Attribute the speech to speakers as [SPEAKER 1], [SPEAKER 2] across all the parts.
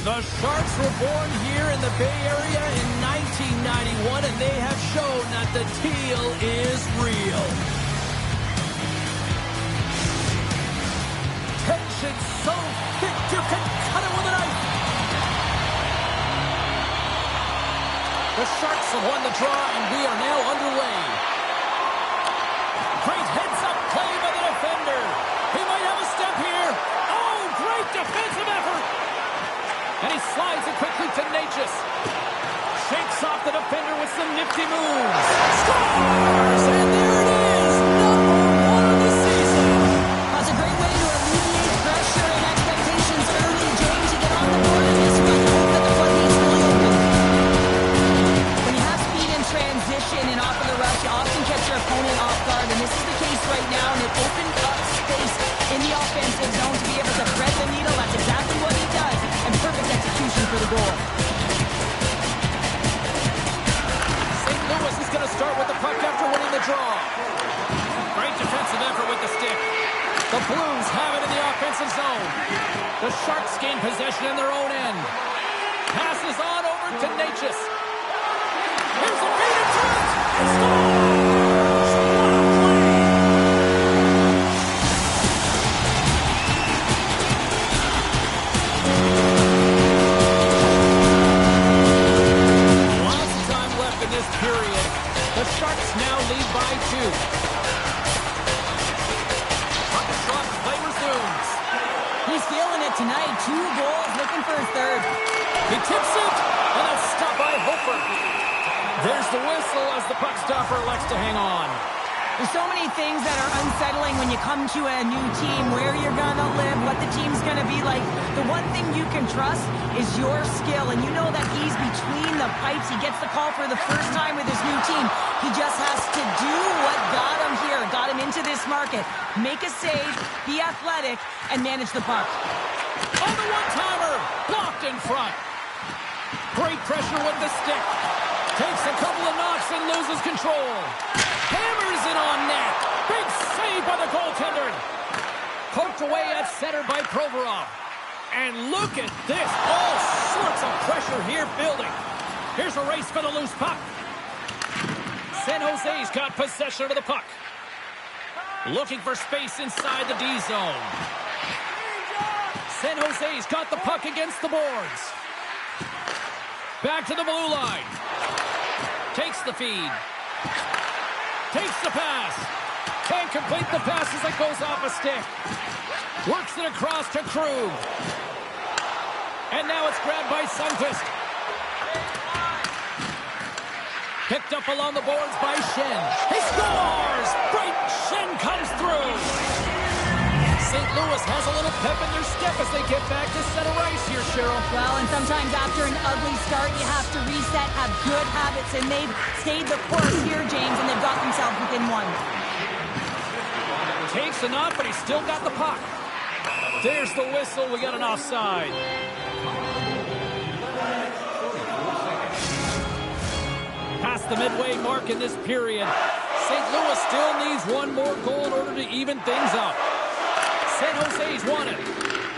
[SPEAKER 1] The Sharks were born here in the Bay Area in 1991, and they have shown that the teal is real. Tension so thick you can cut it with a knife. The Sharks have won the draw, and we are now underway. Great heads-up play by the defender. He might have a step here. Oh, great defensive effort. And he slides it quickly to Necas. Shakes off the defender with some nifty moves. Scores! And there it is! #1 of the season.
[SPEAKER 2] That's a great way to alleviate pressure and expectations early, James. You get on the board and this one, hope that the floodgates really open. When you have speed in transition and off of the rush, you often catch your opponent off guard. And this is the case right now, and it opened up space in the offensive zone to be able to thread the needle. That's exactly what he does. And perfect execution for the goal.
[SPEAKER 1] St. Louis is going to start with the puck after winning the draw. Great defensive effort with the stick. The Blues have it in the offensive zone. The Sharks gain possession in their own end. Passes on over to Necas. Here's a beat into it. And scores! Lots of time left in this period. The Sharks now lead by 2. Puck-drop play resumes.
[SPEAKER 2] He's feeling it tonight. 2 goals, looking for his third.
[SPEAKER 1] He tips it, and that's stopped by Hofer. There's the whistle as the puck stopper elects to hang on.
[SPEAKER 2] There's so many things that are unsettling when you come to a new team, where you're going to live, what the team's going to be like. The one thing you can trust is your skill, and you know that he's between the pipes. He gets the call for the first time with his new team. He just has to do what got him here, got him into this market. Make a save, be athletic, and manage the puck.
[SPEAKER 1] On the one-timer, blocked in front. Great pressure with the stick. Takes a couple of knocks and loses control. Hammers it on net. Big save by the goaltender. Poked away at center by Provorov. And look at this. All sorts of pressure here building. Here's a race for the loose puck. San Jose's got possession of the puck. Looking for space inside the D zone. San Jose's got the puck against the boards. Back to the blue line. Takes the feed. Takes the pass. Can't complete the pass as it goes off a stick. Works it across to Krug. And now it's grabbed by Sundqvist. Picked up along the boards by Schenn. He scores! Great Schenn comes through. St. Louis has a little pep in their step as they get back to center ice here, Cheryl.
[SPEAKER 2] Well, and sometimes after an ugly start, you have to reset, have good habits, and they've stayed the course here, James, and they've got themselves within 1.
[SPEAKER 1] Takes a knock, but he's still got the puck. There's the whistle. We got an offside. Past the midway mark in this period. St. Louis still needs one more goal in order to even things up. San Jose's won it.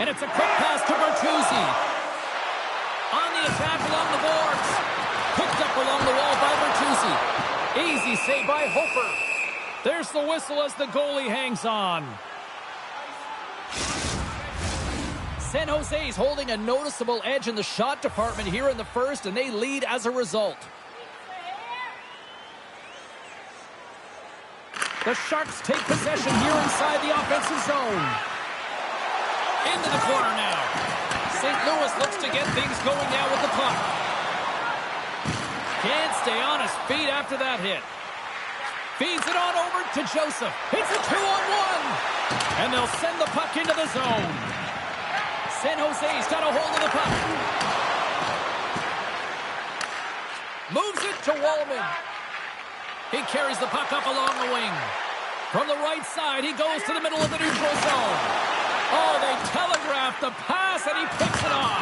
[SPEAKER 1] And it's a quick pass to Bertuzzi. On the attack along the boards. Picked up along the wall by Bertuzzi. Easy save by Hofer. There's the whistle as the goalie hangs on. San Jose's holding a noticeable edge in the shot department here in the first, and they lead as a result. The Sharks take possession here inside the offensive zone. Into the corner now. St. Louis looks to get things going now with the puck. Can't stay on his feet after that hit. Feeds it on over to Joseph. It's a 2-on-1. And they'll send the puck into the zone. San Jose's got a hold of the puck. Moves it to Wallman. He carries the puck up along the wing. From the right side, he goes to the middle of the neutral zone. Oh, they telegraphed the pass, and he picks it off.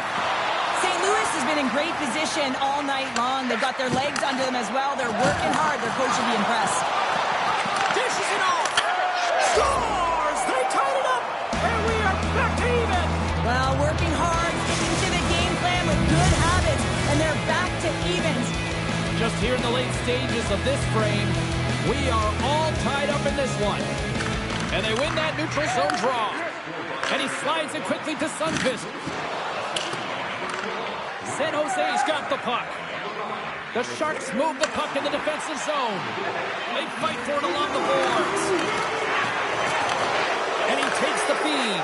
[SPEAKER 2] St. Louis has been in great position all night long. They've got their legs under them as well. They're working hard. Their coach will be impressed.
[SPEAKER 1] Dishes it off. Scores! They tied it up, and we are back to even.
[SPEAKER 2] Well, working hard, sticking to the game plan.
[SPEAKER 1] here in the late stages of this frame. We are all tied up in this one. And they win that neutral zone draw. And he slides it quickly to Sundqvist. San Jose's got the puck. The Sharks move the puck in the defensive zone. They fight for it along the boards. And he takes the feed.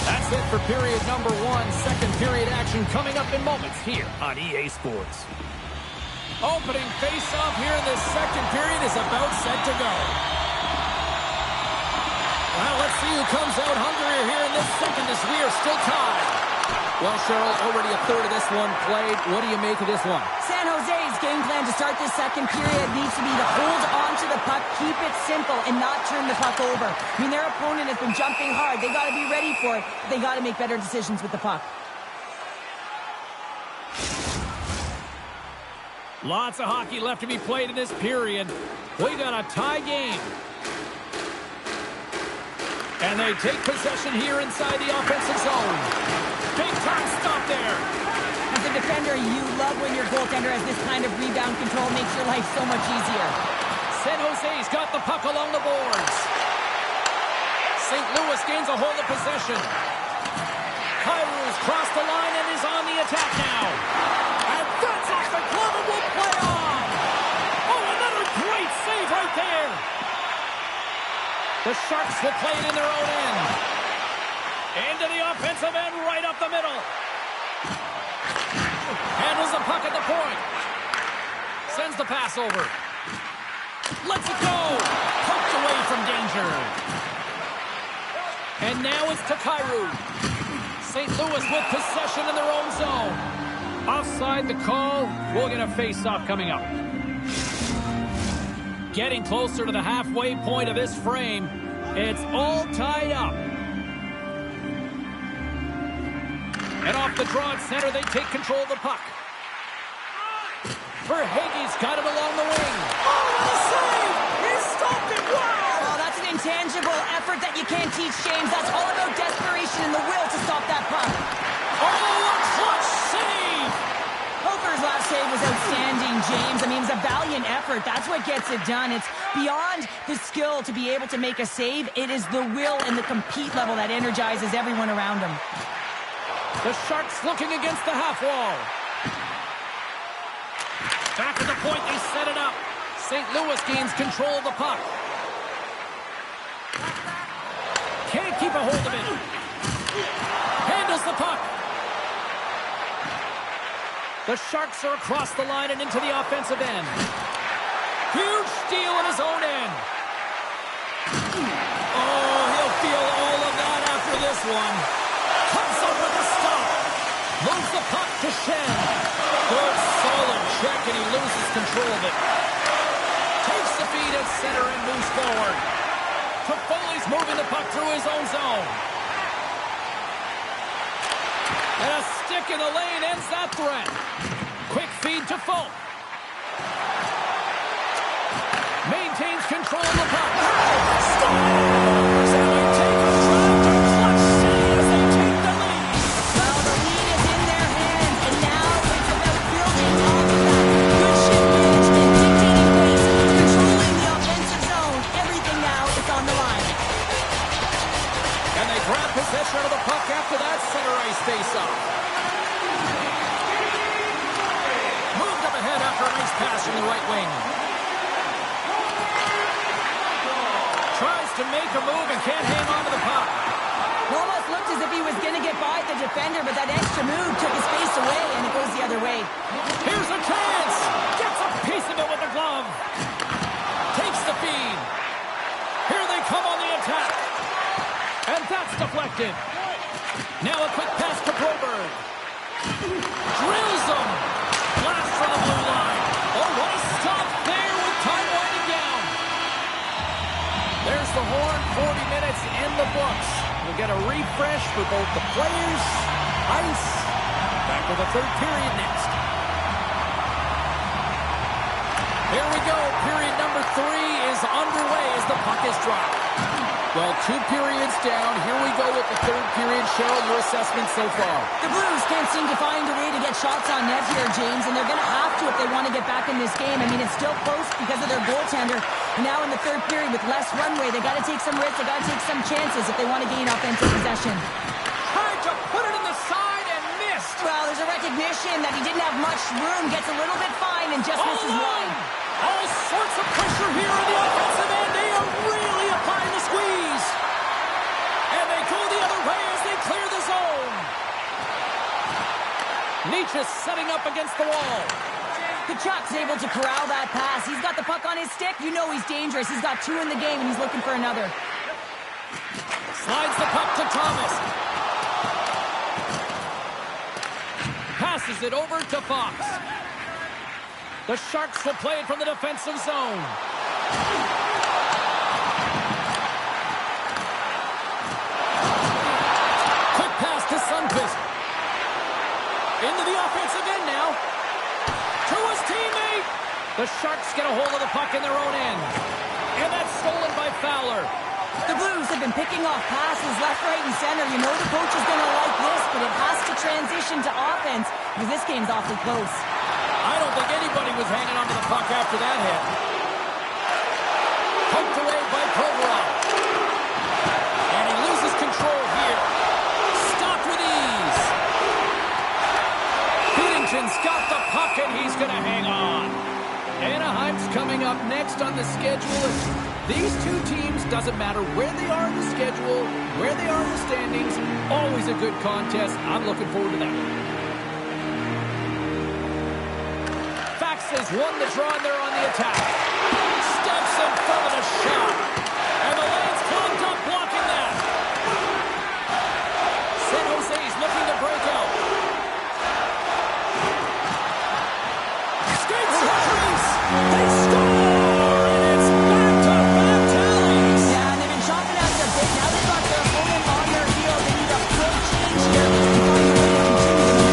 [SPEAKER 1] That's it for period number 1. Second period action coming up in moments here on EA Sports. Opening face-off here in this second period is about set to go. Well, let's see who comes out hungrier here in this second as we are still tied. Well, Cheryl, already a third of this one played. What do you make of this one?
[SPEAKER 2] San Jose's game plan to start this second period needs to be to hold on to the puck, keep it simple, and not turn the puck over. I mean, their opponent has been jumping hard. They got to be ready for it. They got to make better decisions with the puck.
[SPEAKER 1] Lots of hockey left to be played in this period. We got a tie game. And they take possession here inside the offensive zone. Big time stop there.
[SPEAKER 2] As a defender, you love when your goaltender has this kind of rebound control. Makes your life so much easier.
[SPEAKER 1] San Jose's got the puck along the boards. St. Louis gains a hold of possession. Kyrie's crossed the line and is on the attack now. And that's off the glove and will play on. Oh, another great save right there. The Sharks will play it in their own end. Into the offensive end, right up the middle. Handles the puck at the point. Sends the pass over. Lets it go. Poked away from danger. And now it's to Kyrou. St. Louis with possession in their own zone. Offside the call. We'll get a face-off coming up. Getting closer to the halfway point of this frame. It's all tied up. And off the draw at center, they take control of the puck. Verhaeghe's got it along the wing. Oh, what a save! He stopped it! Wow!
[SPEAKER 2] Oh, that's an intangible effort that you can't teach, James. That's all about desperation and the will to stop that puck.
[SPEAKER 1] Oh, a clutch save!
[SPEAKER 2] Hofer's last save was outstanding, James. I mean, it's a valiant effort. That's what gets it done. It's beyond the skill to be able to make a save. It is the will and the compete level that energizes everyone around him.
[SPEAKER 1] The Sharks looking against the half wall. Back at the point, they set it up. St. Louis gains control of the puck. Can't keep a hold of it. Handles the puck. The Sharks are across the line and into the offensive end. Huge steal in his own end. Oh, he'll feel all of that after this one. Comes up with a stop. Moves the puck to Shen. Good, solid check, and he loses control of it. Takes the feed at center and moves forward. Toffoli's moving the puck through his own zone. And a stick in the lane ends that threat. Quick feed to Folk. Maintains control of the puck. Scores! And we take a shot to clutch city as they take the lead.
[SPEAKER 2] Well, the lead is in their hands, and now it's about building off of that. Good shift management, dictating pace, controlling the offensive zone. Everything now is on the line.
[SPEAKER 1] And they grab possession of the puck after that center ice face-off. Moved up ahead after a nice pass from the right wing. Tries to make a move and can't hang on to the puck.
[SPEAKER 2] It almost looked as if he was going to get by the defender, but that extra move took his face away, and it goes the other way.
[SPEAKER 1] Here's a chance. Gets a piece of it with the glove. Takes the feed. Here they come on the attack. And that's deflected. Now a quick pass to Broberg. Drills him. Blast from the blue line. Oh, what a stop there with time winding down. There's the horn. 40 minutes in the books. We'll get a refresh for both the players, ice. Back to the third period next. Here we go. Period number 3 is underway as the puck is dropped. Well, 2 periods down. Here we go with the 3rd period. Cheryl, your assessment so far?
[SPEAKER 2] The Blues can't seem to find a way to get shots on net here, James, and they're going to have to if they want to get back in this game. I mean, it's still close because of their goaltender. Now in the 3rd period with less runway, they got to take some risks. They got to take some chances if they want to gain offensive possession.
[SPEAKER 1] Tried to put it in the side and missed.
[SPEAKER 2] Well, there's a recognition that he didn't have much room. Gets a little bit fine and just misses wide.
[SPEAKER 1] All sorts of pressure here in the offensive end. They are really applying the squeeze. And they go the other way as they clear the zone. Nietzsche setting up against the wall.
[SPEAKER 2] Kachuk's able to corral that pass. He's got the puck on his stick. You know he's dangerous. He's got 2 in the game, and he's looking for another.
[SPEAKER 1] Slides the puck to Thomas. Passes it over to Fox. The Sharks will play it from the defensive zone. Quick pass to Sundqvist. Into the offensive end now. To his teammate. The Sharks get a hold of the puck in their own end. And that's stolen by Fowler.
[SPEAKER 2] The Blues have been picking off passes left, right, and center. You know the coach is going to like this, but it has to transition to offense because this game's awfully close.
[SPEAKER 1] I don't think anybody was hanging onto the puck after that hit. Poked away by Provorov. And he loses control here. Stopped with ease. Binnington's got the puck and he's going to hang on. Anaheim's coming up next on the schedule. These 2 teams, doesn't matter where they are in the schedule, where they are in the standings, always a good contest. I'm looking forward to that. Fax has won the draw and they're on the attack. Steps in front of the shot. And the lane's clogged up blocking that. San Jose's looking to break out. Skates the crease. They score! And it's back-to-back tallies.
[SPEAKER 2] Yeah, and they've been chopping out their bit. Now they've got their opponent on their heel. They need a quick change here and find a way to continue the momentum.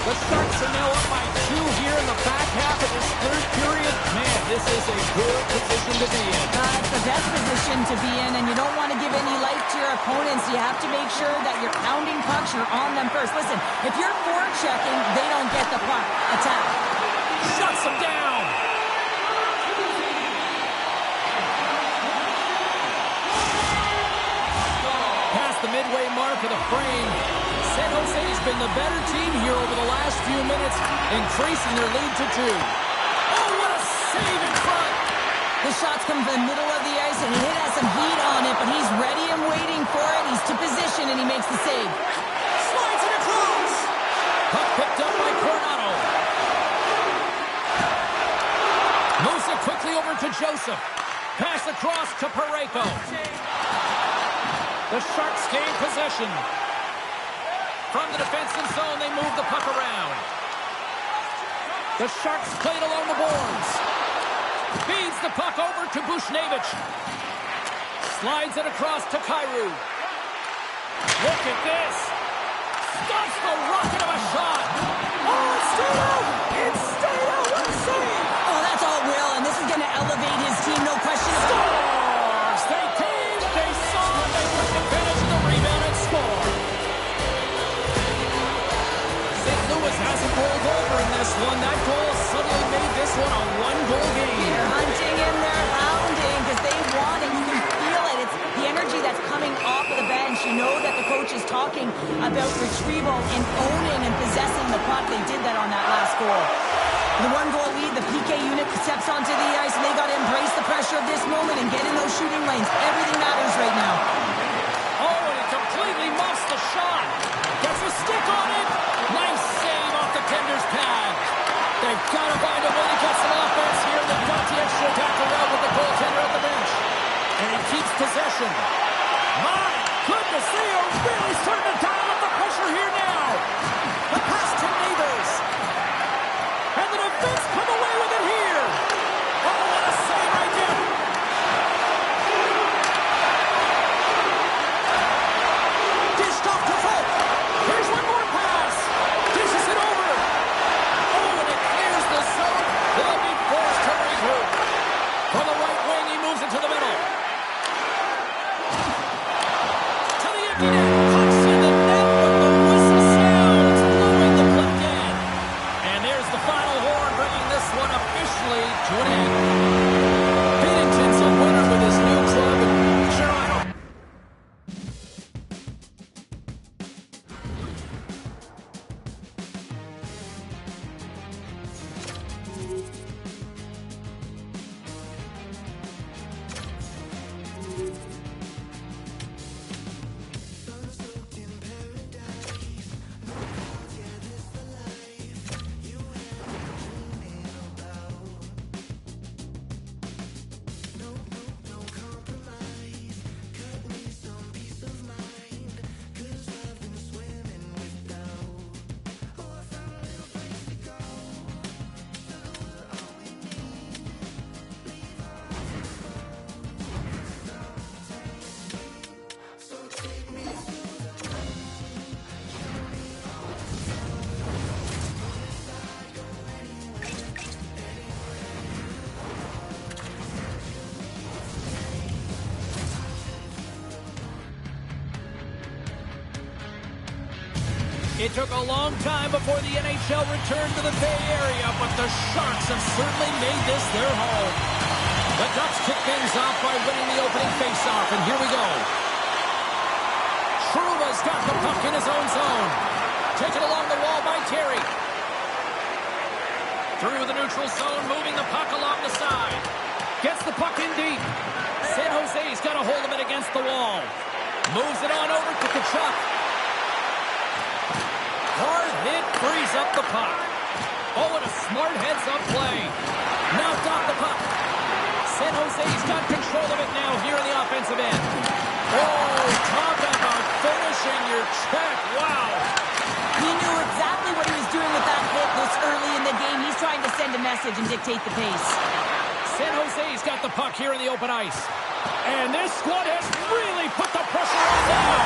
[SPEAKER 1] The Sharks are now up by 2 here in the back half of this 3rd period. Man, this is a good position to be in.
[SPEAKER 2] It's the best position to be in, and you don't want to give any life to your opponents. You have to make sure that you're pounding pucks, you're on them first. Listen, if you're forechecking, they don't get the puck. Attack.
[SPEAKER 1] Shuts them down. Past the midway mark of the frame. San Jose's been the better team here over the last few minutes, increasing their lead to 2. Oh, what a save in front.
[SPEAKER 2] The shots come from the middle of the ice, and he has some heat on it, but he's ready and waiting for it. He's to position, and he makes the save.
[SPEAKER 1] Slides it across. Puck picked up by Coronado. Moves it quickly over to Joseph. Pass across to Parayko. The Sharks gain possession. From the defensive zone, they move the puck around. The Sharks play it along the boards. Feeds the puck over to Bushnevich. Slides it across to Kyrou. Look at this. Stops the rocket of a shot. Oh, it's stayed out. It's stayed out. What a save.
[SPEAKER 2] Oh, that's all Will, and this is going to elevate his team, no question about it.
[SPEAKER 1] Scores! They came, they saw, they took advantage of the rebound and scored. St. Louis hasn't rolled over in this one. That goal suddenly made this one a 1-goal game.
[SPEAKER 2] They're hunting and they're hounding because they want it. You can feel it. It's the energy that's coming off of the bench. You know that the coach is talking about retrieval and owning and possessing the puck. They did that on that last goal. The 1-goal lead, the PK unit steps onto the ice, and they got to embrace the pressure of this moment and get in those shooting lanes. Everything matters right now.
[SPEAKER 1] Oh, and he completely muffs the shot. Gets a stick on it. Nice save off the tender's pad. They've got to find a way to get some offense here. They've got the extra attack around with the goaltender at the bench. And he keeps possession. My goodness, they are really starting to dial up the pressure here now. The pass to Neighbors. And the defense come away with it here. Oh, what a save right there. Dished off to Folk. Here's one more pass. Dishes it over. Oh, and it clears the zone. They'll be forced to regroup. From the right wing to an end. Binnington's a winner with his new club, and sure, I don't... It took a long time before the NHL returned to the Bay Area, but the Sharks have certainly made this their home. The Ducks kick things off by winning the opening faceoff, and here we go. Trouba's got the puck in his own zone. Taken along the wall by Terry. Through the neutral zone, moving the puck along the side. Gets the puck in deep. San Jose's got a hold of it against the wall. Moves it on over to Tkachuk. Hard hit, frees up the puck. Oh, and a smart heads-up play. Knocked off the puck. San Jose's got control of it now here in the offensive end. Oh, talk about finishing your check. Wow.
[SPEAKER 2] He knew exactly what he was doing with that hit this early in the game. He's trying to send a message and dictate the pace.
[SPEAKER 1] San Jose's got the puck here in the open ice. And this squad has really put the pressure on now.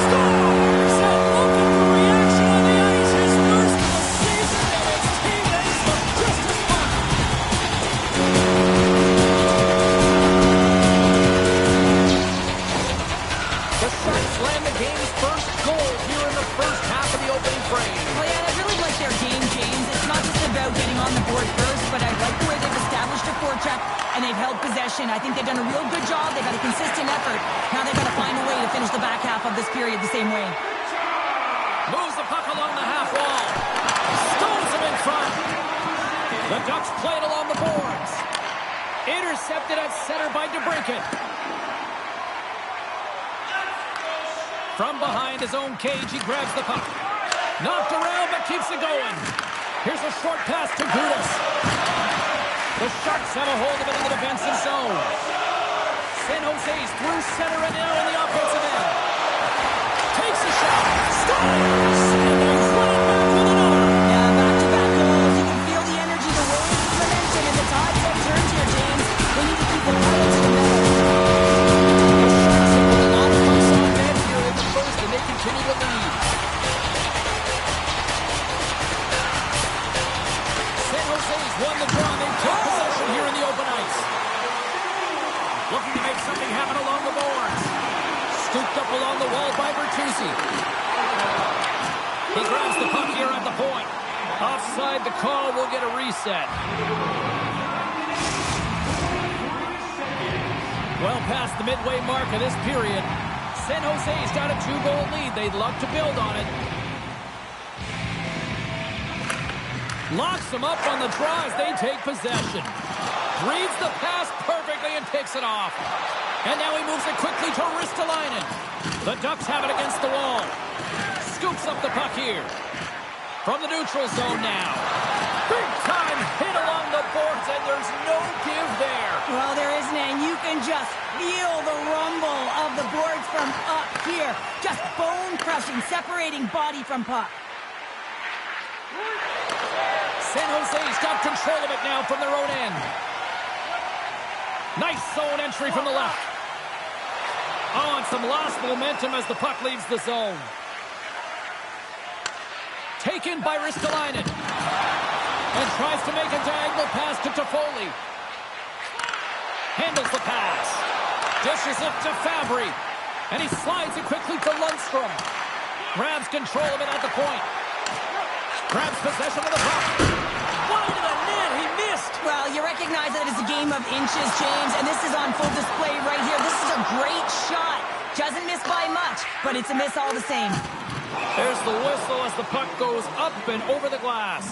[SPEAKER 1] Stars are looking for reaction on the ice. His first of the season, and his teammates look just as fun. The Sharks land the game's first goal here in the first half of the opening frame.
[SPEAKER 2] Well, yeah, I really like their game, James. It's not just about getting on the board first, but I like the way they've established a forecheck and they've held possession. I think they've done a real good job. They've had a consistent effort. Now they've got to find a way to finish the back half of this period the same way.
[SPEAKER 1] Moves the puck along the half wall. Stones him in front. The Ducks play it along the boards. Intercepted at center by DeBrincat. From behind his own cage, he grabs the puck. Knocked around, but keeps it going. Here's a short pass to Gudas. The Sharks have a hold of it in the defensive zone. San Jose's through center and now in the offensive end. Takes a shot. Scores! And they're running back with another.
[SPEAKER 2] Yeah, back-to-back goals. You can feel the energy, the wave, the momentum, and the tides have turned here, James. They need to keep the power to the middle.
[SPEAKER 1] The Sharks have put a lot of pucks on net here in the first, and they continue to lead. San Jose's won the draw. They take possession here in the open ice. Looking to make something happen along the boards. Scooped up along the wall by Bertuzzi. He grabs the puck here at the point. Offside, the call will get a reset. Well past the midway mark of this period. San Jose's got a 2-goal lead. They'd love to build on it. Locks them up on the draw as they take possession. Reads the pass perfectly and takes it off. And now he moves it quickly to Ristolainen. The Ducks have it against the wall. Scoops up the puck here. From the neutral zone now. Big time hit along the boards, and there's no give there.
[SPEAKER 2] Well, there isn't, and you can just feel the rumble of the boards from up here. Just bone-crushing, separating body from puck.
[SPEAKER 1] San Jose's got control of it now from their own end. Nice zone entry from the left. Oh, and some lost momentum as the puck leaves the zone. Taken by Ristolainen. And tries to make a diagonal pass to Toffoli. Handles the pass. Dishes it to Fabry. And he slides it quickly to Lundstrom. Grabs control of it at the point. Grabs possession of the puck. Wide of the net, he missed.
[SPEAKER 2] Well, you recognize that it's a game of inches, James, and this is on full display right here. This is a great shot. Doesn't miss by much, but it's a miss all the same.
[SPEAKER 1] There's the whistle as the puck goes up and over the glass.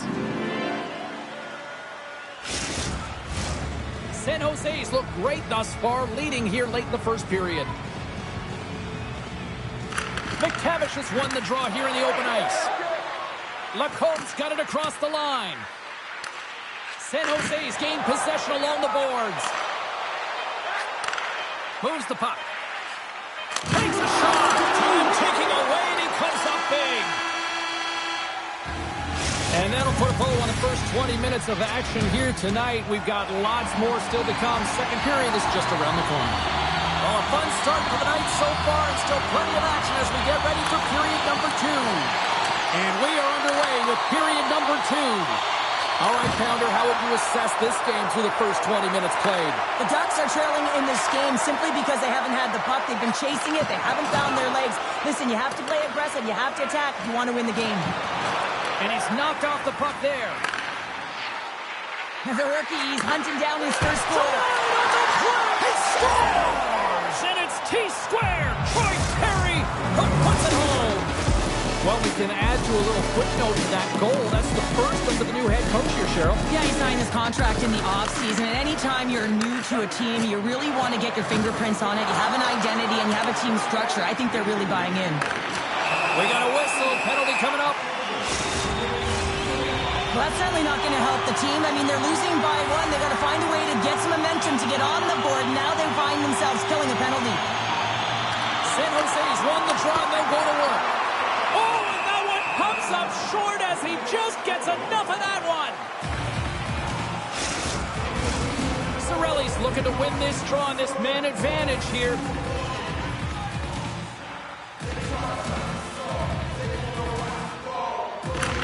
[SPEAKER 1] San Jose's look great thus far, leading here late in the first period. McTavish has won the draw here in the open ice. Lacombe's got it across the line. San Jose's gained possession along the boards. Moves the puck. Takes a shot. Time taking away, and he comes up big. And that'll put a bow on the first 20 minutes of action here tonight. We've got lots more still to come. Second period is just around the corner. Well, a fun start for the night so far, and still plenty of action as we get ready for period number 2. And we are underway with period number 2. All right, Pounder, how would you assess this game through the first 20 minutes played?
[SPEAKER 2] The Ducks are trailing in this game simply because they haven't had the puck. They've been chasing it. They haven't found their legs. Listen, you have to play aggressive. You have to attack if you want to win the game.
[SPEAKER 1] And he's knocked off the puck there.
[SPEAKER 2] The rookie, he's hunting down his first goal.
[SPEAKER 1] He scores! And it's T-squared. Troy Terry puts it home. Well, we can add to a little footnote to that goal. That's the first under the new head coach here, Cheryl.
[SPEAKER 2] Yeah, he signed his contract in the offseason. And anytime you're new to a team, you really want to get your fingerprints on it. You have an identity and you have a team structure. I think they're really buying in.
[SPEAKER 1] We got a whistle. Penalty coming up.
[SPEAKER 2] Well, that's certainly not going to help the team. I mean, they're losing by 1. They've got to find a way to get some momentum to get on the board. Now they find themselves killing a penalty.
[SPEAKER 1] San Jose's won the draw and they'll go to work. Oh, and that one pops up short as he just gets enough of that one. Cirelli's looking to win this draw on this man advantage here.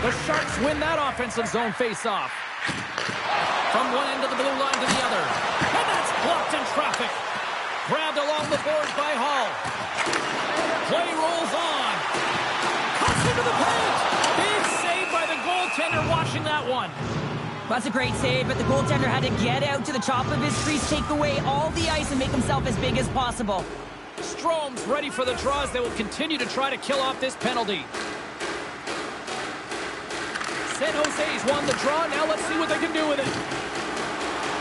[SPEAKER 1] The Sharks win that offensive zone face-off. From one end of the blue line to the other. And that's blocked in traffic. Grabbed along the boards by Hall. Play rolls on. Cuts into the paint. Big save by the goaltender watching that one.
[SPEAKER 2] That's a great save, but the goaltender had to get out to the top of his crease, take away all the ice, and make himself as big as possible.
[SPEAKER 1] Strome's ready for the draws. They will continue to try to kill off this penalty. San Jose's won the draw. Now let's see what they can do with it.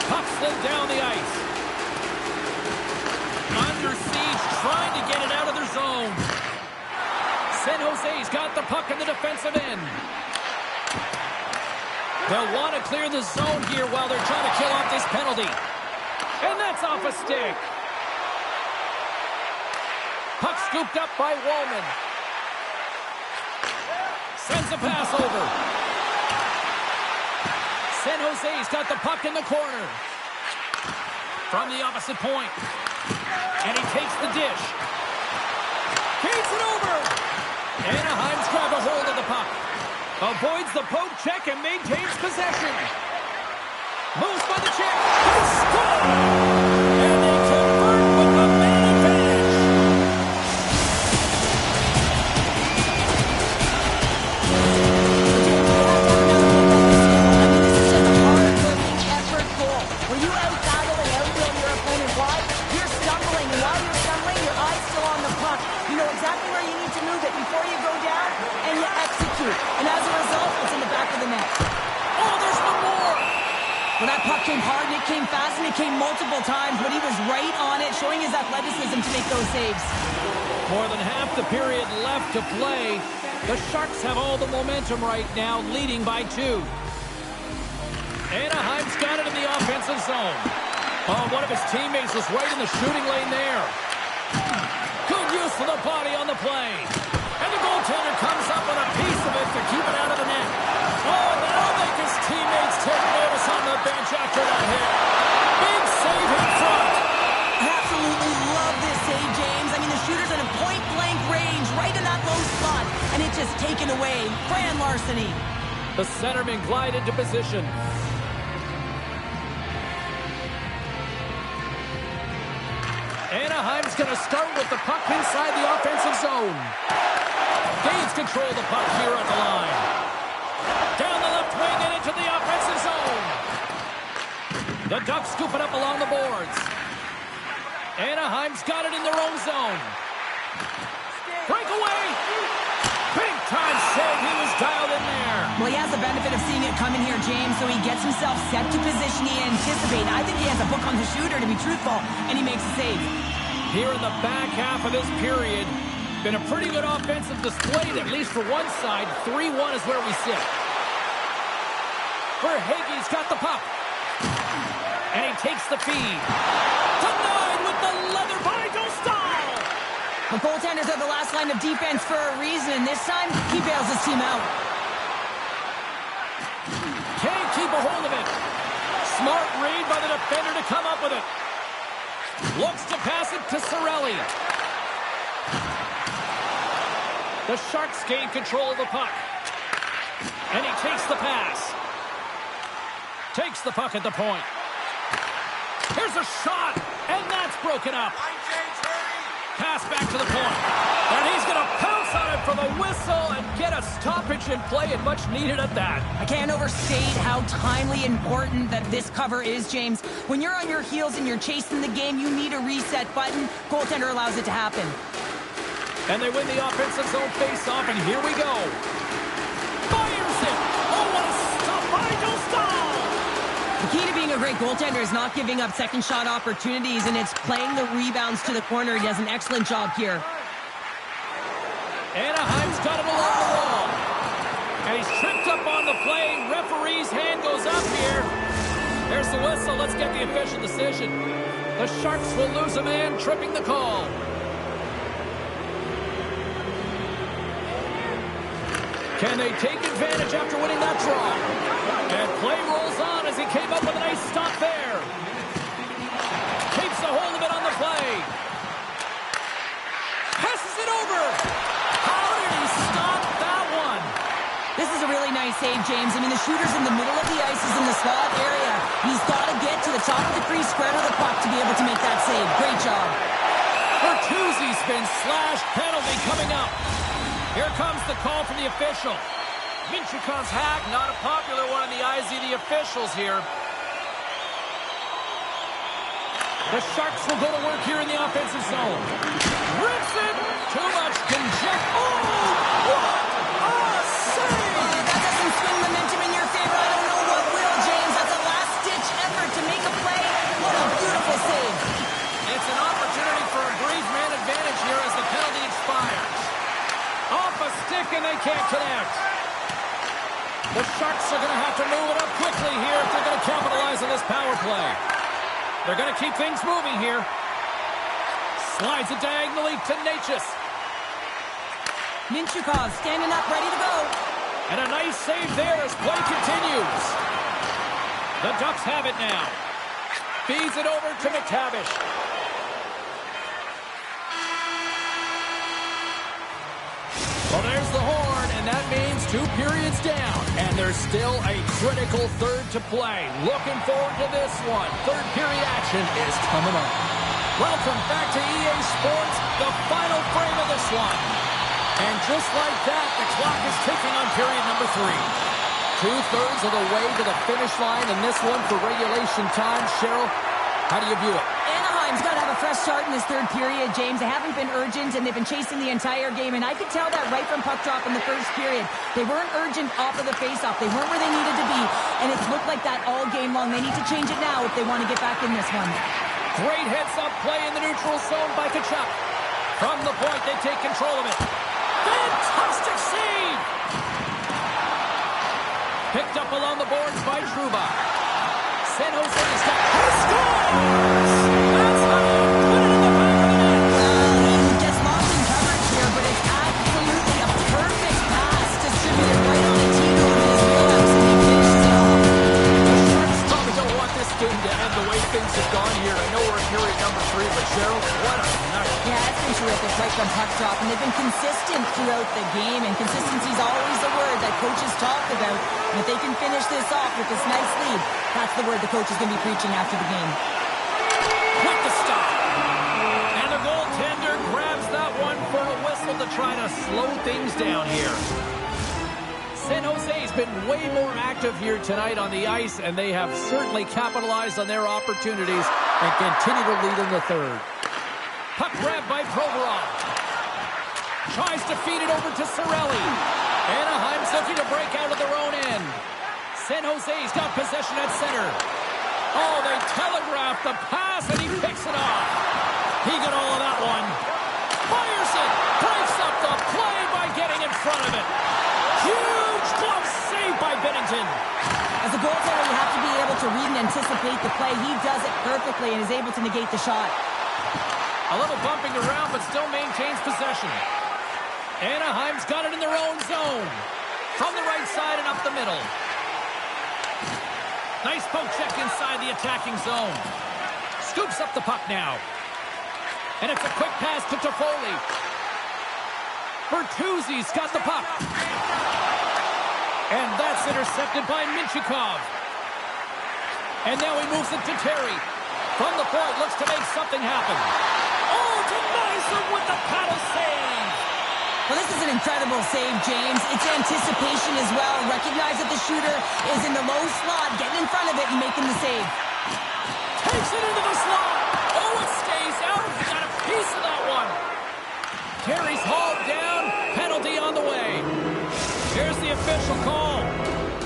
[SPEAKER 1] Puck slid down the ice. Under siege, trying to get it out of their zone. San Jose's got the puck in the defensive end. They'll want to clear the zone here while they're trying to kill off this penalty. And that's off a stick. Puck scooped up by Wallman. Sends a pass over. San Jose's got the puck in the corner. From the opposite point. And he takes the dish. Feeds it over. Anaheim's grabbed a hold of the puck. Avoids the poke check and maintains possession. Moves by the check. He scores! And they convert with the man advantage.
[SPEAKER 2] And as a result, it's in the back of the net.
[SPEAKER 1] Oh, there's one more!
[SPEAKER 2] Well, that puck came hard, and it came fast, and it came multiple times, but he was right on it, showing his athleticism to make those saves.
[SPEAKER 1] More than half the period left to play. The Sharks have all the momentum right now, leading by 2. Anaheim's got it in the offensive zone. Oh, one of his teammates was right in the shooting lane there. Good use of the body on the play. And the goaltender comes up with a piece of it to keep it out of the net. Oh, that'll make his teammates take notice on the bench after that hit. Big save in front.
[SPEAKER 2] I absolutely love this save, James. I mean, the shooter's in a point-blank range, right in that low spot, and it's just taken away. Grand larceny.
[SPEAKER 1] The centerman glided to position. Anaheim's going to start with the puck inside the offensive zone. Gains control of the puck here at the line. Down the left wing and into the offensive zone. The Ducks scoop it up along the boards. Anaheim's got it in their own zone. Breakaway! Big time save. He was dialed in there.
[SPEAKER 2] Well, he has the benefit of seeing it coming here, James, so he gets himself set to position he anticipates. I think he has a book on the shooter, to be truthful, and he makes a save.
[SPEAKER 1] Here in the back half of this period, been a pretty good offensive display, at least for one side. 3-1 is where we sit. Verhaeghe's got the puck. And he takes the feed. Denied with the leather by Dostal.
[SPEAKER 2] The goaltenders are the last line of defense for a reason, and this time, he bails his team out.
[SPEAKER 1] Can't keep a hold of it. Smart read by the defender to come up with it. Looks to pass it to Cirelli. The Sharks gain control of the puck. And he takes the pass. Takes the puck at the point. Here's a shot, and that's broken up. Pass back to the point. And he's going to pounce on it for the whistle and get a stoppage in play, and much needed at that.
[SPEAKER 2] I can't overstate how timely important that this cover is, James. When you're on your heels and you're chasing the game, you need a reset button. Goaltender allows it to happen.
[SPEAKER 1] And they win the offensive zone face-off, and here we go. Fires it! Oh, what a stop by Dostal!
[SPEAKER 2] The key to being a great goaltender is not giving up second shot opportunities, and it's playing the rebounds to the corner. He does an excellent job here.
[SPEAKER 1] Anaheim's got it along the wall. And he's tripped up on the play. Referee's hand goes up here. There's the whistle. Let's get the official decision. The Sharks will lose a man, tripping the call. Can they take advantage after winning that draw? And play rolls on as he came up with a nice stop there. Keeps a hold of it on the play. Passes it over. How did he stop that one?
[SPEAKER 2] This is a really nice save, James. I mean, the shooter's in the middle of the ice, is in the slot area. He's got to get to the top of the crease, spread of the puck to be able to make that save. Great job.
[SPEAKER 1] Bertuzzi's been slashed. Penalty coming up. Here comes the call from the official. Mintyukov's hack, not a popular one in the eyes of the officials here. The Sharks will go to work here in the offensive zone. Rips it! Too much congestion. Oh, what a save!
[SPEAKER 2] That doesn't swing momentum in your favor. I don't know what will, James. That's a last-ditch effort to make a play. What a beautiful save.
[SPEAKER 1] It's an opportunity for a brief man advantage here as the penalty expires. Off a stick, and they can't connect. The Sharks are going to have to move it up quickly here if they're going to capitalize on this power play. They're going to keep things moving here. Slides it diagonally to Necas.
[SPEAKER 2] Mintyukov standing up, ready to go.
[SPEAKER 1] And a nice save there as play continues. The Ducks have it now. Feeds it over to McTavish. Well, there's the horn, and that means 2 periods down. And there's still a critical third to play. Looking forward to this one. Third period action is coming up. Welcome back to EA Sports, the final frame of this one. And just like that, the clock is ticking on period number 3. 2/3 of the way to the finish line in this one for regulation time. Cheryl, how do you view it?
[SPEAKER 2] Anaheim's got to have a fresh start in this third period, James. They haven't been urgent, and they've been chasing the entire game. And I could tell that right from puck drop in the first period. They weren't urgent off of the faceoff. They weren't where they needed to be. And it's looked like that all game long. They need to change it now if they want to get back in this one.
[SPEAKER 1] Great heads-up play in the neutral zone by Tkachuk. From the point, they take control of it. Fantastic save! Picked up along the boards by Trouba. San Jose's got... He scores! That's how you put it in the back of the net.
[SPEAKER 2] He gets lost in coverage here, but it's absolutely a perfect pass distributed right on the team over his wheelhouse, and he finishes it off.
[SPEAKER 1] The Sharks probably don't want this game to end the way things have gone here. I know we're in period number 3, but Cheryl, what a night.
[SPEAKER 2] Yeah, it's been terrific right from puck drop, and they've been consistent throughout the game, and consistency is always the word that coaches talk about. And if they can finish this off with this nice lead, that's the word the coach is going to be preaching after the game.
[SPEAKER 1] With the stop. And the goaltender grabs that one for a whistle to try to slow things down here. San Jose's has been way more active here tonight on the ice, and they have certainly capitalized on their opportunities and continue to lead in the third. Puck grabbed by Provorov. Tries to feed it over to Cirelli. Anaheim's looking to break out of their own end. San Jose's got possession at center. Oh, they telegraphed the pass, and he picks it off. He got all of that one. Fires it. Breaks up the play by getting in front of it. Huge glove save by Binnington.
[SPEAKER 2] As a goaltender, you have to be able to read and anticipate the play. He does it perfectly and is able to negate the shot.
[SPEAKER 1] A little bumping around, but still maintains possession. Anaheim's got it in their own zone. From the right side and up the middle. Nice poke check inside the attacking zone. Scoops up the puck now. And it's a quick pass to Toffoli. Bertuzzi's got the puck. And that's intercepted by Minchikov. And now he moves it to Terry. From the point, looks to make something happen. Oh, denies him with the paddle save.
[SPEAKER 2] Well, this is an incredible save, James. It's anticipation as well. Recognize that the shooter is in the low slot, getting in front of it and making the save.
[SPEAKER 1] Takes it into the slot. Oh, it stays out. He got a piece of that one. Terry's hauled down. Penalty on the way. Here's the official call.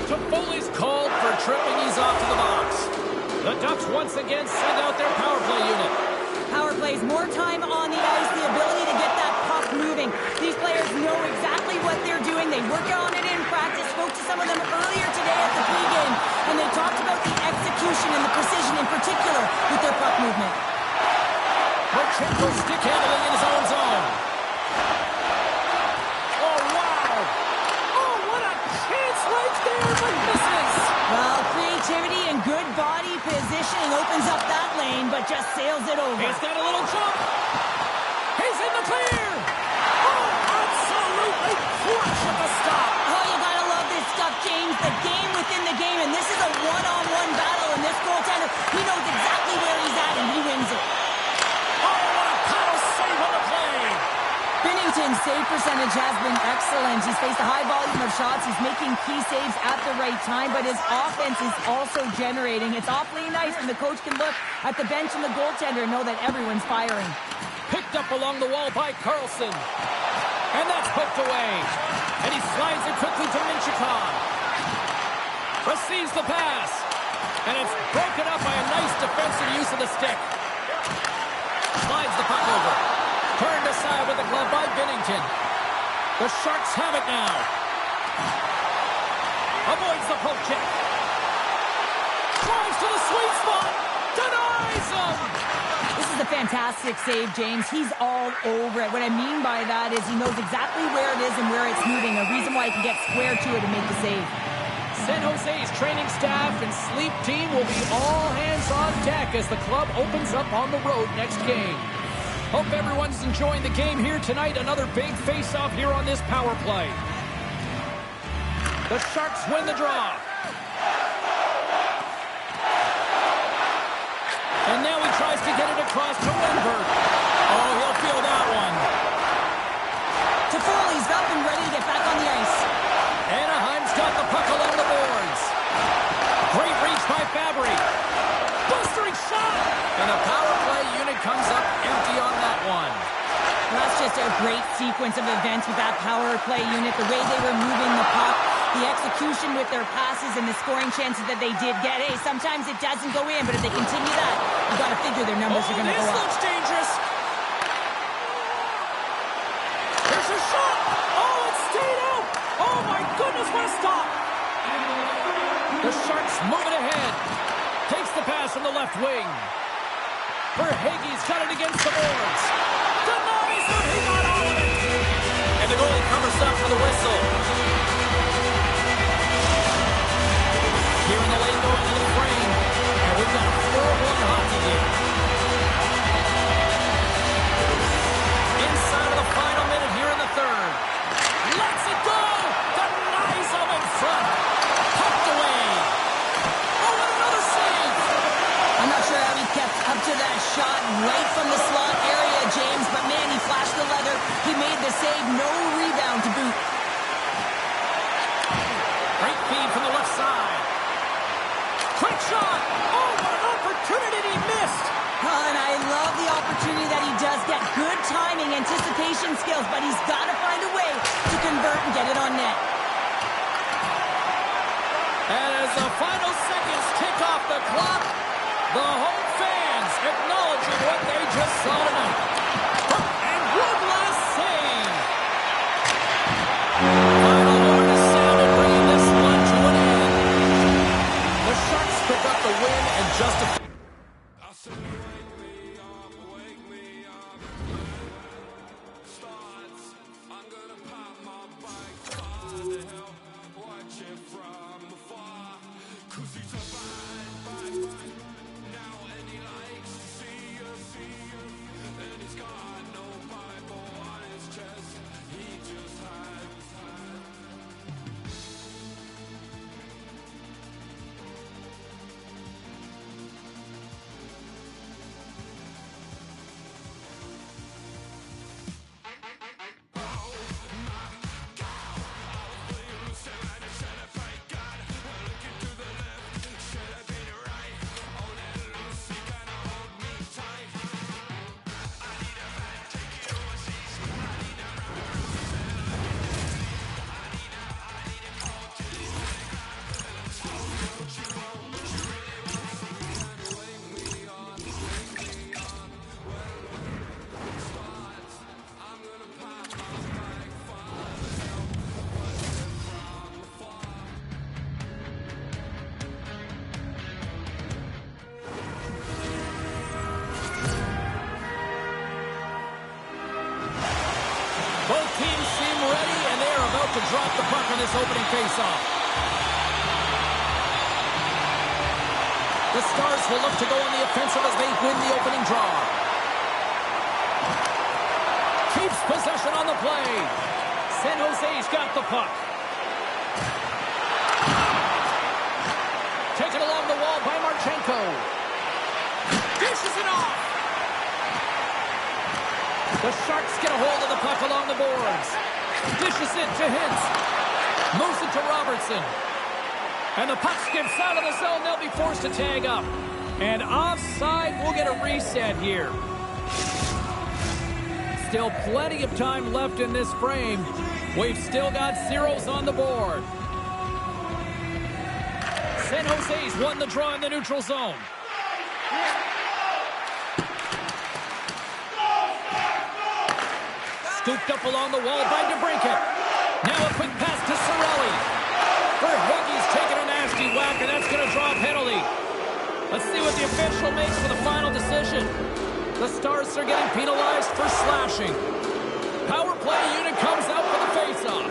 [SPEAKER 1] Toffoli's called for tripping. He's off to the box. The Ducks once again send out their power play unit.
[SPEAKER 2] Power plays, more time on the ice, the ability to get that puck moving. These players know exactly what they're doing. They work on it in practice. Spoke to some of them earlier today at the pregame, and they talked about the execution and the precision in particular with their puck movement.
[SPEAKER 1] Marchenko stick handling in his own zone. Oh, wow. Oh, what a chance right there, but misses.
[SPEAKER 2] Well, creativity and good body positioning opens up that lane, but just sails it over.
[SPEAKER 1] He's got a little jump. He's in the clear. Oh, absolutely flush at the stop.
[SPEAKER 2] Oh, you gotta love this stuff, James. The game within the game, and this is a one-on-one battle, and this goaltender, he knows exactly where he's at, and he wins it.
[SPEAKER 1] Oh, what a power save on the play.
[SPEAKER 2] Binnington's save percentage has been excellent. He's faced a high volume of shots. He's making key saves at the right time, but his offense is also generating. It's awfully nice when the coach can look at the bench and the goaltender and know that everyone's firing.
[SPEAKER 1] Picked up along the wall by Carlson. And that's poked away. And he slides it quickly to Minchikov. Receives the pass. And it's broken up by a nice defensive use of the stick. Slides the puck over. Turned aside with a glove by Binnington. The Sharks have it now. Avoids the poke check. Drives to the sweet spot. Denies him.
[SPEAKER 2] This is a fantastic save, James. He's all over it. What I mean by that is he knows exactly where it is and where it's moving. A reason why he can get square to it and make the save.
[SPEAKER 1] San Jose's training staff and sleep team will be all hands on deck as the club opens up on the road next game. Hope everyone's enjoying the game here tonight. Another big face-off here on this power play. The Sharks win the draw. And now he tries to get it across to Wenberg. Oh, he'll feel that one.
[SPEAKER 2] Toffoli's up and ready to get back on the ice.
[SPEAKER 1] Anaheim's got the puck along the boards. Great reach by Fabry. Bustering shot. And the power play unit comes up empty on that one.
[SPEAKER 2] Well, that's just a great sequence of events with that power play unit. The way they were moving the puck, the execution with their passes, and the scoring chances that they did get. Hey, sometimes it doesn't go in, but if they continue that, you got to figure their numbers are going to go up.
[SPEAKER 1] This looks dangerous. There's a shot. Oh, it stayed out. Oh, my goodness, what a stop. The Sharks moving ahead. Takes the pass from the left wing. Verhaeghe's got it against the boards. Denies him. He got all of it. And the goalie covers up for the whistle. Here in the lane going to the frame. And we've got a 4-1 hockey game. Inside of the final minute here in the third. Lets it go. Denies him in front. Pucked away. Oh, and another save.
[SPEAKER 2] I'm not sure how he kept up to that shot right from the slot area, James, but man, he flashed the leather. He made the save. No rebound to boot.
[SPEAKER 1] Great shot! Oh, what an opportunity he missed!
[SPEAKER 2] And I love the opportunity that he does get. Good timing, anticipation skills, but he's got to find a way to convert and get it on net.
[SPEAKER 1] And as the final seconds tick off the clock, the home fans acknowledging what they just saw tonight. And one last save. Final horn is sounded, bringing this one to an end. The Sharks pick up the win and justify. Both teams seem ready, and they are about to drop the puck on this opening faceoff. The Stars will look to go on the offensive as they win the opening draw. Keeps possession on the play. San Jose's got the puck. Taken along the wall by Marchenko. Dishes it off. The Sharks get a hold of the puck along the boards. Dishes it to Hintz. Moves it to Robertson. And the puck skips out of the zone. They'll be forced to tag up. And offside, we'll get a reset here. Still plenty of time left in this frame. We've still got zeros on the board. San Jose's won the draw in the neutral zone. Scooped up along the wall by DeBrincat. Now a quick pass to Cirelli. Verhaeghe's taking a nasty whack, and that's going to draw a penalty. Let's see what the official makes for the final decision. The Stars are getting penalized for slashing. Power play unit comes out for the faceoff.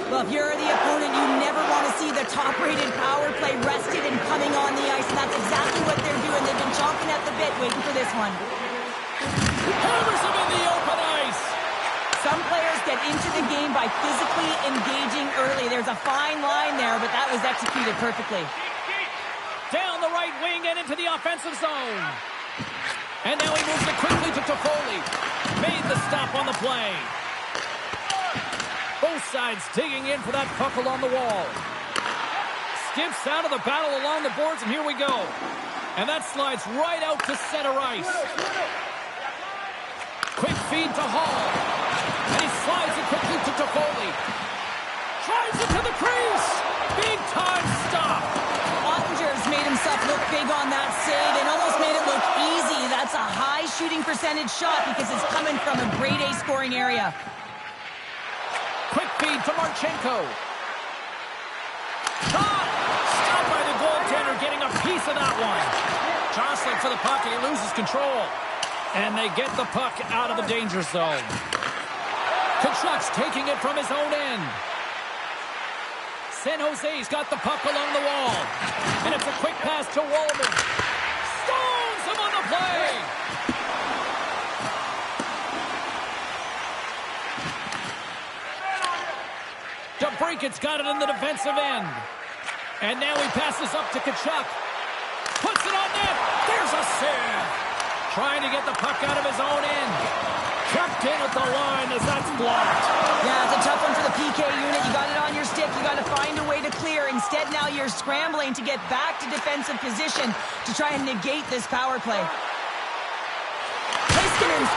[SPEAKER 2] Well, if you're the opponent, you never want to see the top-rated power play rested and coming on the ice, and that's exactly what they're doing. They've been chomping at the bit waiting for this one.
[SPEAKER 1] Hammers him in the open ice.
[SPEAKER 2] Some players get into the game by physically engaging early. There's a fine line there, but that was executed perfectly.
[SPEAKER 1] Down the right wing and into the offensive zone. And now he moves it quickly to Toffoli. Made the stop on the play. Both sides digging in for that puck along the wall. Skips out of the battle along the boards, and here we go. And that slides right out to center ice. Quick feed to Hall. And he slides it quickly to Toffoli. Drives it to the crease. Big time stop.
[SPEAKER 2] Ottinger's made himself look big on that save and almost made it look easy. That's a high shooting percentage shot because it's coming from a grade A scoring area.
[SPEAKER 1] Quick feed to Marchenko. Stopped by the goaltender, getting a piece of that one. Jostling for the puck, and he loses control. And they get the puck out of the danger zone. Tkachuk's taking it from his own end. San Jose's got the puck along the wall. And it's a quick pass to Walman. Stones him on the play. DeBrincat's got it in the defensive end. And now he passes up to Tkachuk. Puts it on net. There's a save. Trying to get the puck out of his own end. Tucked in at the line as that's blocked.
[SPEAKER 2] Yeah, it's a tough one for the PK unit. You got it on your stick. You got to find a way to clear. Instead, now you're scrambling to get back to defensive position to try and negate this power play. Heiskanen's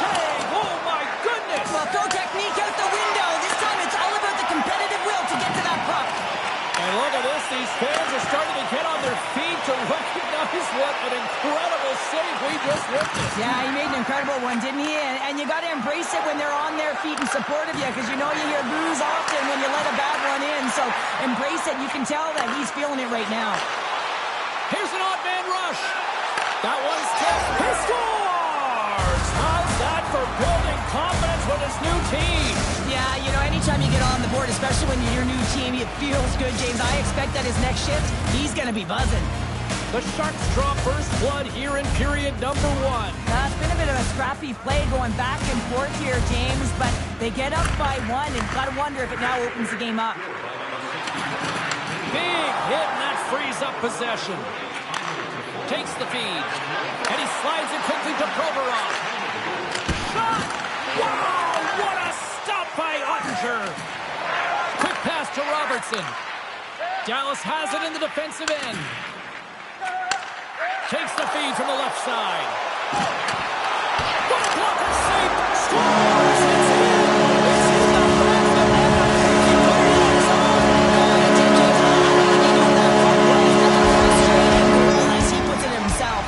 [SPEAKER 1] Save! Oh, my goodness!
[SPEAKER 2] well, throw technique out the window. This time it's all about the competitive will to get to that puck.
[SPEAKER 1] And look at this. These fans are starting to get on their feet to recognize what an incredible save we just witnessed.
[SPEAKER 2] Yeah, he made an incredible one, didn't he? And you got to embrace it when they're on their feet in support of you, because you know you hear boos often when you let a bad one in. So embrace it. You can tell that he's feeling it right now.
[SPEAKER 1] Here's an odd man rush. That one's tipped. He scores! How's that for building confidence with his new team?
[SPEAKER 2] Yeah, you know, anytime you get on the board, especially when you're your new team, it feels good, James. I expect that his next shift, he's going to be buzzing.
[SPEAKER 1] The Sharks draw first blood here in period number 1.
[SPEAKER 2] It's been a bit of a scrappy play going back and forth here, James, but they get up by 1, and got to wonder if it now opens the game up.
[SPEAKER 1] Big hit, and that frees up possession. Takes the feed, and he slides it quickly to Provorov. Shot! Wow, what a stop by Ottinger. Quick pass to Robertson. Dallas has it in the defensive end. Takes the feed from the left side. What a blocker save! Scores! It's in! It's in the back of the net. He put it on his own.
[SPEAKER 2] As he puts it himself.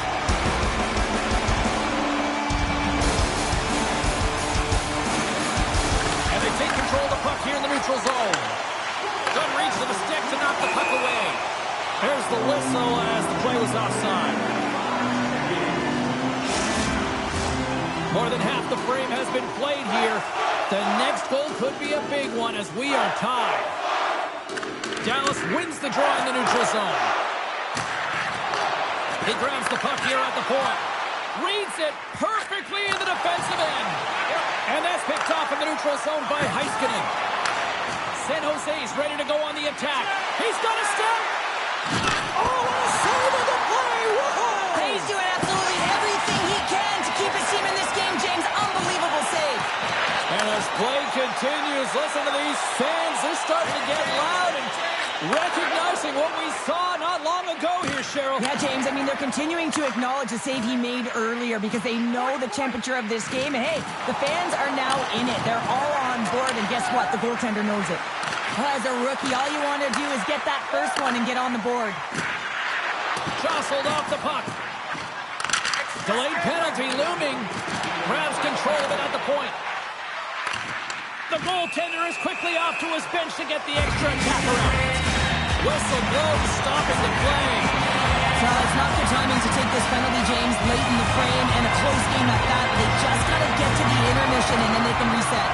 [SPEAKER 1] And they take control of the puck here in the neutral zone. Good reach to the stick to knock the puck away. There's the whistle as the play was offside. More than half the frame has been played here. The next goal could be a big one as we are tied. Dallas wins the draw in the neutral zone. He grabs the puck here at the point. Reads it perfectly in the defensive end. And that's picked off in the neutral zone by Heiskanen. San Jose's ready to go on the attack. He's got a step. Oh, what a save of the play! Whoa!
[SPEAKER 2] He's doing absolutely everything he can to keep his team in this game, James. Unbelievable save.
[SPEAKER 1] And as play continues, listen to these fans. They're starting to get loud and recognizing what we saw not long ago here, Cheryl.
[SPEAKER 2] Yeah, James, I mean, they're continuing to acknowledge the save he made earlier because they know the temperature of this game. And, hey, the fans are now in it. They're all on board, and guess what? The goaltender knows it. As a rookie, all you want to do is get that first one and get on the board.
[SPEAKER 1] Jostled off the puck. Delayed penalty looming. Grabs control of it at the point. The goaltender is quickly off to his bench to get the extra attacker out. Whistle blows, stopping the play.
[SPEAKER 2] So it's not good timing to take this penalty, James, late in the frame, and a close game at that. They just got to get to the intermission, and then they can reset.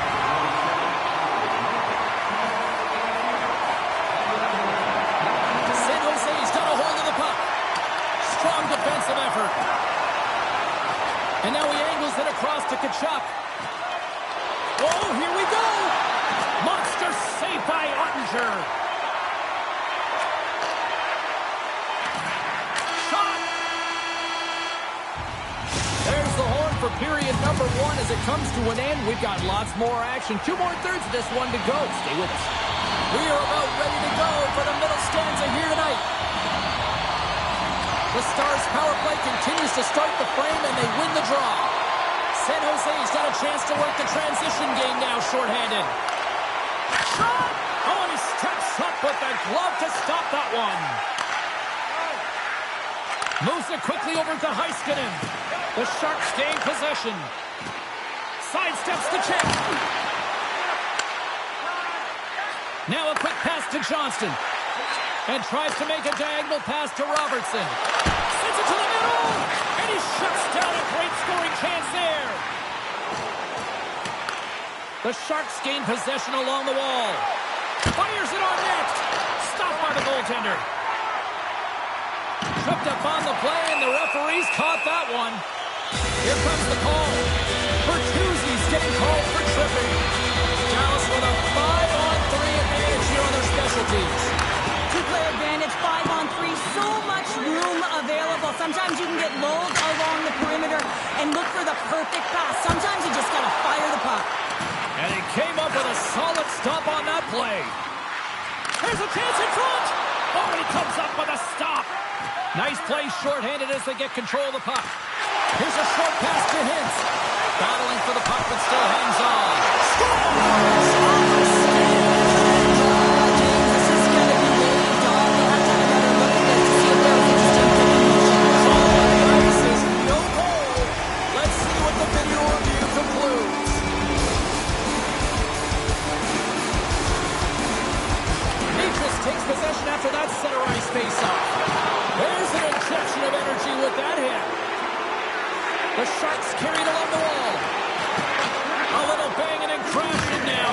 [SPEAKER 1] San Jose's got a hold of the puck. Strong defensive effort. And now he angles it across to Tkachuk. Oh, here we go! Monster save by Ottinger. Shot! There's the horn for period number 1 as it comes to an end. We've got lots more action. 2 more thirds of this one to go. Stay with us. We are about ready to go for the middle stanza here tonight. The Stars' power play continues to start the frame, and they win the draw. San Jose's got a chance to work the transition game now, shorthanded. Shot! Oh, and he steps up with the glove to stop that one. Moves it quickly over to Heiskanen. The Sharks gain possession. Sidesteps the check. Now a quick pass to Johnston. And tries to make a diagonal pass to Robertson. Sends it to the middle. And he shuts down a great scoring chance there. The Sharks gain possession along the wall. Fires it on net. Stopped by the goaltender. Tripped up on the play, and the referees caught that one. Here comes the call. Bertuzzi's getting called for tripping. Dallas with a 5-on-3 advantage here on their special teams.
[SPEAKER 2] Two-player advantage, 5-on-3, so much room available. Sometimes you can get lulled along the perimeter and look for the perfect pass. Sometimes you just got
[SPEAKER 1] Play shorthanded as they get control of the puck. Here's a short pass to Hintz. Battling for the puck, but still hangs on. Scores!
[SPEAKER 2] James, this is going to be waved off. They'll have to have another look at this to see if there was interesting picking motion.
[SPEAKER 1] Call on the ice is no goal. Let's see what the video review concludes. Necas takes possession after that center ice face-off. There's an injection of energy with that hit. The Sharks carried along the wall. A little banging and crashing now.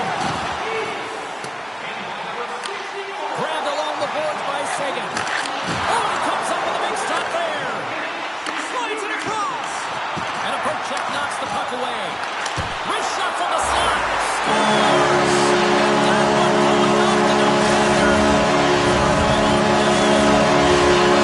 [SPEAKER 1] Grabbed along the boards by Seguin. Oh, he comes up with a big stop there. Slides it across. And a poke check knocks the puck away. Wrist shot from the slot. Scores! And that one going off the defender.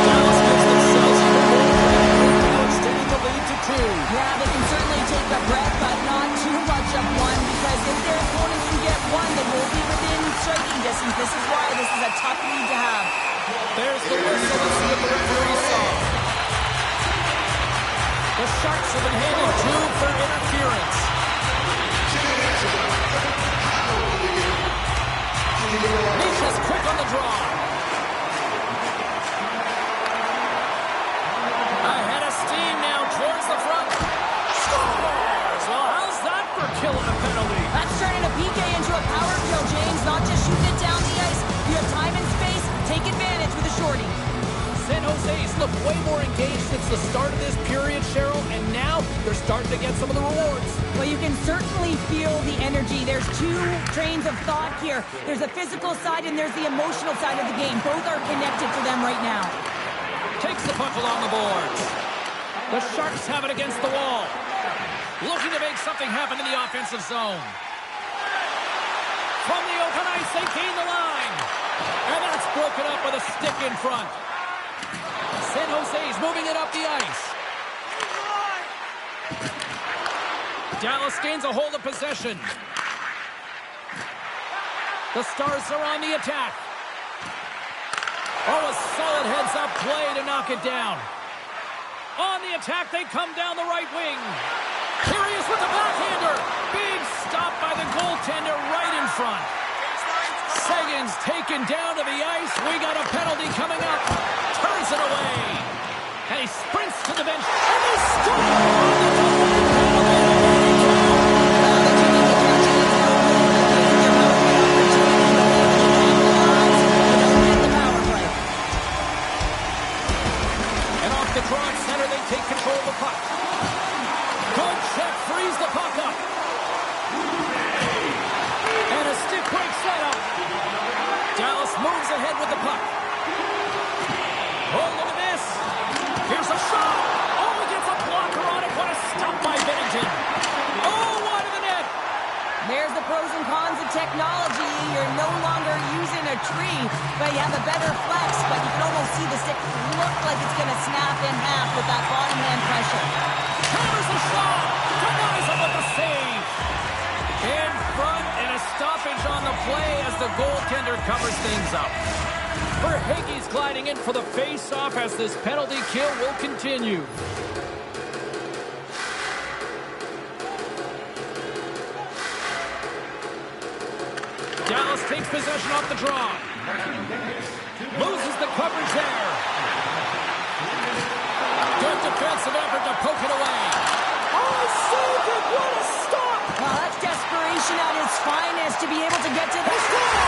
[SPEAKER 1] Dallas makes themselves even more critical, now extending the lead to 2.
[SPEAKER 2] Yeah, they can certainly take a breath, but not too much of one, because if their opponents can get one, they will be within striking distance. This is why this is a tough lead to have.
[SPEAKER 1] There's the whistle. Let's see what the referee saw. The Sharks have been handed 2 for interference. Necas quick on the draw. Ahead of steam now towards the front. Scores! Well, how's that for killing a penalty?
[SPEAKER 2] That's turning a PK into a power kill, James. Not just shooting it down the ice. You have time and space. Take advantage with a shorty.
[SPEAKER 1] San Jose's looked way more engaged since the start of this period, Cheryl, and now they're starting to get some of the rewards.
[SPEAKER 2] Well, you can certainly feel the energy. There's 2 trains of thought here. There's a physical side and there's the emotional side of the game. Both are connected for them right now.
[SPEAKER 1] Takes the puck along the boards. The Sharks have it against the wall. Looking to make something happen in the offensive zone. From the open ice, they gain the line. And that's broken up with a stick in front. San Jose's moving it up the ice. Dallas gains a hold of possession. The Stars are on the attack. Oh, a solid heads-up play to knock it down. On the attack, they come down the right wing. Here he is with the backhander. Big stop by the goaltender right in front. Seguin's taken down to the ice. We got a penalty coming up. Turns it away. And he sprints to the bench. And they score! And off the draw at center, they take control of the puck. Good check, frees the puck up. And a stick break setup. Dallas moves ahead with the puck. Oh, look at this. Here's a shot. Oh, he gets a blocker on it. What a stop by Binnington. Oh, wide of the net.
[SPEAKER 2] There's the pros and cons of technology. You're no longer using a tree, but you have a better flex, but you can almost see the stick look like it's going to snap in half with that bottom hand pressure.
[SPEAKER 1] Hammers the shot. Denies him with the save. In front and a stoppage on the play as the goaltender covers things up. Verhaeghe's gliding in for the face-off as this penalty kill will continue. Dallas takes possession off the draw. Loses the coverage there. Good defensive effort to poke it away. Oh, saved it! What a stop!
[SPEAKER 2] Well, that's desperation at its finest to be able to get to the score.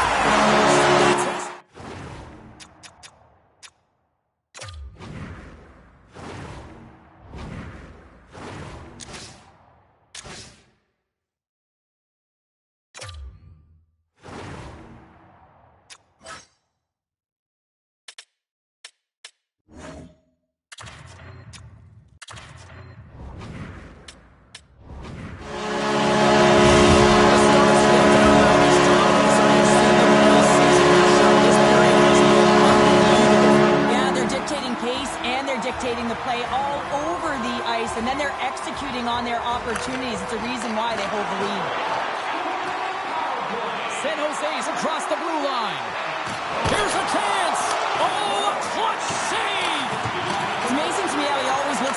[SPEAKER 2] Dictating the play all over the ice, and then they're executing on their opportunities. It's a reason why they hold the lead.
[SPEAKER 1] San Jose's across the blue line. Here's a chance. Oh, a clutch save.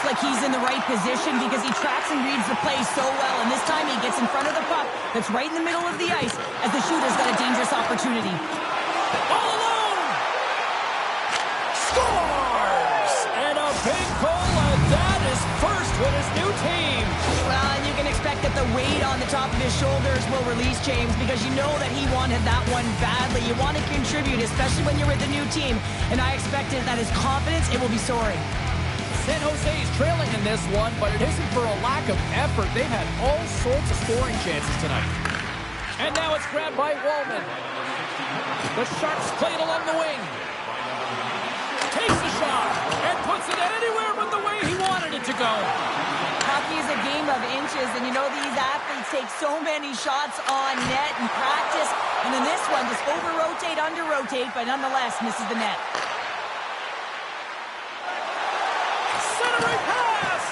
[SPEAKER 2] like he's in the right position because he tracks and reads the play so well. And this time he gets in front of the puck that's right in the middle of the ice as the shooter's got a dangerous opportunity.
[SPEAKER 1] All alone! Scores! And a big goal, and that is first with his new team.
[SPEAKER 2] Well, and you can expect that the weight on the top of his shoulders will release James because you know that he wanted that one badly. You want to contribute, especially when you're with a new team. And I expected that his confidence, it will be soaring.
[SPEAKER 1] San Jose's trailing in this one, but it isn't for a lack of effort. They've had all sorts of scoring chances tonight. And now it's grabbed by Wallman. The Sharks play it along the wing. Takes a shot and puts it anywhere but the way he wanted it to go.
[SPEAKER 2] Hockey is a game of inches, and you know these athletes take so many shots on net in practice. And in this one, just over-rotate, under-rotate, but nonetheless misses the net.
[SPEAKER 1] Centering pass!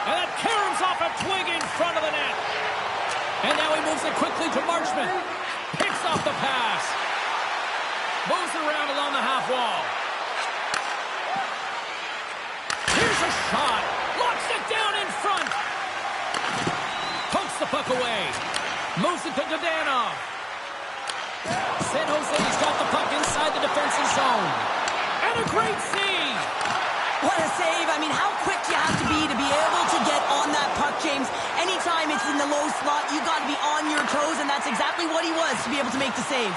[SPEAKER 1] And that caroms off a twig in front of the net. And now he moves it quickly to Marchment. Picks off the pass. Moves it around along the half wall. Here's a shot. Locks it down in front. Pokes the puck away. Moves it to Dadonov. San Jose's got the puck inside the defensive zone. And a great save.
[SPEAKER 2] What a save. I mean, how quick you have to be able to get on that puck, James. Anytime it's in the low slot, you got to be on your toes, and that's exactly what he was to be able to make the save.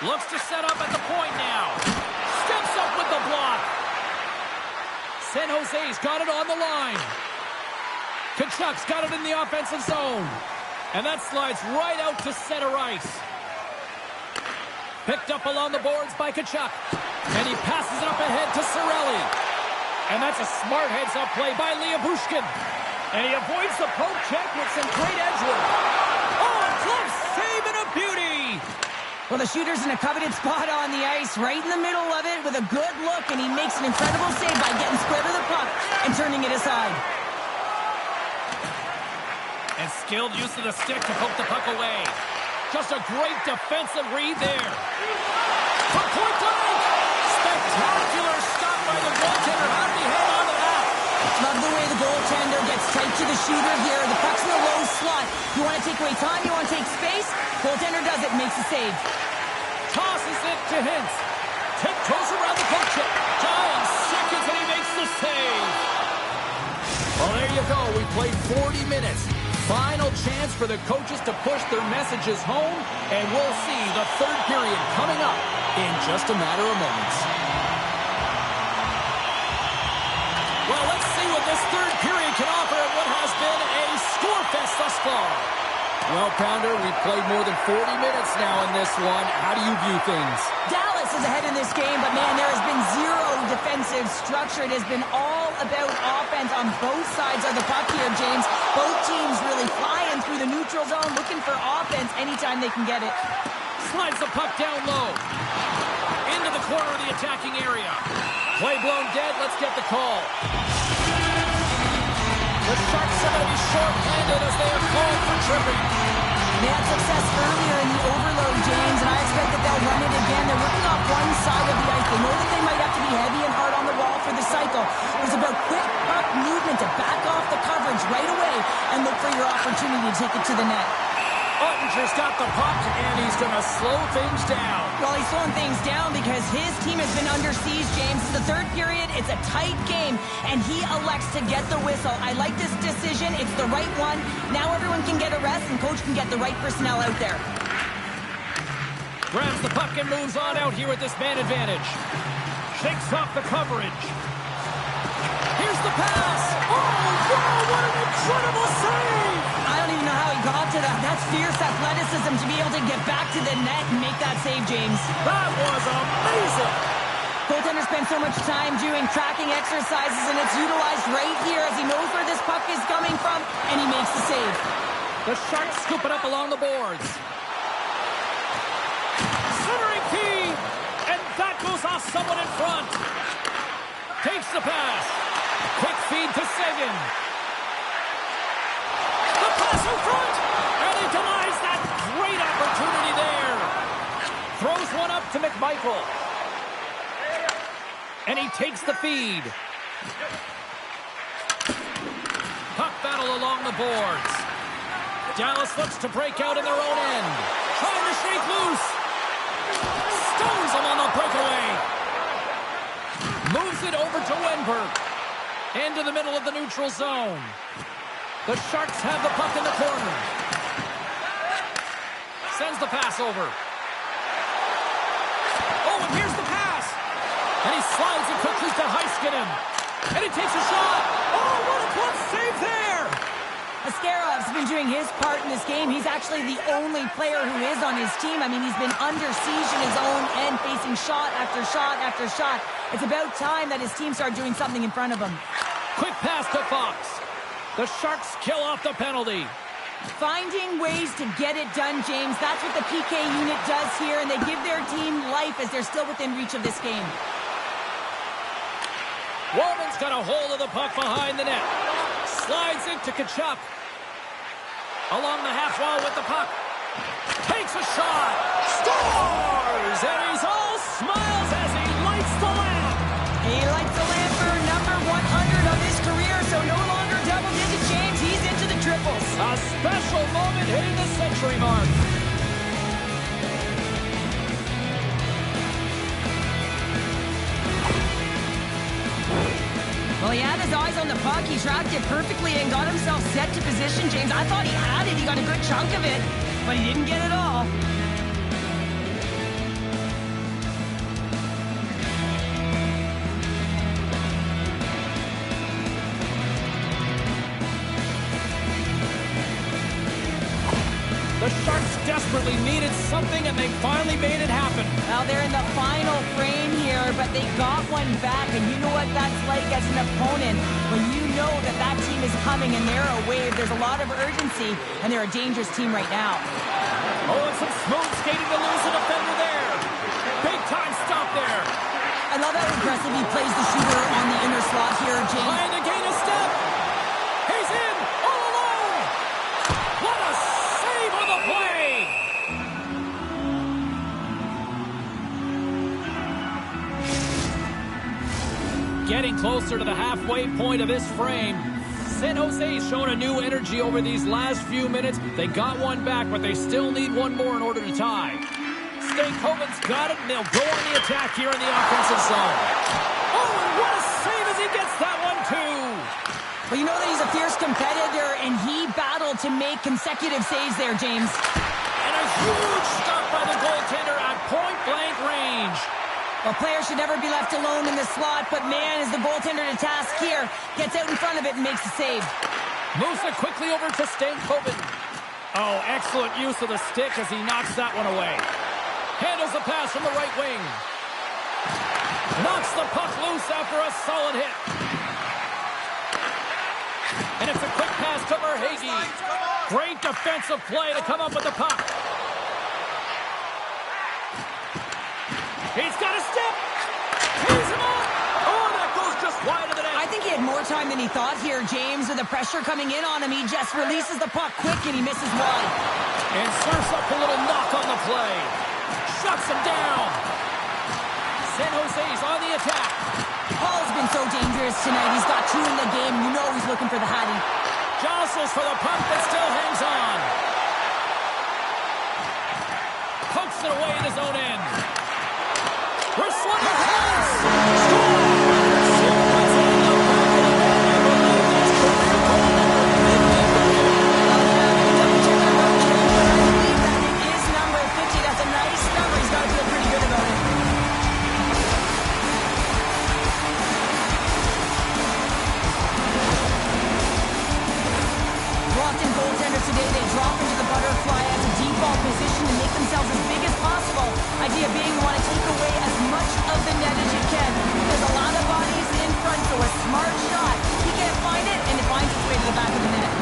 [SPEAKER 1] Looks to set up at the point now. Steps up with the block. San Jose's got it on the line. Tkachuk's got it in the offensive zone. And that slides right out to center ice. Picked up along the boards by Tkachuk. And he passes it up ahead to Cirelli. And that's a smart heads-up play by Lyubushkin. And he avoids the poke check with some great edge work. Oh, a close save and a beauty!
[SPEAKER 2] Well, the shooter's in a coveted spot on the ice, right in the middle of it with a good look, and he makes an incredible save by getting square to the puck and turning it aside.
[SPEAKER 1] And skilled use of the stick to poke the puck away. Just a great defensive read there. From point blank! Spectacular stop by the goaltender. How did he hang on to that?
[SPEAKER 2] Love the way the goaltender gets tight to the shooter here. The puck's in the low slot. You want to take away time, you want to take space. Goaltender does it, makes the save.
[SPEAKER 1] Tosses it to Hintz. Tiptoes around the poke check. Giant seconds and he makes the save. Well, there you go. We played 40 minutes. Final chance for the coaches to push their messages home, and we'll see the third period coming up in just a matter of moments. Well, let's see what this third period can offer in what has been a score fest thus far. Well, Pounder, we've played more than 40 minutes now in this one. How do you view things?
[SPEAKER 2] Dallas is ahead in this game, but man, there has been zero defensive structure. It has been all about offense on both sides of the puck here, James. Both teams really flying through the neutral zone, looking for offense anytime they can get it.
[SPEAKER 1] Slides the puck down low. Into the corner of the attacking area. Play blown dead. Let's get the call. The Sharks are going to be short-handed as they are called for tripping.
[SPEAKER 2] They had success earlier in the overload, James, and I expect that they'll run it again. They're working off one side of the ice. They know that they might have to be heavy and hard on the wall for the cycle. It's about quick puck movement to back off the coverage right away and look for your opportunity to take it to the net.
[SPEAKER 1] Ottinger's got the puck, and he's going to slow things down.
[SPEAKER 2] Well, he's slowing things down because his team has been under siege, James. It's the third period. It's a tight game, and he elects to get the whistle. I like this decision. It's the right one. Now everyone can get a rest, and coach can get the right personnel out there.
[SPEAKER 1] Grabs the puck and moves on out here with this man advantage. Shakes off the coverage. Here's the pass. Oh, wow, what an incredible save!
[SPEAKER 2] I don't even know how he got to that. That's fierce athleticism to be able to get back to the net and make that save, James.
[SPEAKER 1] That was amazing!
[SPEAKER 2] Goaltender spends so much time doing tracking exercises, and it's utilized right here as he knows where this puck is coming from, and he makes the save.
[SPEAKER 1] The Sharks scoop it up along the boards. Centering feed, and that goes off someone in front. Takes the pass. Quick feed to Seguin. The pass in front, and he denies that great opportunity there. Throws one up to McMichael. And he takes the feed. along the boards. Dallas looks to break out in their own end. Trying to shake loose. Stones them on the breakaway. Moves it over to Wenberg. Into the middle of the neutral zone. The Sharks have the puck in the corner. Sends the pass over. Oh, and here's the pass. And he slides it quickly to Heiskanen. And he takes a shot. Oh, what a glove save there.
[SPEAKER 2] Askarov's been doing his part in this game. He's actually the only player who is on his team. I mean, he's been under siege in his own end, facing shot after shot after shot. It's about time that his team start doing something in front of him.
[SPEAKER 1] Quick pass to Fox. The Sharks kill off the penalty.
[SPEAKER 2] Finding ways to get it done, James. That's what the PK unit does here, and they give their team life as they're still within reach of this game.
[SPEAKER 1] Walman's got a hold of the puck behind the net. Slides it to Tkachuk. Along the half wall with the puck. Takes a shot. Scores! And he's all smiles as he lights the lamp.
[SPEAKER 2] He lights the lamp for number 100 of his career, so no longer double-digit James. He's into the triples.
[SPEAKER 1] A special moment hitting the century mark.
[SPEAKER 2] Well, he had his eyes on the puck. He tracked it perfectly and got himself set to position, James. I thought he had it. He got a good chunk of it, but he didn't get it all.
[SPEAKER 1] The Sharks desperately needed something, and they finally made it happen.
[SPEAKER 2] Well, they're in the final frame here, but they got one back, and you know what that's like as an opponent. When you know that that team is coming and they're a wave, there's a lot of urgency, and they're a dangerous team right now.
[SPEAKER 1] Oh, and some smooth skating to lose a defender there. Big time stop there.
[SPEAKER 2] I love how aggressive he plays the shooter on the inner slot here, James.
[SPEAKER 1] Trying to gain a step. He's in all alone. What a save on the play. Getting closer to the halfway point of this frame. San Jose's shown a new energy over these last few minutes. They got one back, but they still need one more in order to tie. Stankoven's got it, and they'll go on the attack here in the offensive zone. Oh, and what a save as he gets that one, too.
[SPEAKER 2] Well, you know that he's a fierce competitor, and he battled to make consecutive saves there, James.
[SPEAKER 1] And a huge stop by the goaltender at point-blank range.
[SPEAKER 2] Well, players should never be left alone in the slot, but man, is the goaltender to task here. Gets out in front of it and makes the save.
[SPEAKER 1] Moves it quickly over to Stankoven. Oh, excellent use of the stick as he knocks that one away. Handles the pass from the right wing. Knocks the puck loose after a solid hit. And it's a quick pass to Verhaeghe. Great defensive play to come up with the puck. He's got a step. He's him up. Oh, that goes just wide of the net.
[SPEAKER 2] I think he had more time than he thought here, James. With the pressure coming in on him, he just releases the puck quick and he misses wide.
[SPEAKER 1] And surfs up a little knock on the play. Shuts him down. San Jose's on the attack.
[SPEAKER 2] Paul's been so dangerous tonight. He's got two in the game. You know he's looking for the Hattie.
[SPEAKER 1] Jostles for the puck that still hangs on. Pokes it away in his own end. Wrestling hits!
[SPEAKER 2] Today they drop into the butterfly as a default position to make themselves as big as possible. Idea being you want to take away as much of the net as you can. There's a lot of bodies in front, so a smart shot. He can't find it, and it finds its way to the back of the net.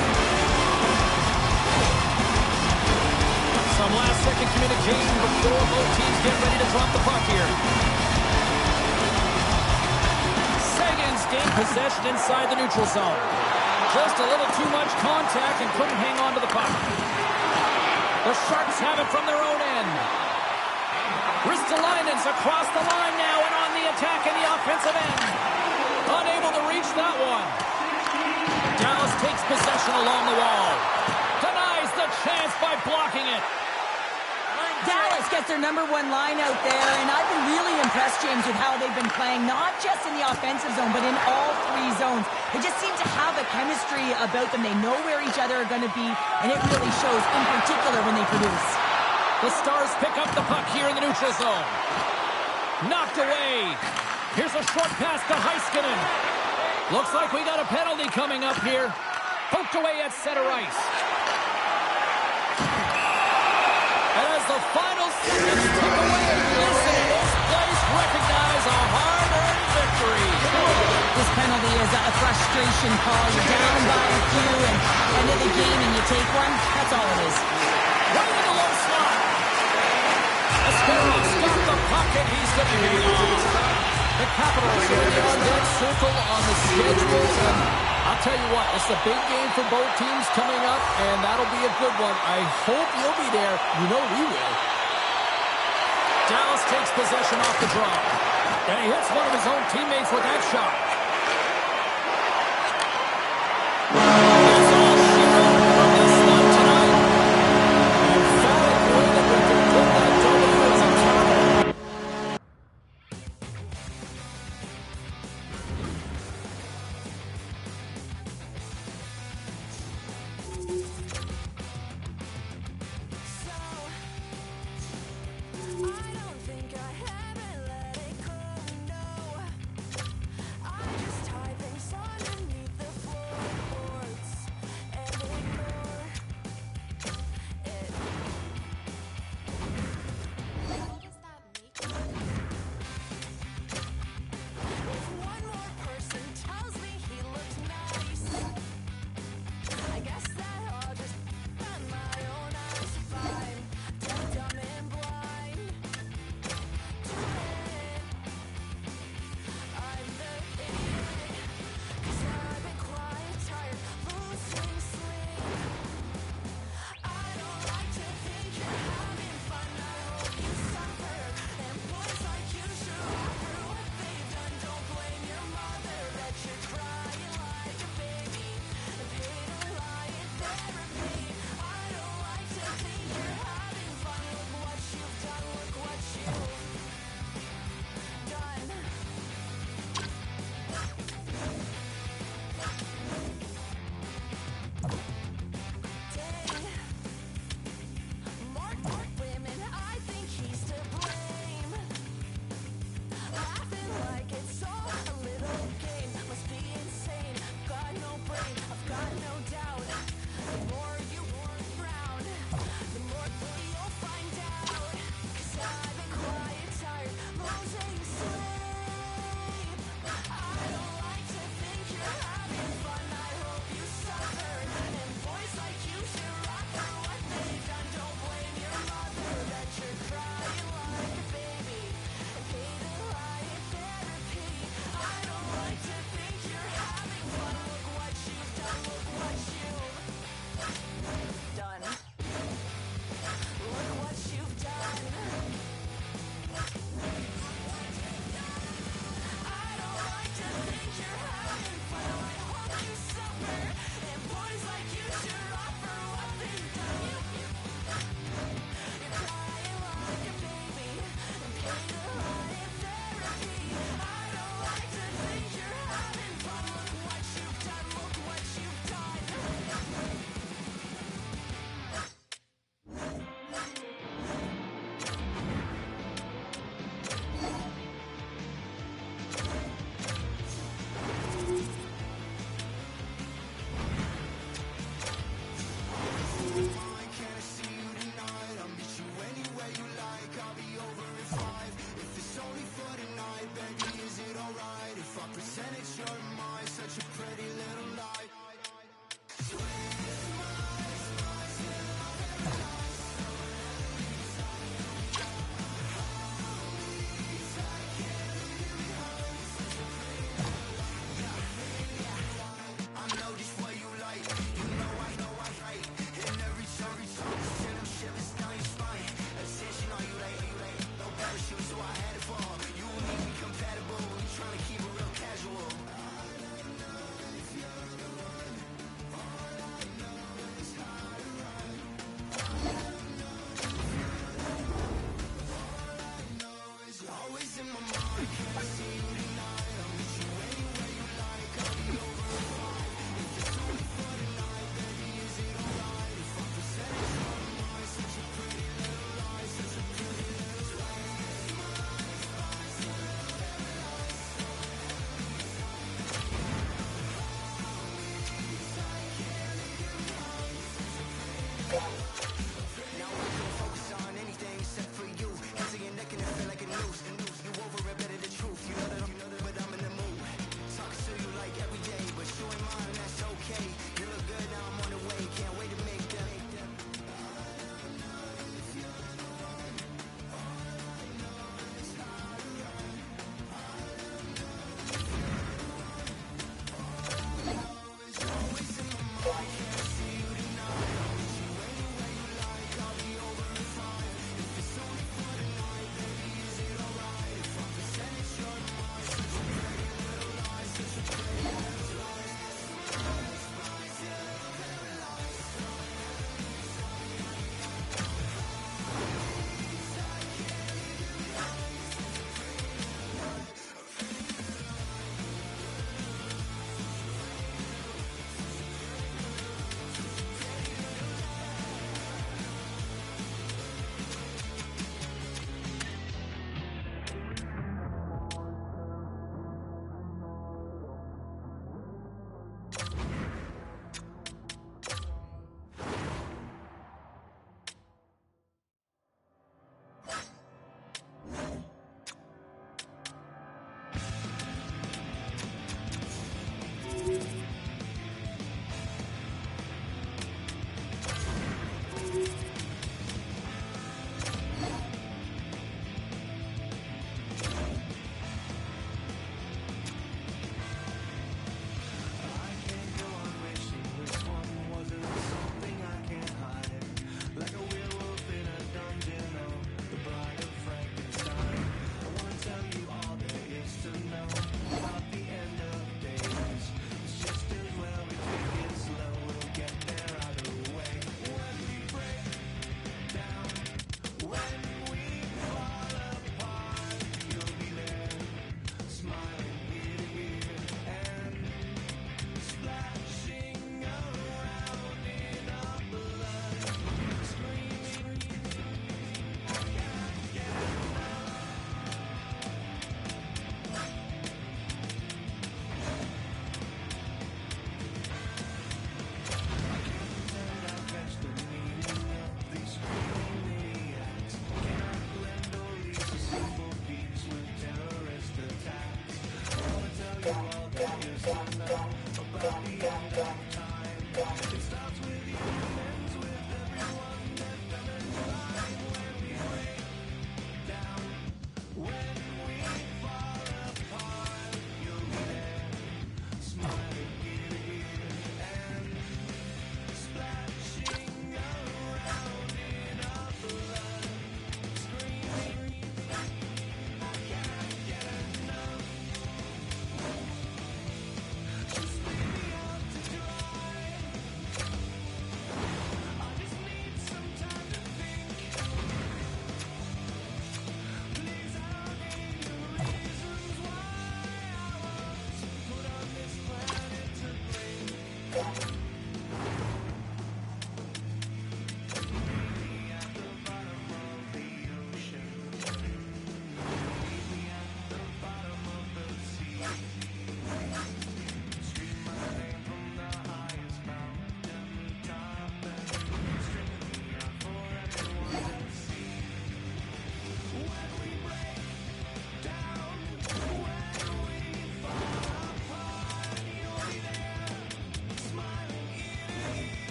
[SPEAKER 1] Some last-second communication before both teams get ready to drop the puck here. Seguin's gained possession inside the neutral zone. Just a little too much contact and couldn't hang on to the puck. The Sharks have it from their own end. Ristolainen's across the line now and on the attack in the offensive end. Unable to reach that one. Dallas takes possession possession along the wall. Denies the chance by blocking it.
[SPEAKER 2] Dallas gets their number one line out there, and I've been really impressed, James, with how they've been playing, not just in the offensive zone, but in all three zones. They just seem to have a chemistry about them. They know where each other are going to be, and it really shows, in particular, when they produce.
[SPEAKER 1] The Stars pick up the puck here in the neutral zone. Knocked away. Here's a short pass to Heiskanen. Looks like we got a penalty coming up here. Poked away at center ice. And as the final seconds tick away, listen, this place recognize a hard-earned victory.
[SPEAKER 2] This penalty is a frustration call. You're down by a few, and end of the game, and you take one. That's all it is.
[SPEAKER 1] Right in the low slot. Askarov stopped the puck, and he's going to hang on. The Capitals are in the on-deck circle on the schedule, and I'll tell you what, it's a big game for both teams coming up, and that'll be a good one. I hope you'll be there. You know we will. Dallas takes possession off the draw, and he hits one of his own teammates with that shot. That's all she wrote from this one tonight. An emphatic win that we can put that W as a target.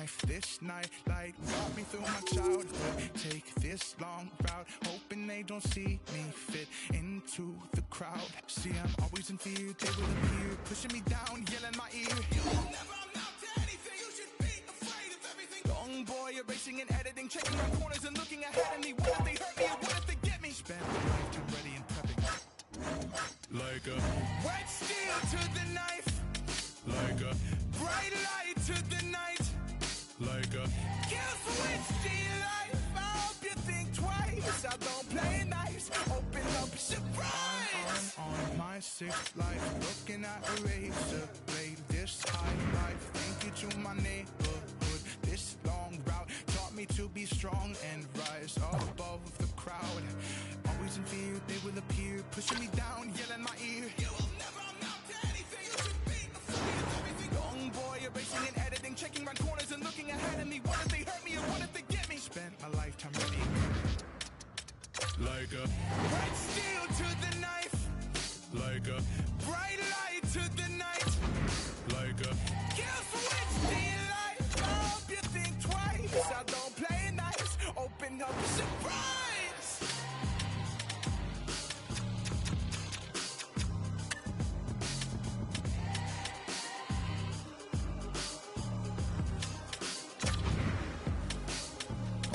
[SPEAKER 3] life this night. Light walk me through my childhood. Take this long route, hoping they don't see me fit into the crowd. See, I'm always in fear, they will appear, pushing me down, yelling my ear. You will never amount to anything, you should be afraid of everything. Young boy erasing and editing, checking my corners and looking ahead of me. What if they hurt me and what if they get me? Spend my lifetime ready and prepping. Like a wet steel to the knife. Like a bright light to the night. Like a kill switch to your life. I hope you think twice. I don't play nice. Open up, surprise. On my sixth life, looking at a razor blade. This high life, thank you to my neighborhood. This long route taught me to be strong and rise above the crowd. Always in fear, they will appear, pushing me down, yelling my ear. You will never amount to anything. You should be afraid of everything. Young boy erasing and editing, checking round corners and looking ahead of me. What if they hurt me and what if they get me? Spent my lifetime ready. Like a red steel to the knife. Like a bright light to the night. Like a kill switch to your life. I hope you think twice. I don't play nice. Open up, surprise.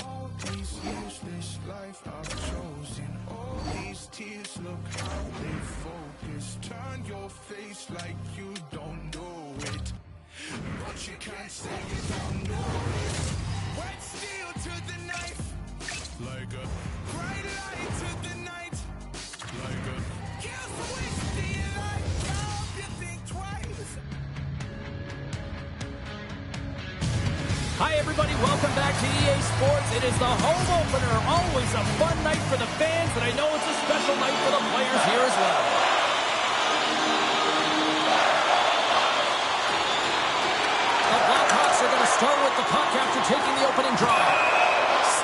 [SPEAKER 3] All these years, this life I've chosen. All these tears, look how they focus. Turn your face like you don't know it, but you can't say you don't know it. Wet steel to the knife. Like a bright light to the night. Like a kill switch to your life. I hope you think twice.
[SPEAKER 1] Hi, everybody. Welcome back to EA Sports. It is the home opener. Always a fun night for the fans, and I know it's a special night for the players here as well. The Blackhawks are going to start with the puck after taking the opening draw.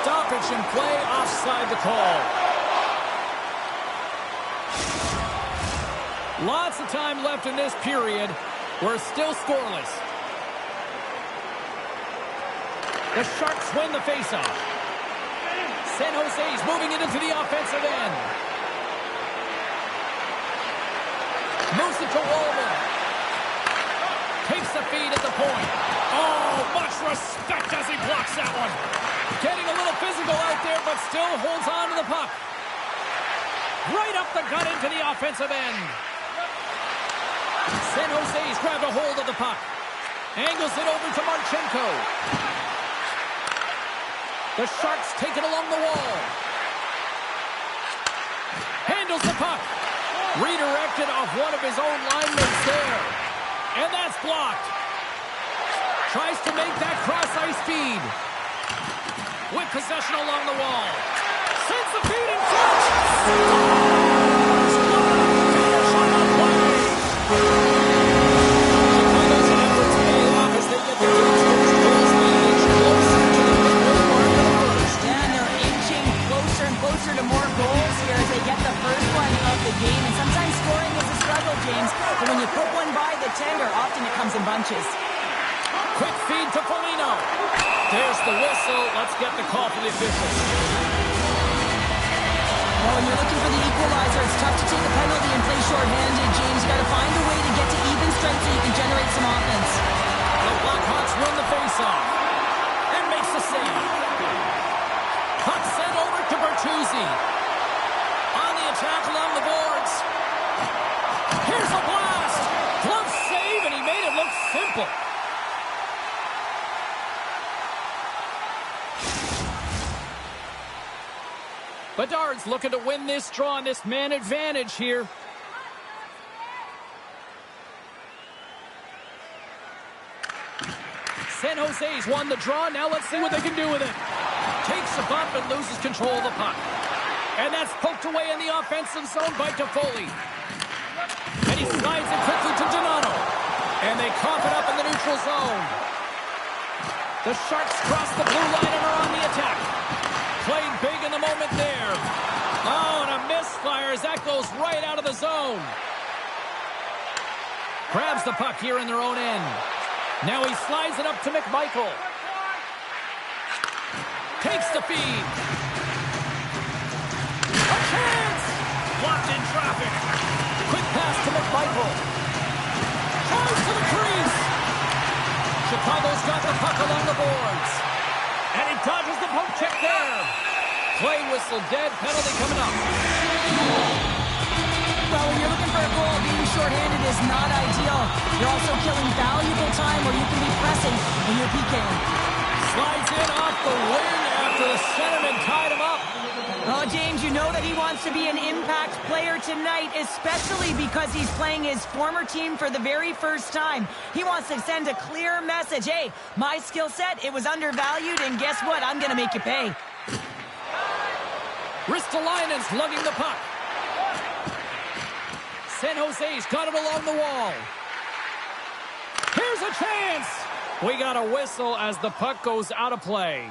[SPEAKER 1] Stoppage in play, offside the call. Lots of time left in this period. We're still scoreless. The Sharks win the faceoff. San Jose's moving it into the offensive end. Moves it to Wallman. Takes the feed at the point. Oh, much respect as he blocks that one. Getting a little physical out there, but still holds on to the puck. Right up the gut into the offensive end. San Jose's grabbed a hold of the puck. Angles it over to Marchenko. The Sharks take it along the wall. Handles the puck. Redirected off one of his own linemen there. And that's blocked. Tries to make that cross-ice feed. With possession along the wall. Sends the feed in front. Finish on the play. Chicago's efforts pay off as they get the Kings' goals lead closer to the midway mark of the first.
[SPEAKER 2] Yeah, and they're inching closer and closer to more goals here as they get the first one of the game. And sometimes scoring is a struggle, James. But when you put one by the tender, often it comes in bunches.
[SPEAKER 1] Quick feed to Foligno. There's the whistle. Let's get the call for the officials.
[SPEAKER 2] Well, when you're looking for the equalizer, it's tough to take a penalty and play shorthanded, James. You got to find a way to get to even strength so you can generate some offense.
[SPEAKER 1] The Blackhawks win the faceoff and makes the save. Puck sent over to Bertuzzi. On the attack along the boards. Here's a blast. Glove save, and he made it look simple. Bedard's looking to win this draw on this man advantage here. San Jose's won the draw. Now let's see what they can do with it. Takes a bump and loses control of the puck. And that's poked away in the offensive zone by Toffoli. And he slides it quickly to Donato. And they cough it up in the neutral zone. The Sharks cross the blue line and are on the attack. Played big in the moment there. Oh, and a misfire as that goes right out of the zone. Grabs the puck here in their own end. Now he slides it up to McMichael. Takes the feed. A chance! Blocked in traffic. Quick pass to McMichael. Tries to the crease. Chicago's got the puck along the boards. And he dodges the poke check there. Play whistle dead. Penalty coming up.
[SPEAKER 2] Well, when you're looking for a goal, being shorthanded is not ideal. You're also killing valuable time where you can be pressing when you're PKing.
[SPEAKER 1] Slides in off the wing after the centerman tied him up.
[SPEAKER 2] Oh, James, you know that he wants to be an impact player tonight, especially because he's playing his former team for the very first time. He wants to send a clear message. Hey, my skill set, it was undervalued, and guess what? I'm going to make you pay.
[SPEAKER 1] Ristolainen's lugging the puck. San Jose's got it along the wall. Here's a chance. We got a whistle as the puck goes out of play.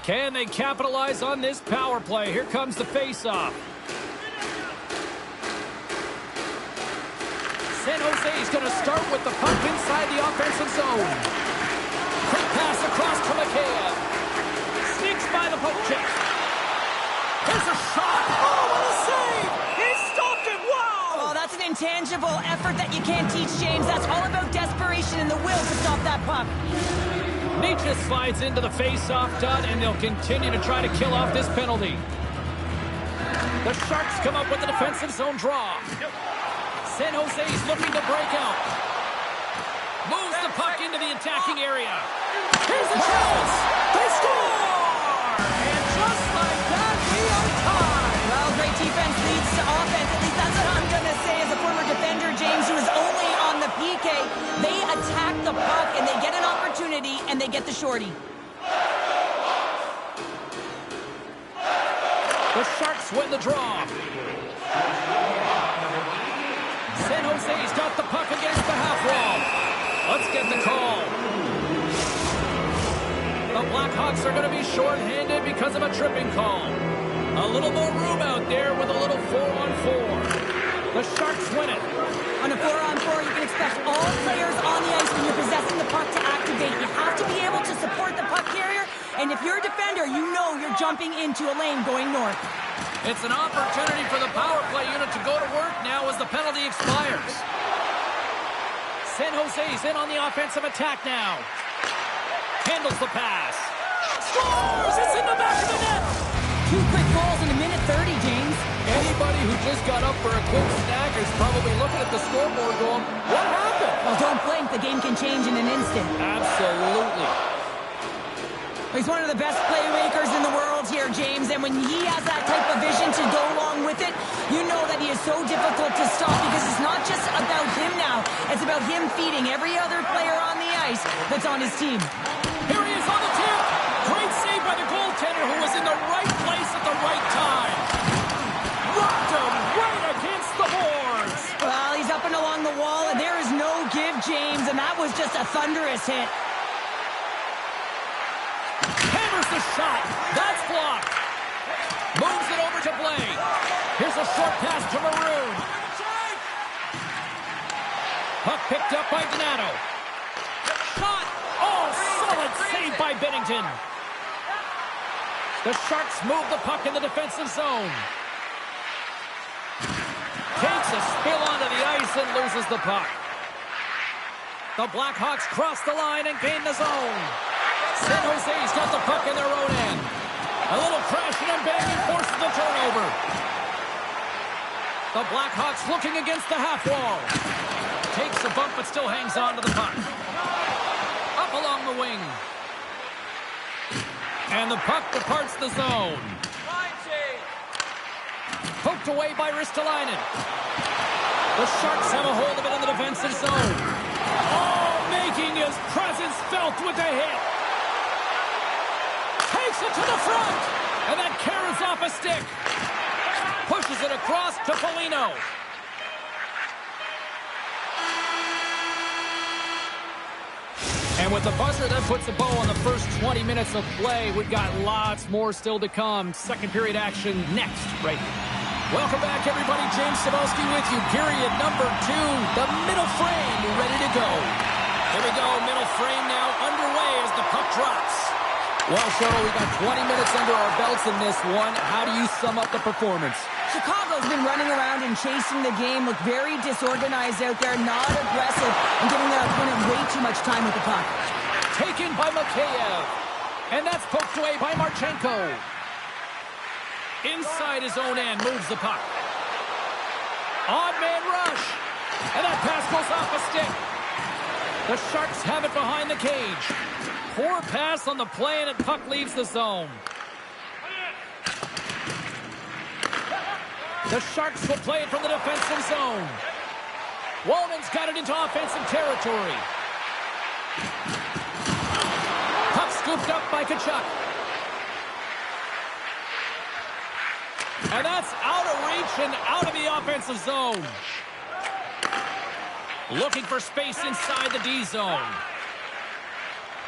[SPEAKER 1] Can they capitalize on this power play? Here comes the face-off. San Jose's going to start with the puck inside the offensive zone. Quick pass across to Mikheyev. Sneaks by the poke check. There's a shot. Oh, what a save! He stopped it. Wow!
[SPEAKER 2] Oh, that's an intangible effort that you can't teach, James. That's all about desperation and the will to stop that puck.
[SPEAKER 1] Nietzsche slides into the face-off dot, and they'll continue to try to kill off this penalty. The Sharks come up with the defensive zone draw. San Jose's looking to break out. Moves the puck into the attacking area. Here's the chance. They score! And just like that, we are tied.
[SPEAKER 2] Well, great defense leads to offense. At least that's what I'm going to say as a former defender, James, who is only on the PK. They attack the puck, and they get an opportunity, and they get the shorty.
[SPEAKER 1] The Sharks win the draw. San Jose's got the puck against the half wall. Let's get the call. The Blackhawks are going to be short-handed because of a tripping call. A little more room out there with a little 4-on-4. The Sharks win it.
[SPEAKER 2] On a 4-on-4, you can expect all players on the ice when you're possessing the puck to activate. You have to be able to support the puck carrier, and if you're a defender, you know you're jumping into a lane going north.
[SPEAKER 1] It's an opportunity for the power play unit to go to work now as the penalty expires. San Jose's in on the offensive attack now. Handles the pass. Scores! It's in the back of the net!
[SPEAKER 2] 2 quick goals in a minute 30, James.
[SPEAKER 1] Anybody who just got up for a quick snack is probably looking at the scoreboard going, what happened?
[SPEAKER 2] Well, don't blink. The game can change in an instant.
[SPEAKER 1] Absolutely.
[SPEAKER 2] He's one of the best playmakers in the world here, James, and when he has that type of vision to go along with it, you know that he is so difficult to stop because it's not just about him now. It's about him feeding every other player on the ice that's on his team.
[SPEAKER 1] Here he is on the tip. Great save by the goaltender who was in the right place at the right time. Rocked him right against the boards.
[SPEAKER 2] Well, he's up and along the wall, and there is no give, James, and that was just a thunderous hit.
[SPEAKER 1] Hammers the shot. That's blocked. Moves it over to Blake. Here's a short pass to Maroon. Puck picked up by Donato. Shot. Oh, solid save by Bennington. The Sharks move the puck in the defensive zone. Takes a spill onto the ice and loses the puck. The Blackhawks cross the line and gain the zone. San Jose's got the puck in their own end. A little crashing and banging forces the turnover. The Blackhawks looking against the half wall. Takes a bump but still hangs on to the puck. Up along the wing. And the puck departs the zone. Poked away by Ristolainen. The Sharks have a hold of it in the defensive zone. Oh, making his presence felt with a hit. Takes it to the front. And that carries off a stick. Pushes it across to Foligno. And with the buzzer, that puts a bow on the first 20 minutes of play. We've got lots more still to come. Second period action next, right here. Welcome back, everybody. James Cybulski with you. Period number 2. The middle frame ready to go. Here we go. Middle frame now drops. Well, Cheryl, we got 20 minutes under our belts in this one. How do you sum up the performance?
[SPEAKER 2] Chicago's been running around and chasing the game, look very disorganized out there, not aggressive, and giving their opponent way too much time with the puck.
[SPEAKER 1] Taken by Mikheyev. And that's poked away by Marchenko. Inside his own end, moves the puck. Odd man rush. And that pass goes off a stick. The Sharks have it behind the cage. Poor pass on the play, and the puck leaves the zone. The Sharks will play it from the defensive zone. Wallman's got it into offensive territory. Puck scooped up by Tkachuk. And that's out of reach and out of the offensive zone. Looking for space inside the D zone.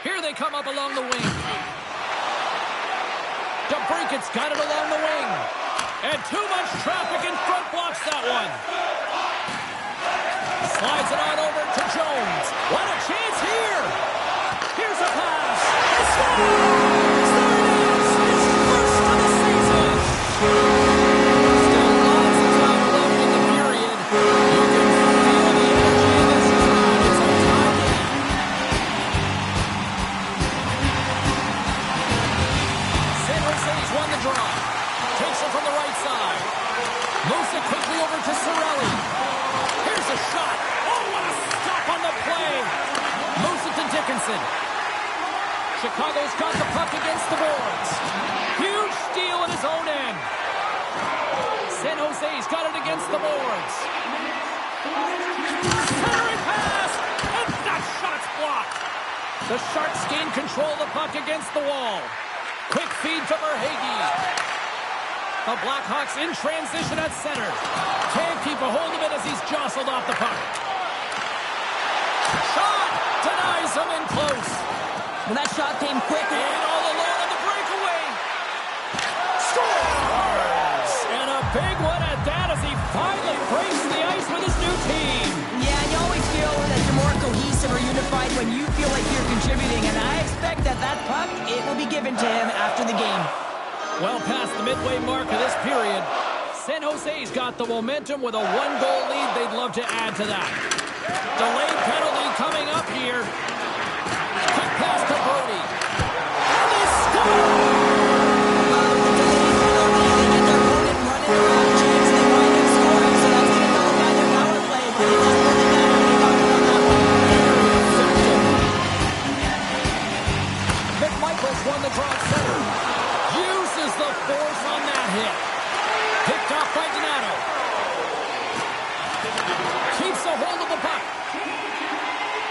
[SPEAKER 1] Here they come up along the wing. DeBrincat's got it along the wing. And too much traffic in front blocks that one. Slides it on over to Jones. What a chance here. Here's a pass. It's scores! There it is. His first of the season. Still lots of time left in the period. You can feel the energy in this crowd. It's a tie game. San Jose's won the draw. Takes it from the right side. Moves it quickly over to Cirelli. Here's a shot. Oh, what a stop on the play. Moves it to Dickinson. Chicago's got the puck against the boards. Huge steal in his own end. San Jose's got it against the boards. Centering pass. And that shot's blocked. The Sharks gain control of the puck against the wall. Quick feed to Verhaeghe. The Blackhawks in transition at center. Can't keep a hold of it as he's jostled off the puck. Shot! Denies him in close.
[SPEAKER 2] Well, that shot came quick.
[SPEAKER 1] And all alone on the breakaway. Scores! And a big one at that as he finally breaks the ice with his new team.
[SPEAKER 2] Yeah, you always feel that you're more cohesive or unified when you feel like you're contributing, and I expect that that puck, it will be given to him after the game.
[SPEAKER 1] Well past the midway mark of this period, San Jose's got the momentum with a one-goal lead. They'd love to add to that. Delayed penalty coming up here. Quick pass to Brody. And they score! McMichael's won the draw at center. Uses the force on that hit. Picked off by Donato. Keeps a hold of the puck.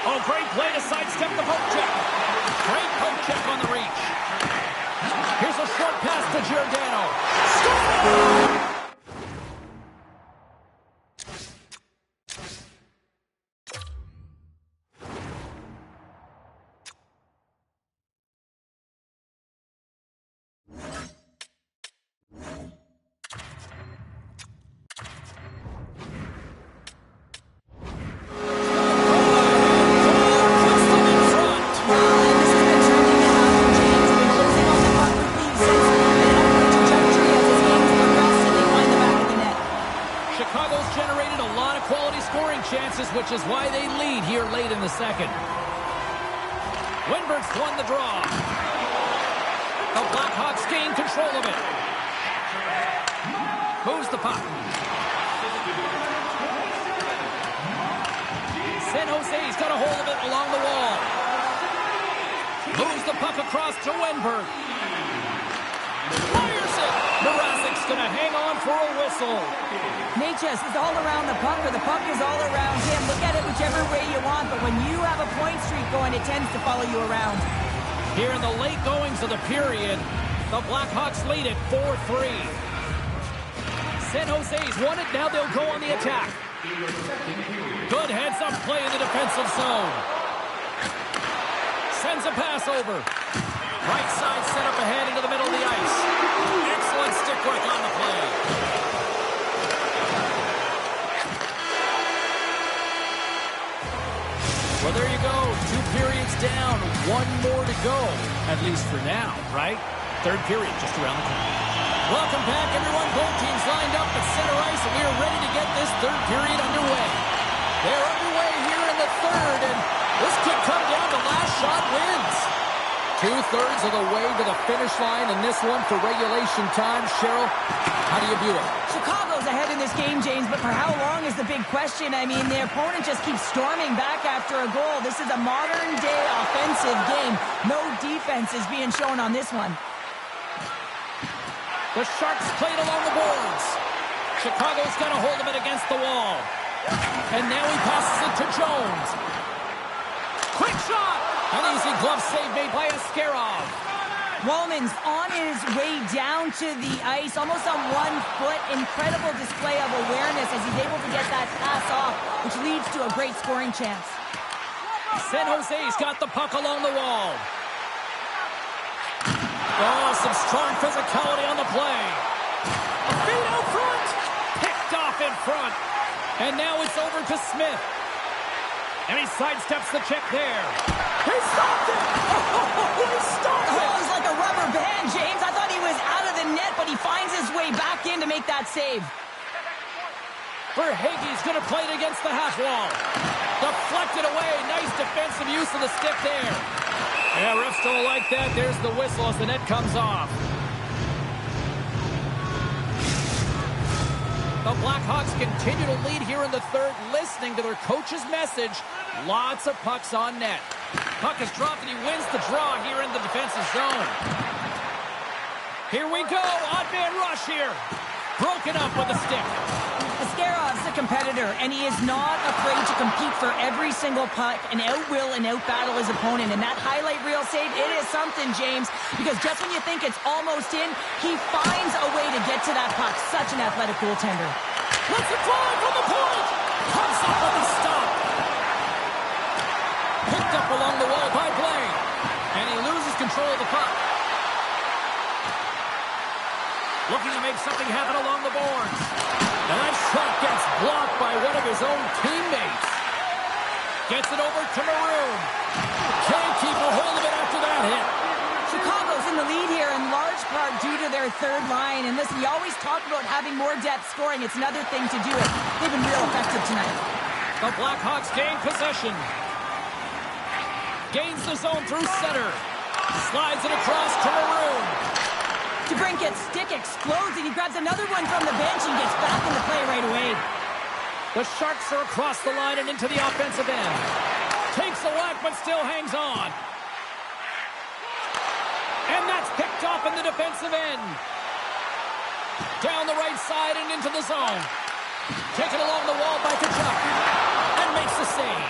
[SPEAKER 1] Oh, great play to sidestep the poke check. Great poke check on the reach. Here's a short pass to Giordano. Score! Which is why they lead here late in the second. Wenberg's won the draw. The Blackhawks gain control of it. Moves the puck. San Jose's got a hold of it along the wall. Moves the puck across to Wenberg. Fires it. Mrazek's going to hang on for a whistle.
[SPEAKER 2] Natchez is all around the puck, or the puck is all around him. Look at it whichever way you want, but when you have a point streak going, it tends to follow you around.
[SPEAKER 1] Here in the late goings of the period, the Blackhawks lead it 4-3. San Jose's won it, now they'll go on the attack. Good heads-up play in the defensive zone. Sends a pass over. Right side set up ahead into the middle of the ice. Excellent stick work on the play. Well, there you go. 2 periods down, 1 more to go, at least for now, right? Third period just around the corner. Welcome back, everyone. Both teams lined up at center ice, and we are ready to get this third period underway. They're underway here in the third, and this could come down to last shot wins. 2/3 of the way to the finish line in this one for regulation time. Cheryl, how do you view it?
[SPEAKER 2] Chicago's ahead in this game, James, but for how long is the big question? I mean, the opponent just keeps storming back after a goal. This is a modern-day offensive game. No defense is being shown on this one.
[SPEAKER 1] The Sharks played along the boards. Chicago's got a hold of it against the wall. And now he passes it to Jones. Quick shot! An easy glove save made by Askarov.
[SPEAKER 2] Wallman's on his way down to the ice, almost on 1 foot. Incredible display of awareness as he's able to get that pass off, which leads to a great scoring chance.
[SPEAKER 1] San Jose's got the puck along the wall. Oh, some strong physicality on the play. A feed out front. Picked off in front. And now it's over to Smith. And he sidesteps the check there. He stopped it! Oh, he stopped it!
[SPEAKER 2] Oh, it's like a rubber band, James. I thought he was out of the net, but he finds his way back in to make that save.
[SPEAKER 1] Verhaeghe's going to play it against the half wall. Deflected away. Nice defensive use of the stick there. Yeah, refs don't like that. There's the whistle as the net comes off. The Blackhawks continue to lead here in the third, listening to their coach's message. Lots of pucks on net. Puck is dropped and he wins the draw here in the defensive zone. Here we go. Odd man rush here. Broken up with the stick.
[SPEAKER 2] Askarov's a competitor, and he is not afraid to compete for every single puck and outwill and outbattle his opponent. And that highlight reel save, it is something, James, because just when you think it's almost in, he finds a way to get to that puck. Such an athletic goaltender.
[SPEAKER 1] Let's it fly from the point. Comes up with the stop. Picked up along the wall by Blaine. And he loses control of the puck. Looking to make something happen along the boards. And that shot gets blocked by one of his own teammates. Gets it over to Maroon. Can't keep a hold of it after that hit.
[SPEAKER 2] Chicago's in the lead here in large part due to their third line. And listen, you always talk about having more depth scoring. It's another thing to do it. They've been real effective tonight.
[SPEAKER 1] The Blackhawks gain possession. Gains the zone through center. Slides it across to Maroon.
[SPEAKER 2] DeBrincat's stick explodes, and he grabs another one from the bench and gets back into play right away.
[SPEAKER 1] The Sharks are across the line and into the offensive end. Takes a whack, but still hangs on. And that's picked off in the defensive end. Down the right side and into the zone. Taken along the wall by Tkachuk. And makes the save.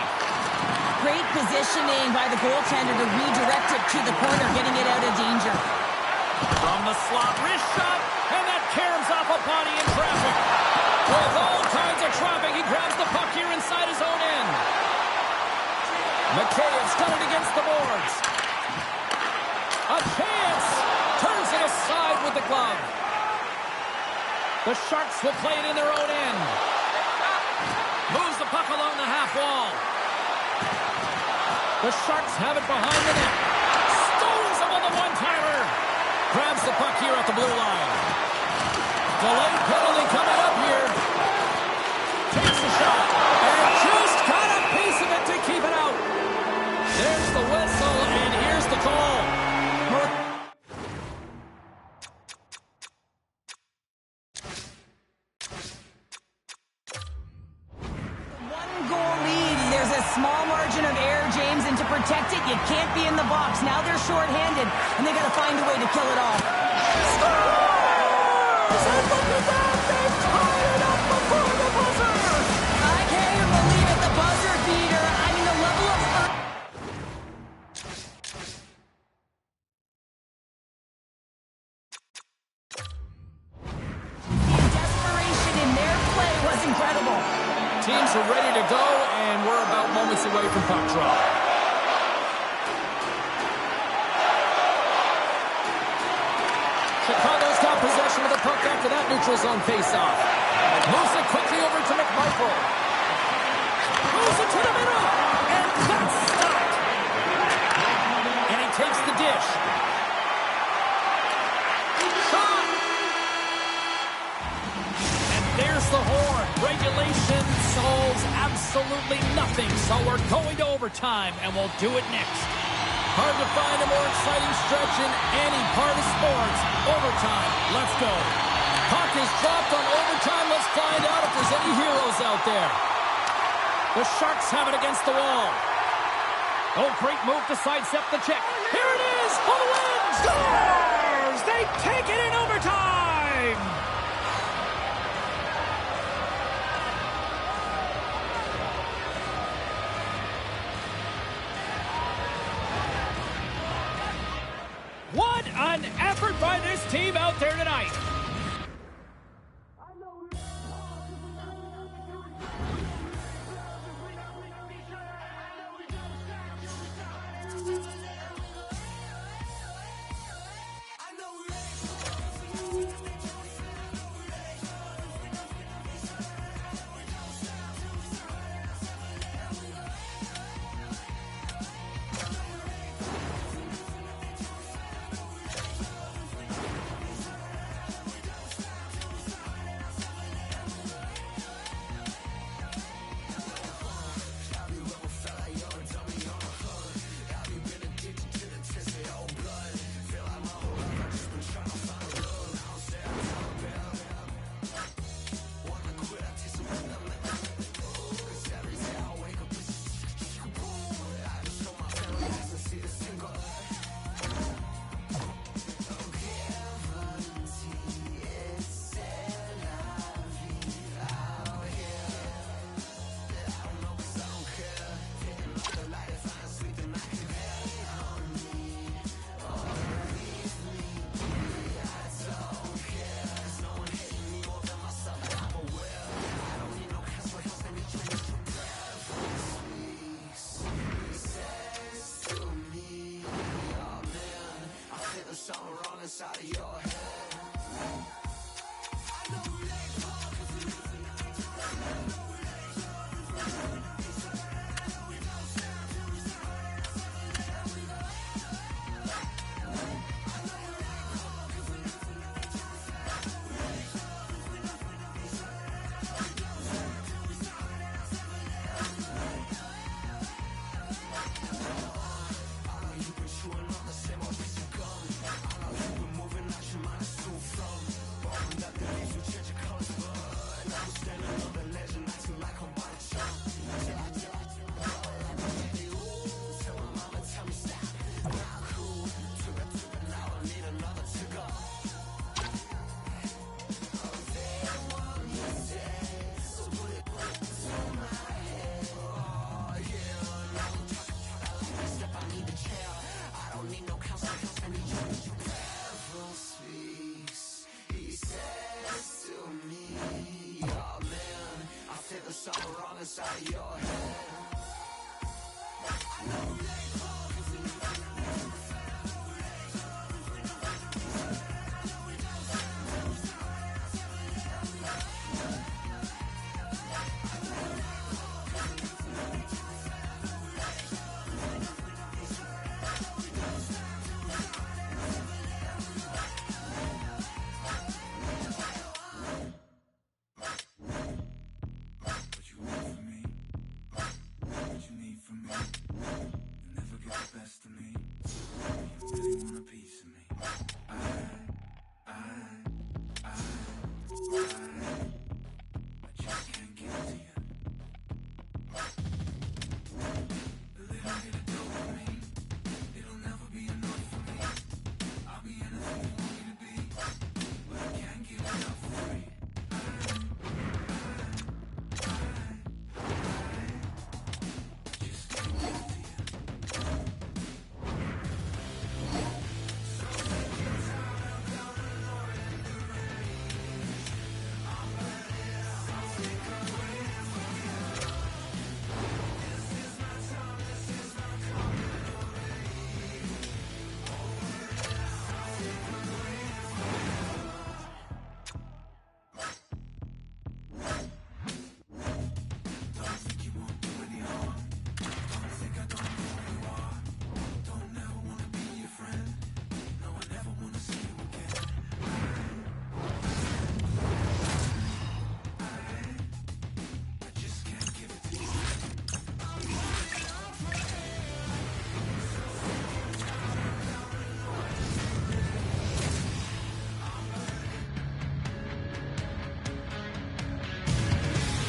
[SPEAKER 2] Great positioning by the goaltender to redirect it to the corner, getting it out of danger.
[SPEAKER 1] From the slot, wrist shot, and that caroms off a body in traffic. With all kinds of traffic, he grabs the puck here inside his own end. McKay's got it against the boards. A chance! Turns it aside with the glove. The Sharks will play it in their own end. Moves the puck along the half wall. The Sharks have it behind the net. Stones him on the one-timer. Grabs the puck here at the blue line. Delayed penalty coming up here. Takes a shot. And just got a piece of it to keep it out. There's the whistle, and here's the call.
[SPEAKER 2] One-goal lead. There's a small margin of error, James, and to protect it, you can't be in the box. Now they're shorthanded, and they got to find a way to kill it off. I can't even believe it. The buzzer beater. I mean, the level of desperation in their play was incredible.
[SPEAKER 1] Teams are ready to go, and we're about moments away from puck drop. Chicago's got possession of the puck after that neutral zone faceoff. Moves it quickly over to McMichael. Moves it to the middle, and That's stopped. And he takes the dish. Shot. And there's the horn. Regulation solves absolutely nothing, so we're going to overtime, and we'll do it next. Hard to find a more exciting stretch in any part of sports. Overtime. Let's go. Puck is dropped on overtime. Let's find out if there's any heroes out there. The Sharks have it against the wall. Oh, great move to sidestep the check. Here it is for the win. Scores! They take it in overtime! What an effort by this team out there tonight.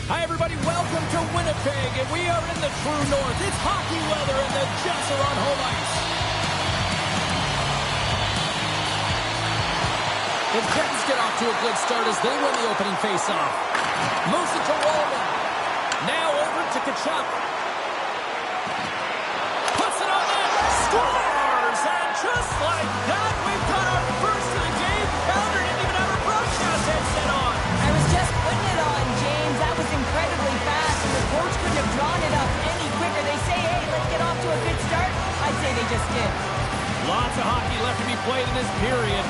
[SPEAKER 1] Hi, everybody. Welcome to Winnipeg, and we are in the true north. It's hockey weather, and the Jets are on home ice. The Jets get off to a good start as they win the opening faceoff. Moves it to Wallman. Now over to Tkachuk. Puts it on net. Scores! And just like that, we've got our first of the game. Pounder didn't even have our broadcast headset on.
[SPEAKER 2] I was just putting it on, James. That was incredibly fast, and the coach couldn't have drawn it up any quicker. They say, hey, let's get off to a good start. I'd say they just did.
[SPEAKER 1] Lots of hockey left to be played in this period.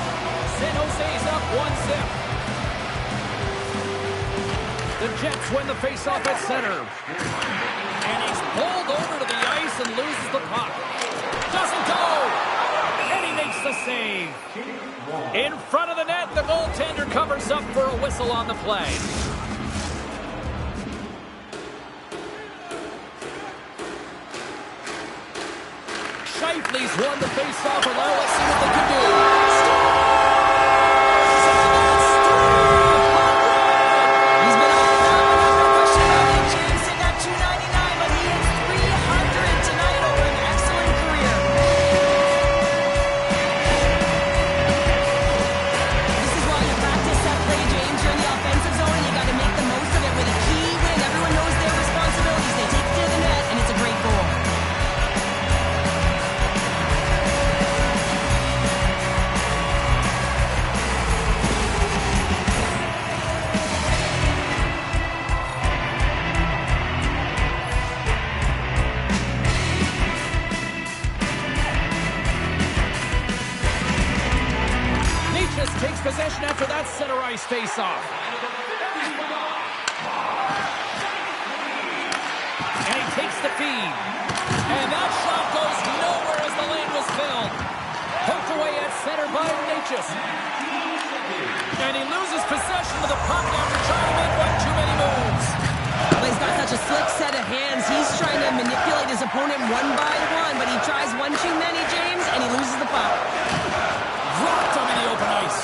[SPEAKER 1] San Jose's up 1-0. The Jets win the faceoff at center. And he's pulled over to the ice and loses the puck. Doesn't go! And he makes the save. In front of the net, the goaltender covers up for a whistle on the play. Scheifele's won the faceoff, and now let's see what they can do. Takes possession after that center ice face-off. And he takes the feed. And that shot goes nowhere as the lane was filled. Poked away at center by Necas. And he loses possession of the puck after trying to make one too many moves.
[SPEAKER 2] Well, he's got such a slick set of hands. He's trying to manipulate his opponent one by one, but he tries one too many, James, and he loses the puck.
[SPEAKER 1] Dropped him in the open ice.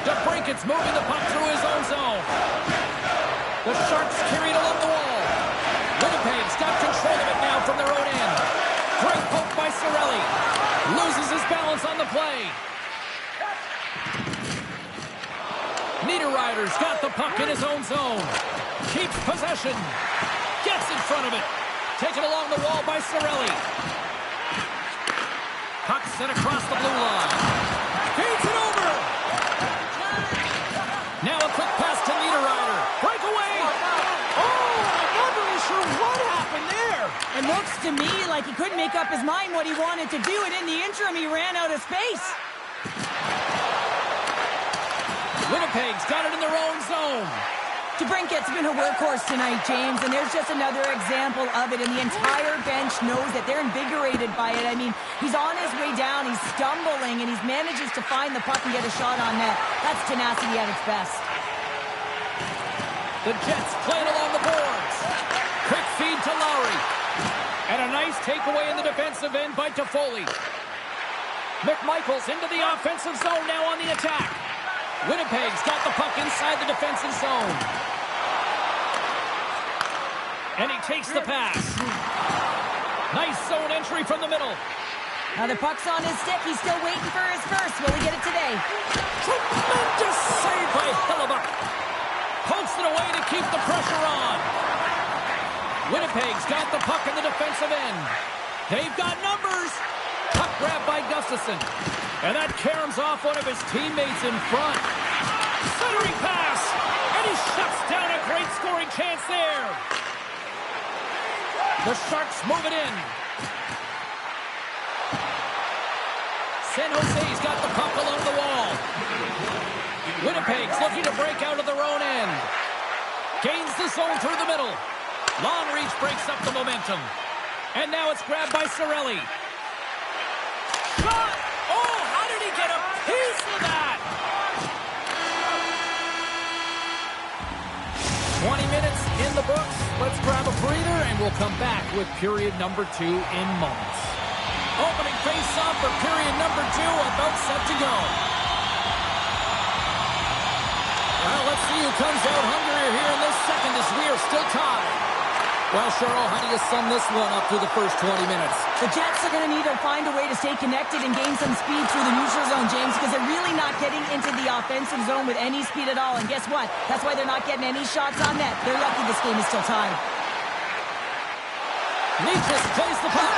[SPEAKER 1] DeBrincat's moving the puck through his own zone. The Sharks carry it along the wall. Winnipeg's got control of it now from their own end. Great poke by Cirelli. Loses his balance on the play. Niederreiter's got the puck in his own zone. Keeps possession. Gets in front of it. Taken along the wall by Cirelli. Puck sent across the blue line. Feeds it over. Now a quick pass to Niederreiter. Breakaway. Oh, I'm not really sure what happened there.
[SPEAKER 2] It looks to me like he couldn't make up his mind what he wanted to do, and in the interim, he ran out of space.
[SPEAKER 1] Winnipeg's got it in their own zone.
[SPEAKER 2] DeBrincat's been a workhorse tonight, James, and there's just another example of it, and the entire bench knows that they're invigorated by it. I mean, he's on his way down, he's stumbling, and he manages to find the puck and get a shot on net. That's tenacity at its best.
[SPEAKER 1] The Jets play it along the boards. Quick feed to Lowry. And a nice takeaway in the defensive end by Toffoli. McMichael's into the offensive zone now on the attack. Winnipeg's got the puck inside the defensive zone. And he takes the pass. Nice zone entry from the middle.
[SPEAKER 2] Now the puck's on his stick. He's still waiting for his first. Will he get it today?
[SPEAKER 1] Tremendous save by Hellebuyck. Pokes it away to keep the pressure on. Winnipeg's got the puck in the defensive end. They've got numbers. Puck grab by Gustafsson. And that caroms off one of his teammates in front. Centering pass. And he shuts down a great scoring chance there. The Sharks move it in. San Jose's got the puck along the wall. Winnipeg's looking to break out of their own end. Gains the zone through the middle. Long reach breaks up the momentum. And now it's grabbed by Cirelli. Shot! Oh, how did he get a piece of that? 20 minutes in the books. Let's grab a breather, and we'll come back with period number 2 in moments. Opening face-off for period number 2, about set to go. Well, let's see who comes out hungrier here in this second as we are still tied. Well, Cheryl, how do you sum this one up through the first 20 minutes?
[SPEAKER 2] The Jets are going to need to find a way to stay connected and gain some speed through the neutral zone, James, because they're really not getting into the offensive zone with any speed at all. And guess what? That's why they're not getting any shots on net. They're lucky this game is still tied.
[SPEAKER 1] Necas plays the puck.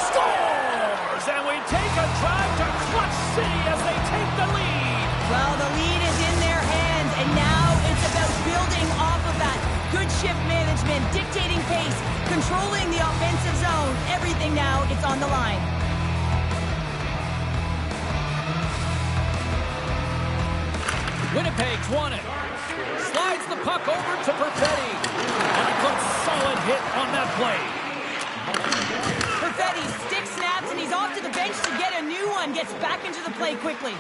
[SPEAKER 1] Scores! And we take a drive to Clutch City as they take the lead.
[SPEAKER 2] Well, the lead is in their hands, and now it's about building off of that. Good shift management, dictating pace, controlling the offensive zone. Everything now, it's on the line.
[SPEAKER 1] Winnipeg's won it. Slides the puck over to Perfetti. And a good solid hit on that play.
[SPEAKER 2] Perfetti stick snaps, and he's off to the bench to get a new one. Gets back into the play quickly.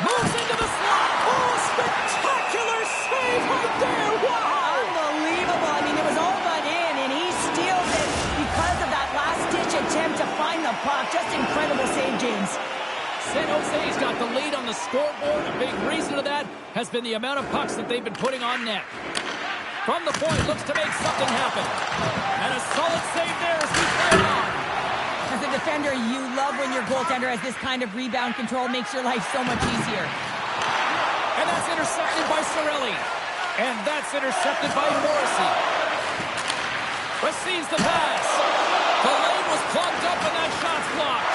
[SPEAKER 1] Moves into the slot. Oh, spectacular save right there. Wow.
[SPEAKER 2] Unbelievable. I mean, it was all but in, and he steals it because of that last-ditch attempt to find the puck. Just incredible save, James.
[SPEAKER 1] San Jose's got the lead on the scoreboard. A big reason to that has been the amount of pucks that they've been putting on net. From the point, looks to make something happen. And a solid save there as we play on.
[SPEAKER 2] As a defender, you love when your goaltender has this kind of rebound control. Makes your life so much easier.
[SPEAKER 1] And that's intercepted by Cirelli. And that's intercepted by Morrissey. Receives the pass. The lane was plugged up and that shot's blocked.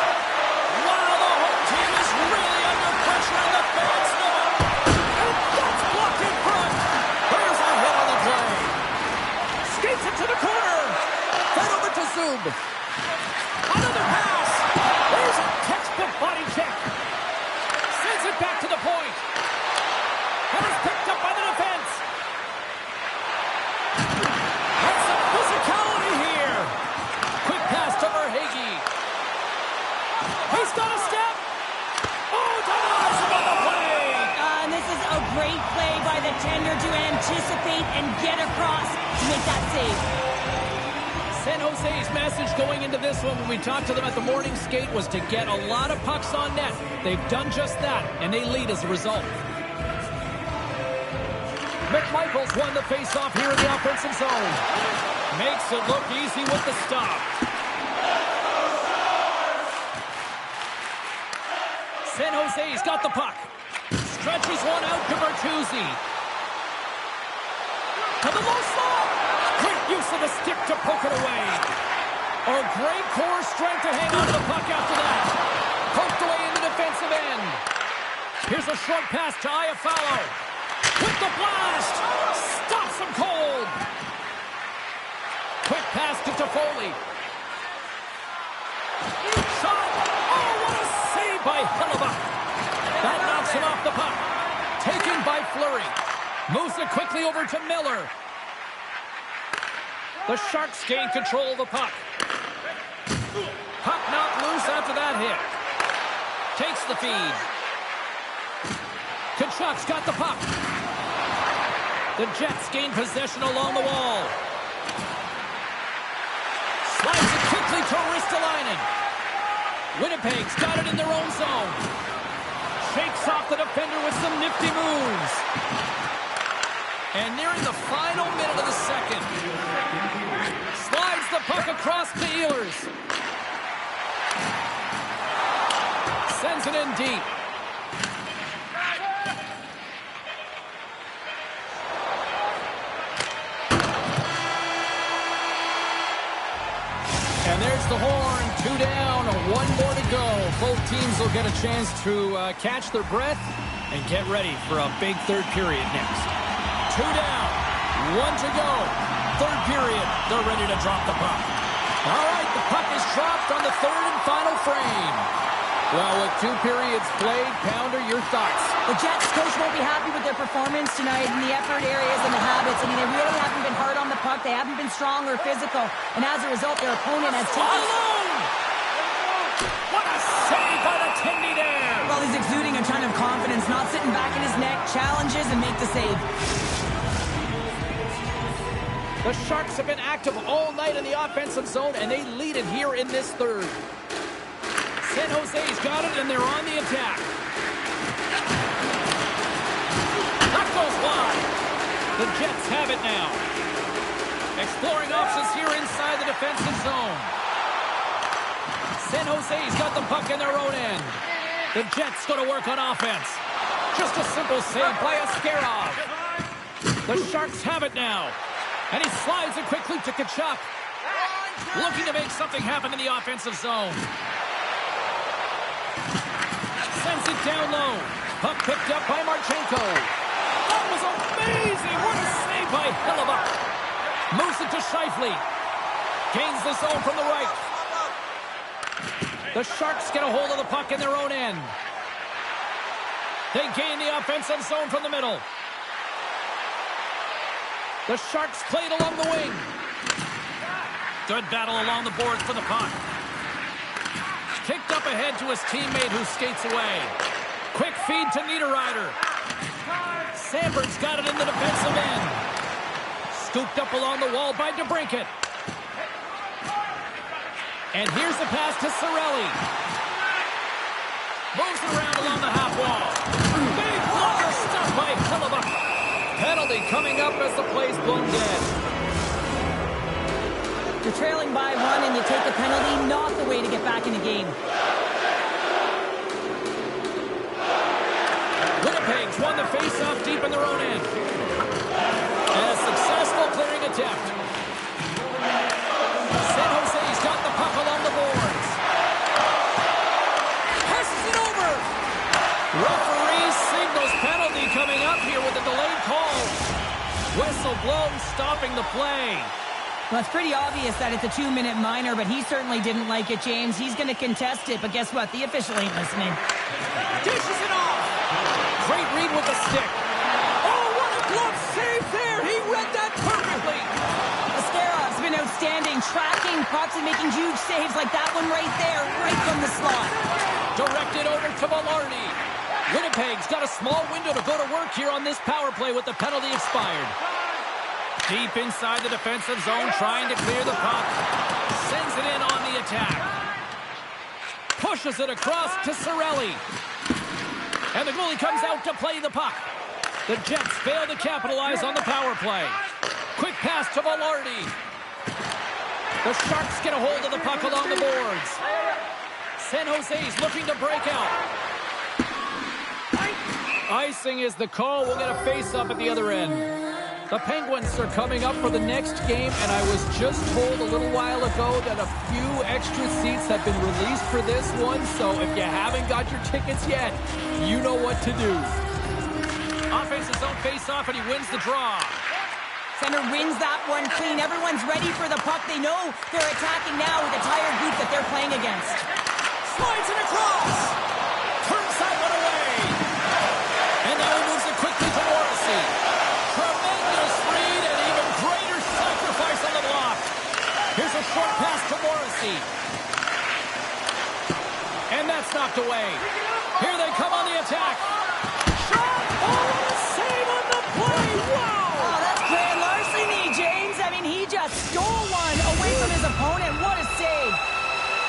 [SPEAKER 1] Wow, the home team is really under pressure in the fans know it. And that's blocked in front. There's a hit on the play. Skates it to the corner. Fed over to Zub. Another pass. There's a textbook body check. Sends it back to the point. And it's picked up by the defense. And some physicality here. Quick pass to Verhaeghe. He's got a step. Oh, denies him on the play.
[SPEAKER 2] And this is a great play by the tender to anticipate and get across to make that save.
[SPEAKER 1] San Jose's message going into this one when we talked to them at the morning skate was to get a lot of pucks on net. They've done just that, and they lead as a result. McMichael's won the faceoff here in the offensive zone. Makes it look easy with the stop. San Jose's got the puck. Stretches one out to Bertuzzi. To the low slot. Great use of the stick to poke it away. A great core strength to hang on to the puck after that. Poked away in the defensive end. Here's a short pass to Iafallo. With the blast. Stops him cold. Quick pass to Toffoli. Shot. Oh, what a save by Hellebuyck. That knocks him off the puck. Taken by Fleury. Moves it quickly over to Miller. The Sharks gain control of the puck. Puck knocked loose after that hit. Takes the feed. Tkachuk's got the puck. The Jets gain possession along the wall. Slides it quickly to Ristolainen. Winnipeg's got it in their own zone. Shakes off the defender with some nifty moves. And nearing the final minute of the second. Slides the puck across to Ehlers. Sends it in deep. And there's the horn. 2 down, 1 more to go. Both teams will get a chance to catch their breath and get ready for a big third period next. 2 down, 1 to go. Third period, they're ready to drop the puck. All right, the puck is dropped on the third and final frame. Well, with 2 periods played, Pounder, your thoughts?
[SPEAKER 2] The Jets coach won't be happy with their performance tonight in the effort areas and the habits. I mean, they really haven't been hard on the puck. They haven't been strong or physical. And as a result, their opponent has taken...
[SPEAKER 1] Alone! What a save by the Tindy there!
[SPEAKER 2] Well, he's exuding a ton of confidence, not sitting back in his neck, challenges and make the save.
[SPEAKER 1] The Sharks have been active all night in the offensive zone, and they lead it here in this third. San Jose's got it, and they're on the attack. That goes wide. The Jets have it now. Exploring options here inside the defensive zone. San Jose's got the puck in their own end. The Jets going to work on offense. Just a simple save by Askarov. The Sharks have it now. And he slides it quickly to Tkachuk. Looking to make something happen in the offensive zone. Sends it down low. Puck picked up by Marchenko. That was amazing. What a save by Hellebuyck. Moves it to Scheifele. Gains the zone from the right. The Sharks get a hold of the puck in their own end. They gain the offensive zone from the middle. The Sharks played along the wing. Good battle along the boards for the puck. Kicked up ahead to his teammate who skates away. Quick feed to Niederreiter. Sandberg's got it in the defensive end. Scooped up along the wall by DeBrincat. And here's the pass to Cirelli. Moves it around along the half wall. Big blocker stopped by Hellebuyck. Penalty coming up as the play's blown dead.
[SPEAKER 2] You're trailing by one and you take a penalty, not the way to get back in the game.
[SPEAKER 1] Winnipeg's won the face-off deep in their own end. And a successful clearing attempt. San Jose's got the puck along the boards. Passes it over. Referee signals penalty coming up here with a delayed call. Whistle blown, stopping the play.
[SPEAKER 2] Well, it's pretty obvious that it's a 2-minute minor, but he certainly didn't like it, James. He's going to contest it, but guess what? The official ain't listening.
[SPEAKER 1] Dishes it off. Great read with the stick. Oh, what a glove save there. He read that perfectly.
[SPEAKER 2] Askarov's been outstanding, tracking pucks and making huge saves like that one right there, right from the slot.
[SPEAKER 1] Directed over to Velarde. Winnipeg's got a small window to go to work here on this power play with the penalty expired. Deep inside the defensive zone, trying to clear the puck. Sends it in on the attack. Pushes it across to Cirelli. And the goalie comes out to play the puck. The Jets fail to capitalize on the power play. Quick pass to Velarde. The Sharks get a hold of the puck along the boards. San Jose's looking to break out. Icing is the call. We'll get a face-up at the other end. The Penguins are coming up for the next game, and I was just told a little while ago that a few extra seats have been released for this one, so if you haven't got your tickets yet, you know what to do. Offense's own face-off, and he wins the draw.
[SPEAKER 2] Center wins that one clean. Everyone's ready for the puck. They know they're attacking now with the tired group that they're playing against.
[SPEAKER 1] Slides it across. Turns that one away. And now he moves it quickly to Morrissey. Tremendous read and even greater sacrifice on the block. Here's a short pass to Morrissey. And that's knocked away. Here they come on the attack. Shot! Oh, what a save on the play! Wow!
[SPEAKER 2] Oh, that's grand larceny, James. I mean, he just stole one away from his opponent. What a save.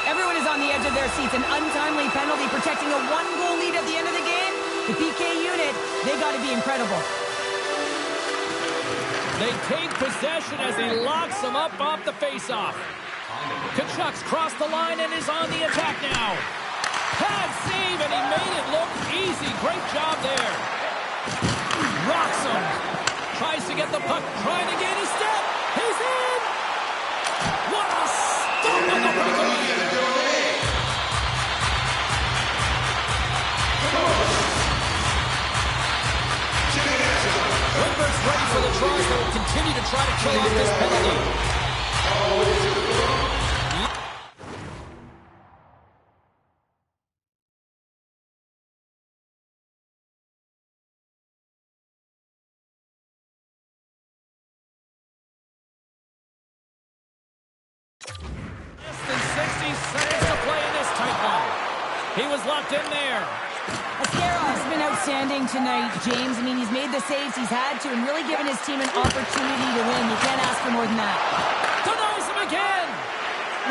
[SPEAKER 2] Everyone is on the edge of their seats. An untimely penalty protecting a 1-goal lead at the end of the game. The PK unit, they got to be incredible.
[SPEAKER 1] They take possession as he locks them up off the face-off. Tkachuk's crossed the line and is on the attack now. Pad save, and he made it look easy. Great job there. Rocks him. Tries to get the puck, trying to gain a step. He's in! What a stop on the breakaway! Redbird's ready for the tries. They will continue to try to kill off this penalty. Less than 60 seconds to play in this tight one. He was locked in there.
[SPEAKER 2] Askarov's been outstanding tonight, James. I mean, he's made the saves he's had to and really given his team an opportunity to win. You can't ask for more than that.
[SPEAKER 1] Denies him again.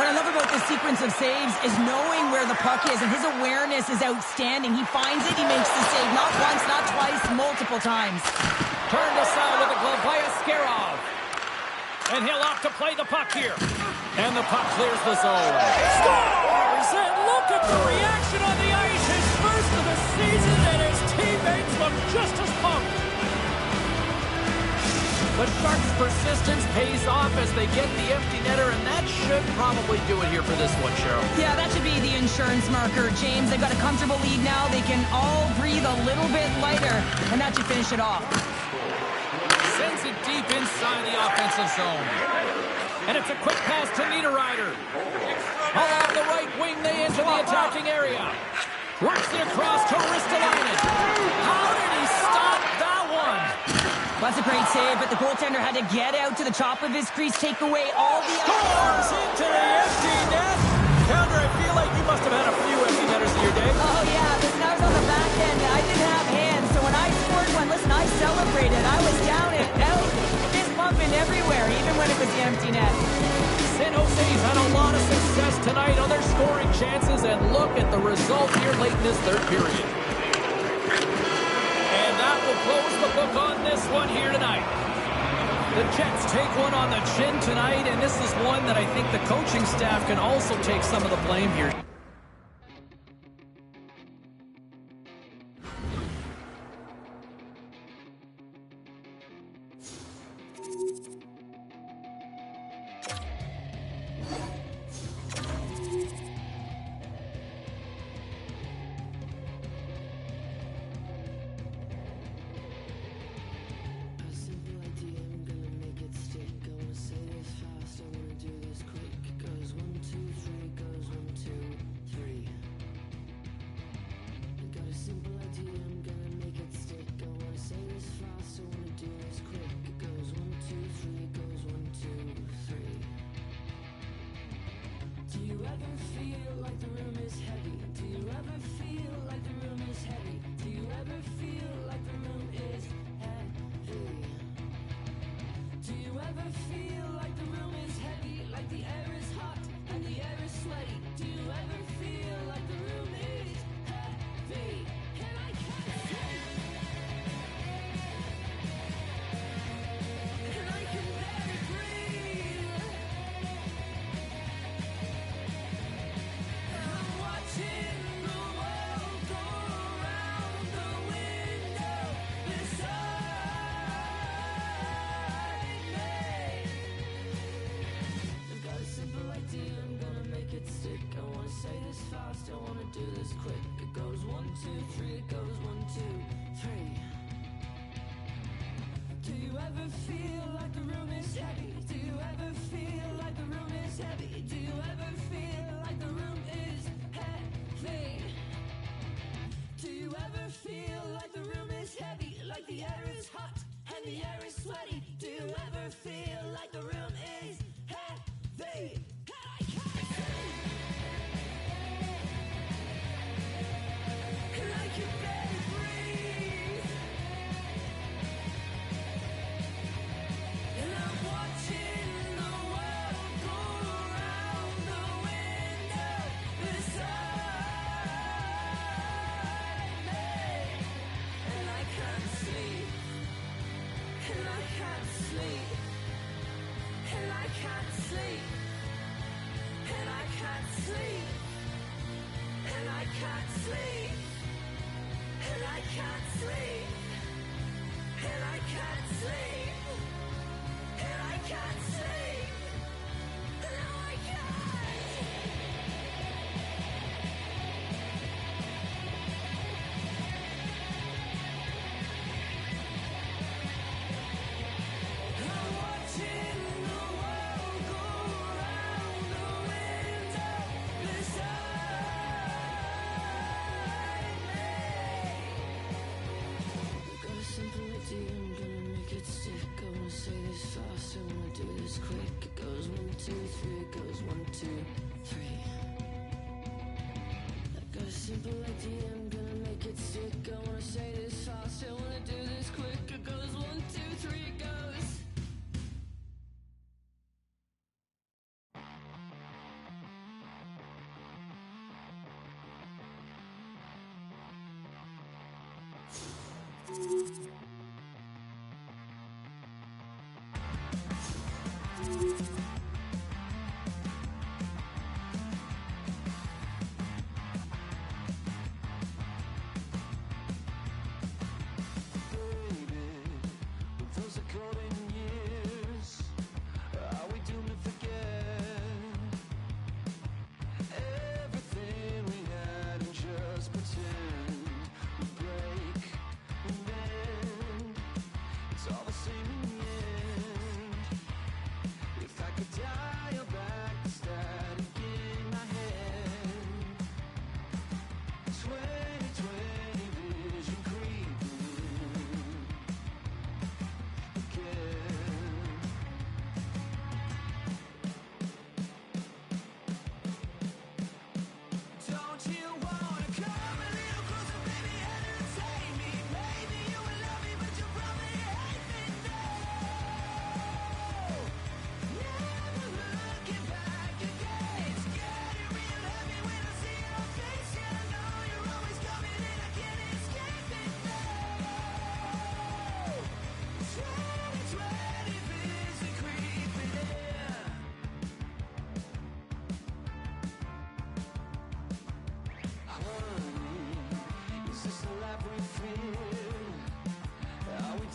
[SPEAKER 2] What I love about this sequence of saves is knowing where the puck is, and his awareness is outstanding. He finds it, he makes the save. Not once, not twice, multiple times.
[SPEAKER 1] Turned aside with a glove by Askarov. And he'll opt to play the puck here. And the puck clears the zone. Scores! And look at the reaction on the ice. His first of the season, and his teammates look just as pumped. The Sharks' persistence pays off as they get the empty netter, and that should probably do it here for this one, Cheryl.
[SPEAKER 2] Yeah, that should be the insurance marker, James. They've got a comfortable lead now. They can all breathe a little bit lighter, and that should finish it off.
[SPEAKER 1] Sends it deep inside the offensive zone. And it's a quick pass to Niederreiter. Along the right wing, they enter the attacking area. Works it across to Ristolainen. How did he stop that one?
[SPEAKER 2] That's a great save, but the goaltender had to get out to the top of his crease, take away all the...
[SPEAKER 1] Scores into the empty net. Pounder, I feel like you must have had a few empty netters in your day.
[SPEAKER 2] Oh, yeah. Listen, I was on the back end. I didn't have hands, so when I scored one, listen, I celebrated. I was down and out, fist pumping everywhere, even when it was the empty net.
[SPEAKER 1] San Jose's had a lot of success tonight on their scoring chances, and look at the result here late in this third period. And that will close the book on this one here tonight. The Jets take one on the chin tonight, and this is one that I think the coaching staff can also take some of the blame here.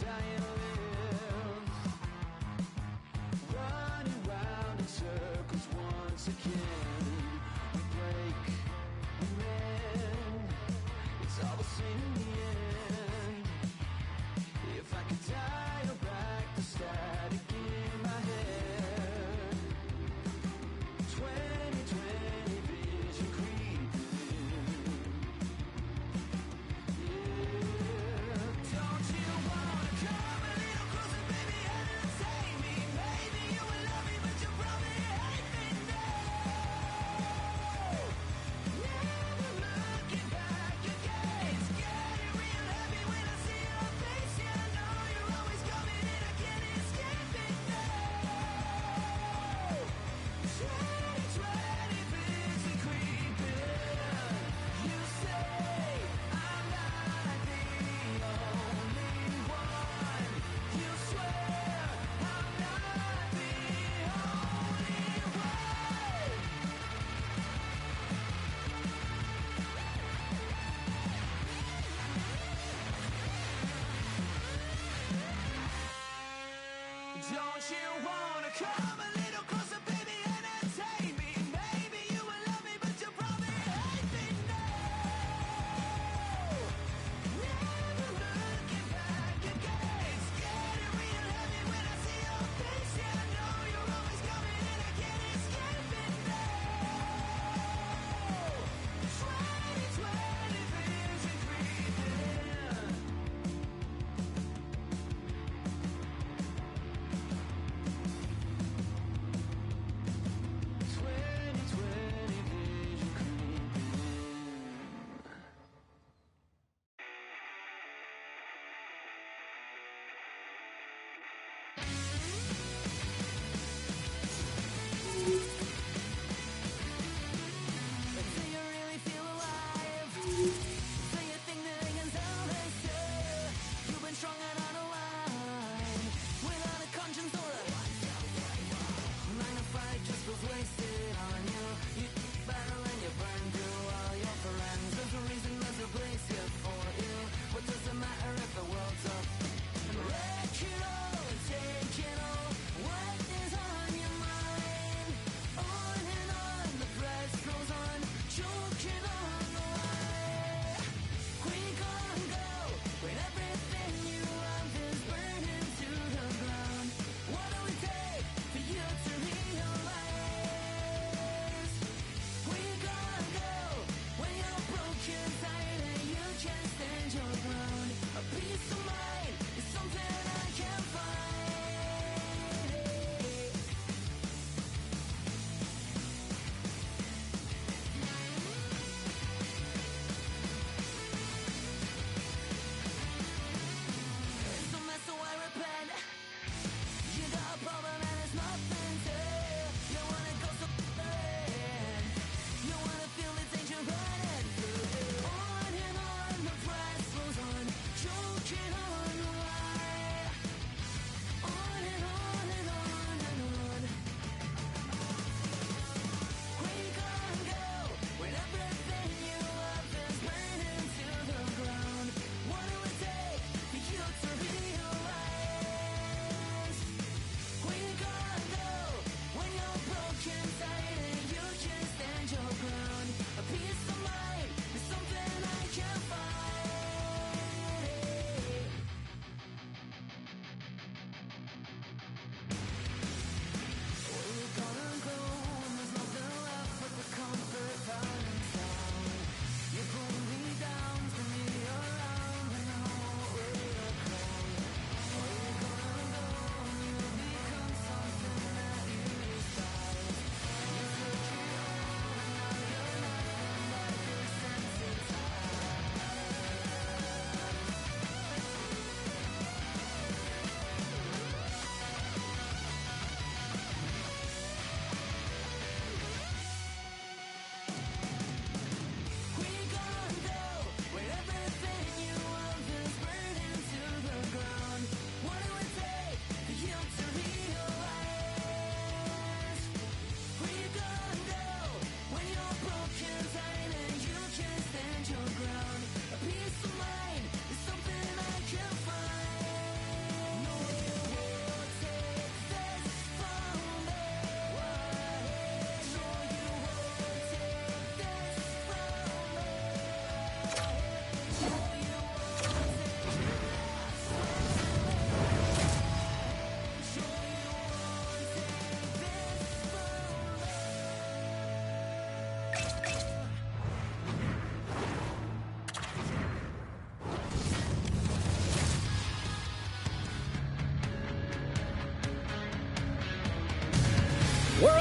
[SPEAKER 4] die and live, running round in circles once again. We break, we mend, it's all the same in the end. If I could dial back the static in my head, 2020 vision creeping in. Yeah. Don't you wanna come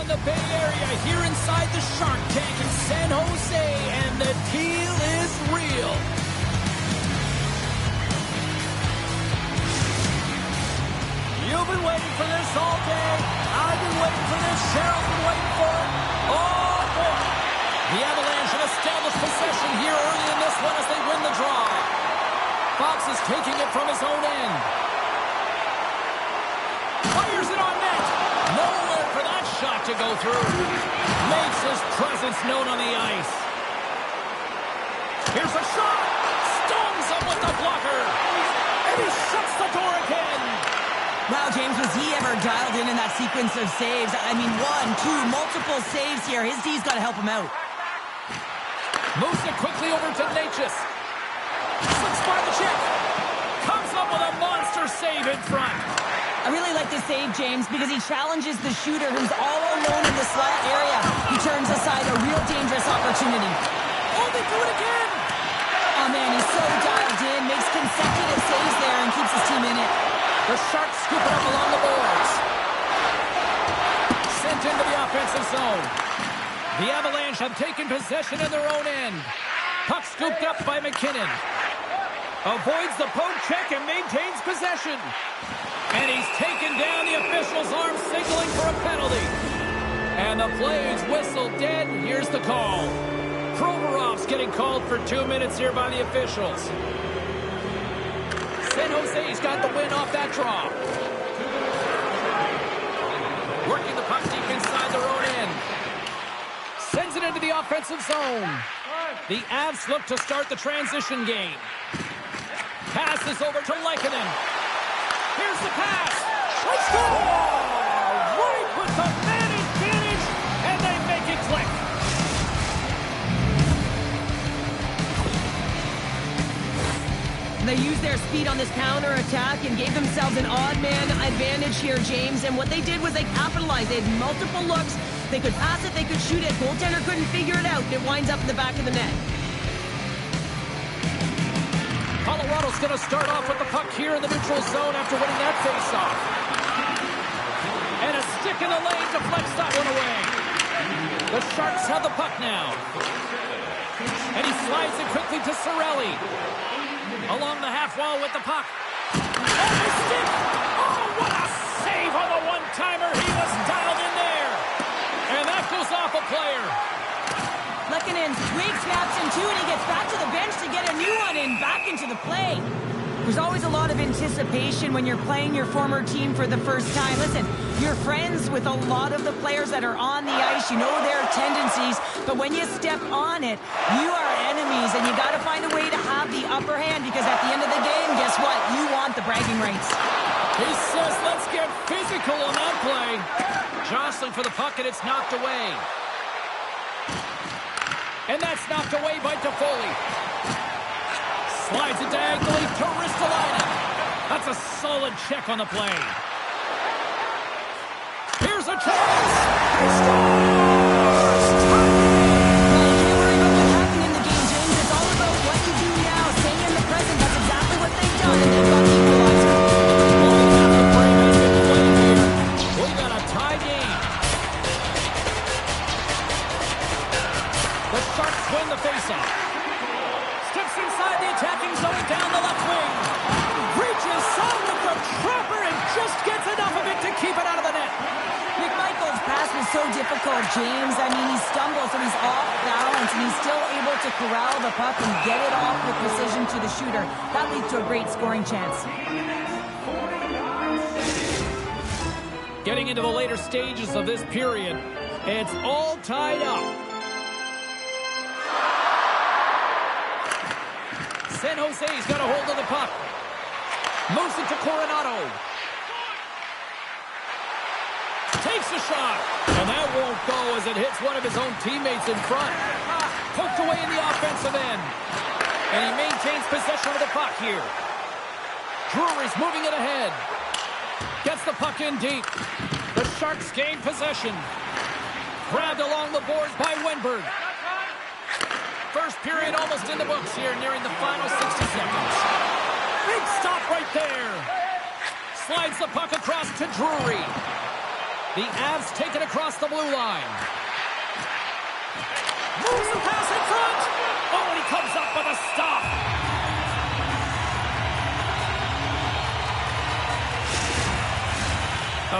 [SPEAKER 1] the Bay Area here inside the Shark Tank in San Jose, and the deal is real. You've been waiting for this all day. I've been waiting for this. Cheryl's been waiting for it. Oh, boy. The Avalanche have established possession here early in this one as they win the draw. Fox is taking it from his own end. Fires it on net. Nowhere for that shot to go through. Makes his presence known on the ice. Here's a shot. Stones up with the blocker. And he shuts the door again.
[SPEAKER 2] Wow, James, was he ever dialed in that sequence of saves? I mean, 1, 2, multiple saves here. His D's got to help him out.
[SPEAKER 1] Moves it quickly over to Necas. Slips by the check. Comes up with a monster save in front.
[SPEAKER 2] I really like this save, James, because he challenges the shooter who's all alone in the slot area. He turns aside a real dangerous opportunity.
[SPEAKER 1] Oh, they do it again.
[SPEAKER 2] Oh, man, he's so dialed in, makes consecutive saves there and keeps his team in it.
[SPEAKER 1] The Sharks scoop it up along the boards. Sent into the offensive zone. The Avalanche have taken possession in their own end. Puck scooped up by McKinnon. Avoids the poke check and maintains possession. And he's taken down. The official's arm signaling for a penalty. And the play is whistled dead. Here's the call. Provorov's getting called for 2 minutes here by the officials. San Jose's got the win off that draw. Working the puck deep inside their own end. Sends it into the offensive zone. The Avs look to start the transition game. Passes over to Lehkonen. Here's the pass. They score! Right with the man advantage, and they make it click.
[SPEAKER 2] They used their speed on this counter-attack and gave themselves an odd-man advantage here, James. And what they did was they capitalized. They had multiple looks. They could pass it, they could shoot it. Goaltender couldn't figure it out. It winds up in the back of the net.
[SPEAKER 1] Colorado's going to start off with the puck here in the neutral zone after winning that face-off. And a stick in the lane deflects that one away. The Sharks have the puck now. And he slides it quickly to Cirelli. Along the half wall with the puck. Oh, the stick! Oh, what a save on the one-timer. He was dialed in there. And that goes off a player.
[SPEAKER 2] Lehkonen twig snaps in two, and he gets back to the bench to get a new one and back into the play. There's always a lot of anticipation when you're playing your former team for the first time. Listen, you're friends with a lot of the players that are on the ice. You know their tendencies, but when you step on it, you are enemies, and you got to find a way to have the upper hand, because at the end of the game, guess what? You want the bragging rights.
[SPEAKER 1] He says, let's get physical on that play. Jostling for the puck, and it's knocked away. And that's knocked away by Toffoli. Slides it diagonally to Ristolainen. That's a solid check on the play. Here's a chance. He scores!
[SPEAKER 2] Well, you can't worry about what happened in the game, James. It's all about what you do now. Staying in the present. That's exactly what they've done, and they've got the equalizer.
[SPEAKER 1] We got a tie game. The Sharks win the faceoff. Steps inside the attacking zone down the left wing. Reaches on with the trapper and just gets enough of it to keep it out of the net.
[SPEAKER 2] McMichael's pass was so difficult, James. I mean, he stumbles, so he's off balance, and he's still able to corral the puck and get it off with precision to the shooter. That leads to a great scoring chance.
[SPEAKER 1] Getting into the later stages of this period, it's all tied up. San Jose's got a hold of the puck. Moves it to Coronado. Takes a shot. And that won't go as it hits one of his own teammates in front. Poked away in the offensive end. And he maintains possession of the puck here. Drury's moving it ahead. Gets the puck in deep. The Sharks gain possession. Grabbed along the boards by Wenberg. First period almost in the books here, nearing the final 60 seconds. Big stop right there. Slides the puck across to Drury. The Avs take it across the blue line. Moves the pass in front. Oh, and he comes up with a stop.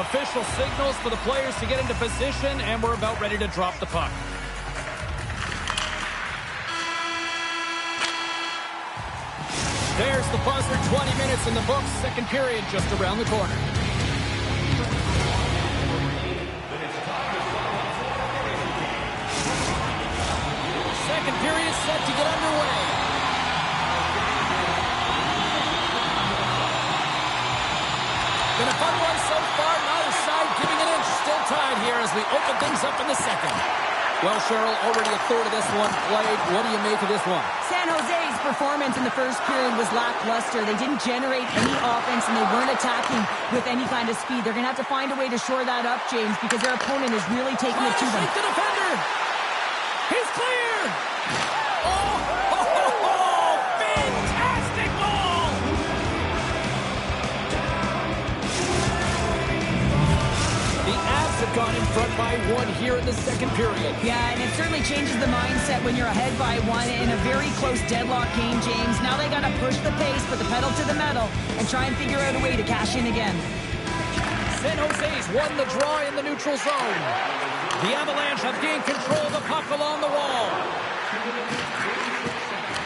[SPEAKER 1] Official signals for the players to get into position, and we're about ready to drop the puck. There's the buzzer. 20 minutes in the books. Second period just around the corner. Second period set to get underway. Been a fun one so far. Neither side giving an inch. Still tied here as we open things up in the second. Well, Cheryl, already a third of this one played. What do you make of this one?
[SPEAKER 2] San Jose's performance in the first period was lackluster. They didn't generate any offense, and they weren't attacking with any kind of speed. They're going to have to find a way to shore that up, James, because their opponent is really taking it to them.
[SPEAKER 1] The defender. He's clear. Oh, fantastic ball. The Avs have gone in front by one here in the second period.
[SPEAKER 2] Yeah, and it certainly changes the mindset when you're ahead by one in a very close deadlock game, James. Now they got to push the pace, put the pedal to the metal, and try and figure out a way to cash in again.
[SPEAKER 1] San Jose's won the draw in the neutral zone. The Avalanche have gained control of the puck along the wall.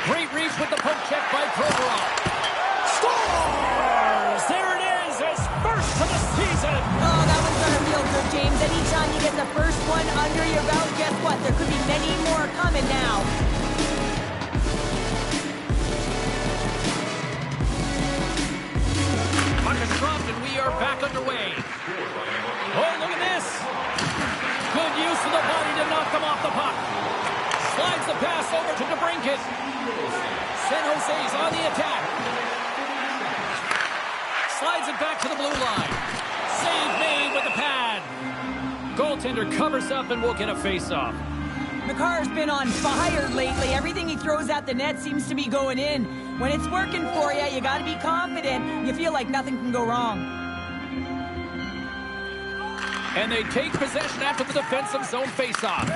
[SPEAKER 1] Great reach with the poke check by Provorov. Scores! There it is, his first of the season.
[SPEAKER 2] Oh, that one's gonna feel good, James. Anytime you get the first one under your belt, guess what? There could be many more coming now.
[SPEAKER 1] Puck is dropped and we are back underway. Oh, look at this. Good use of the body to knock them off the puck. Slides the pass over to DeBrincat. San Jose's on the attack. Slides it back to the blue line. Save made with the pad. Goaltender covers up and we'll get a face-off.
[SPEAKER 2] Makar's been on fire lately. Everything he throws at the net seems to be going in. When it's working for you, you got to be confident. You feel like nothing can go wrong.
[SPEAKER 1] And they take possession after the defensive zone face-off.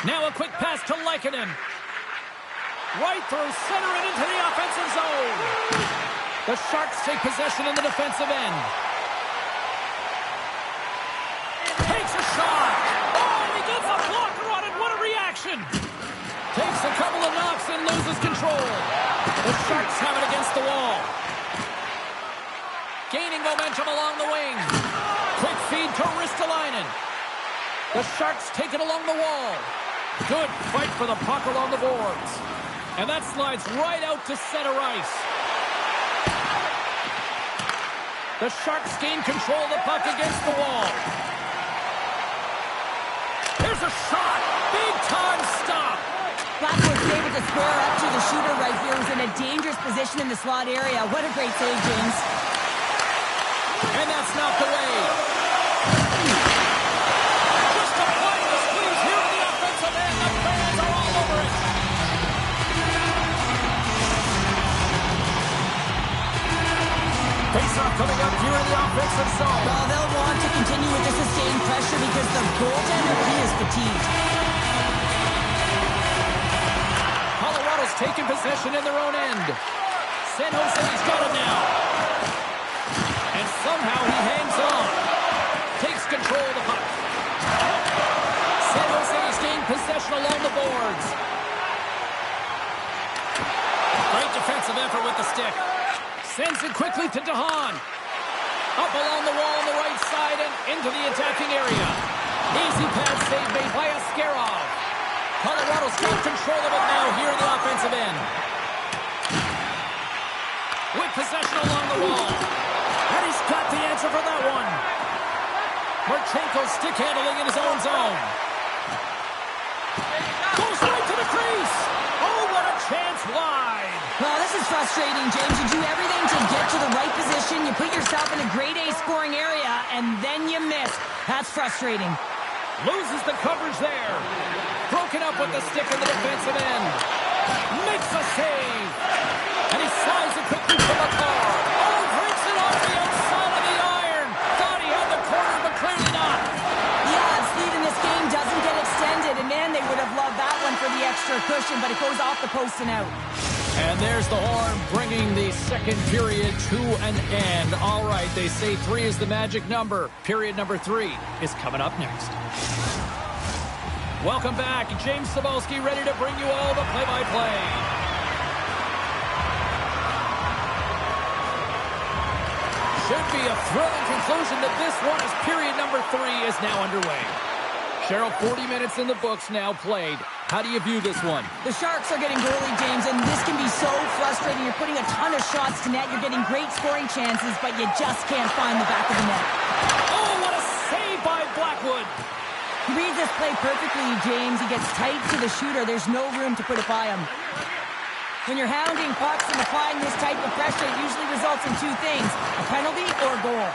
[SPEAKER 1] Now a quick pass to Lehkonen. Right through center and into the offensive zone. The Sharks take possession in the defensive end. Takes a shot. Oh, he gets a blocker on it. What a reaction. Takes a couple of knocks and loses control. The Sharks have it against the wall. Gaining momentum along the wing. Quick feed to Ristolainen. The Sharks take it along the wall. Good fight for the puck along the boards. And that slides right out to center ice. The Sharks gain control of the puck against the wall. Here's a shot. Big time stop.
[SPEAKER 2] Blackwood's able to square up to the shooter right here, who's in a dangerous position in the slot area. What a great save, James.
[SPEAKER 1] And that's knocked away. Just applying the squeeze here in the offensive end. The fans are all over it. Face-off coming up here in the offensive zone.
[SPEAKER 2] Well, they'll want to continue with the sustained pressure because the goaltender is fatigued.
[SPEAKER 1] Colorado's taking possession in their own end. San Jose's got it now. And somehow he hangs on. Takes control of the puck. San Jose's gained possession along the boards. Great defensive effort with the stick. Sends it quickly to DeHaan. Up along the wall on the right side and into the attacking area. Easy pad save made by Askarov. Colorado's got control of it now here in the offensive end. With possession along the wall. And he's got the answer for that one. Marchenko stick handling in his own zone. Goes right to the crease. Oh, what a chance wide.
[SPEAKER 2] Well, this is frustrating, James. You do everything to get to the right position. You put yourself in a grade A scoring area, and then you miss. That's frustrating.
[SPEAKER 1] Loses the coverage there. Broken up with the stick in the defensive end. Makes a save. And he slides it quickly to Makar. Oh, breaks it off the outside of the iron. Thought he had the corner, but clearly not.
[SPEAKER 2] cushion, but it goes off the post and out.
[SPEAKER 1] And there's the horn, bringing the second period to an end. All right, they say 3 is the magic number. Period number 3 is coming up next. Welcome back. James Cybulski ready to bring you all the play-by-play. Should be a thrilling conclusion that this one, as period number 3 is now underway. Cheryl, 40 minutes in the books now played. How do you view this one?
[SPEAKER 2] The Sharks are getting girly, James, and this can be so frustrating. You're putting a ton of shots to net. You're getting great scoring chances, but you just can't find the back of the net.
[SPEAKER 1] Oh, what a save by Blackwood.
[SPEAKER 2] He reads this play perfectly, James. He gets tight to the shooter. There's no room to put it by him. When you're hounding pucks and applying this type of pressure, it usually results in 2 things, a penalty or a goal.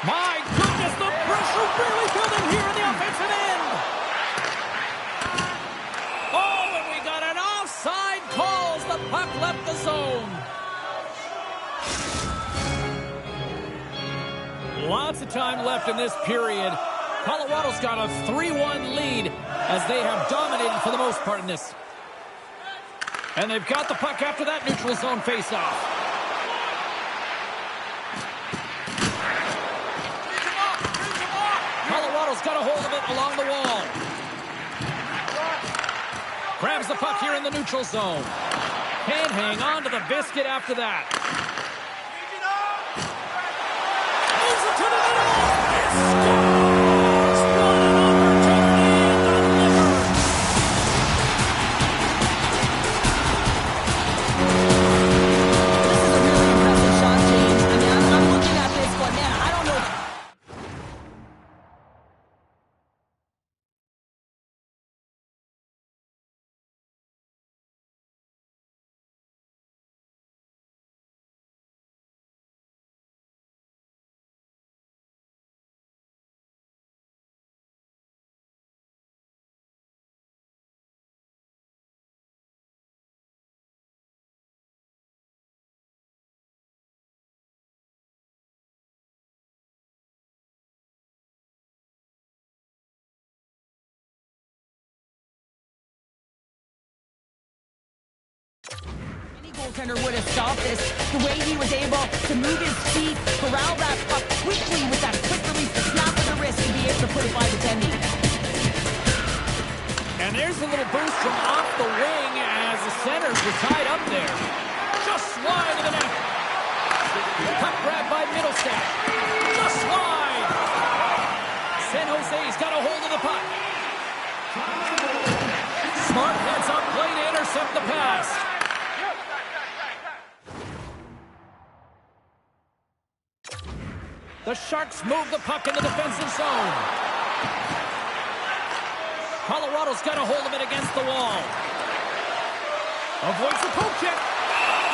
[SPEAKER 1] My goodness, the pressure really building here in the offensive end. Oh, and we got an offside call as the puck left the zone. Lots of time left in this period. Colorado's got a 3-1 lead as they have dominated for the most part in this. And they've got the puck after that neutral zone faceoff. Colorado's got a hold of it along the wall. Grabs the puck here in the neutral zone. Can't hang on to the biscuit after that. Moves it to the middle. It scores!
[SPEAKER 2] Goaltender would have stopped this. The way he was able to move his feet, corral that puck quickly with that quick release, the snap of the wrist to be able to put it by the goalie.
[SPEAKER 1] And there's a little boost from off the wing as the centers were tied up there. Just wide of the net. Puck grab by Middlestat. Just wide. San Jose's got a hold of the puck. Smart heads up play to intercept the pass. The Sharks move the puck in the defensive zone. Colorado's got a hold of it against the wall. Avoids the poke check.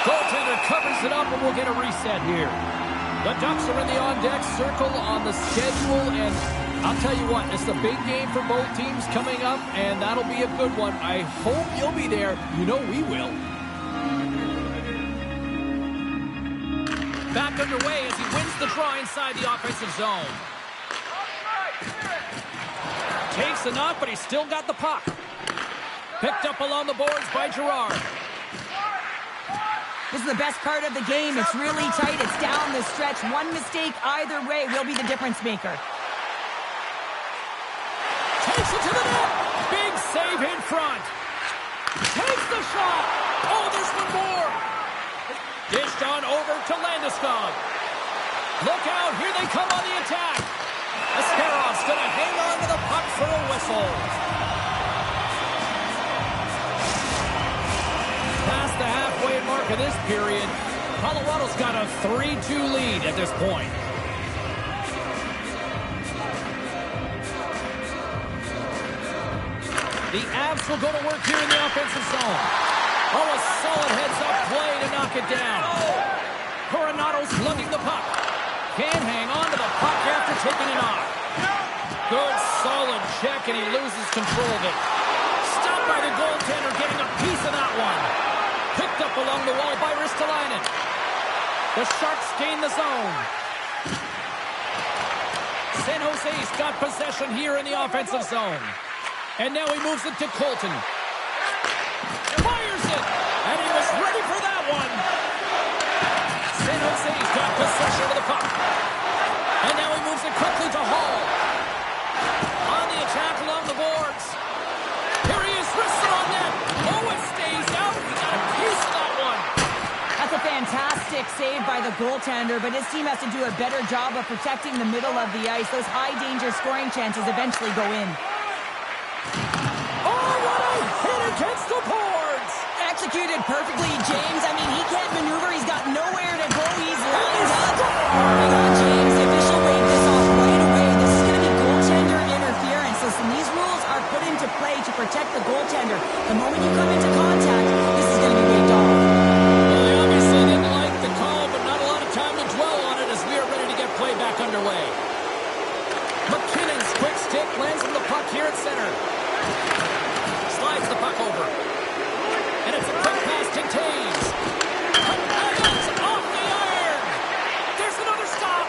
[SPEAKER 1] Goaltender covers it up, and we'll get a reset here. The Ducks are in the on-deck circle on the schedule, and I'll tell you what, it's a big game for both teams coming up, and that'll be a good one. I hope you'll be there. You know we will. Back underway as he wins the draw inside the offensive zone. Takes a knock, but he's still got the puck. Picked up along the boards by Girard.
[SPEAKER 2] This is the best part of the game. It's really tight. It's down the stretch. One mistake either way will be the difference maker.
[SPEAKER 1] Takes it to the net. Big save in front. Takes the shot. Oh, there's one more. Dished on over to Landeskog. Look out, here they come on the attack. Ascarov's going to hang on to the puck for a whistle. Past the halfway mark of this period, Colorado's got a 3-2 lead at this point. The Avs will go to work here in the offensive zone. Oh, a solid heads-up play to knock it down. Coronado's lugging the puck. Can't hang on to the puck after taking it off. Good, solid check, and he loses control of it. Stopped by the goaltender, getting a piece of that one. Picked up along the wall by Ristolainen. The Sharks gain the zone. San Jose's got possession here in the offensive zone. And now he moves it to Colton. one. San Jose's got possession of the puck. And now he moves it quickly to Hall. On the attack along the boards. Here he is, wristed on net. Oh, it stays out. He got a piece of that one.
[SPEAKER 2] That's a fantastic save by the goaltender, but his team has to do a better job of protecting the middle of the ice. Those high-danger scoring chances eventually go in.
[SPEAKER 1] Oh, what a hit against the boards.
[SPEAKER 2] Executed perfectly, James. I mean, he can't maneuver. He's got nowhere to go. He's lined up. Hang on, James. The official waved this off right away. This is going to be goaltender interference. Listen, these rules are put into play to protect the goaltender. The moment you come into contact, this is going to be waved off.
[SPEAKER 1] Well, they obviously didn't like the call, but not a lot of time to dwell on it as we are ready to get play back underway. McKinnon's quick stick lands on the puck here at center. Slides the puck over. And it's a quick pass to Taves. It's off the iron. There's another stop.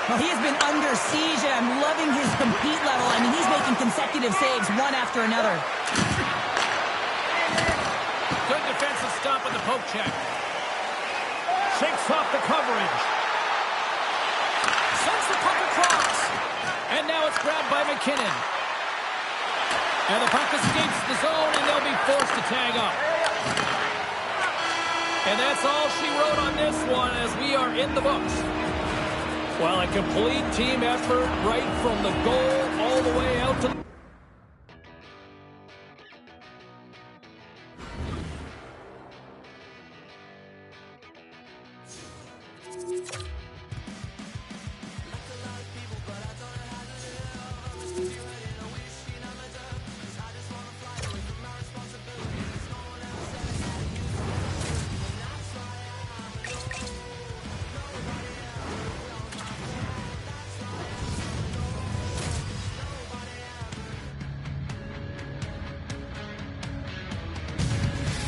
[SPEAKER 2] Well, he has been under siege, and I'm loving his compete level. I mean, he's making consecutive saves, one after another.
[SPEAKER 1] Good defensive stop with the poke check. Shakes off the coverage. Sends the puck across. And now it's grabbed by McKinnon. And the puck escapes the zone, and they'll be forced to tag up. And that's all she wrote on this one as we are in the books. Well, a complete team effort right from the goal all the way out to the...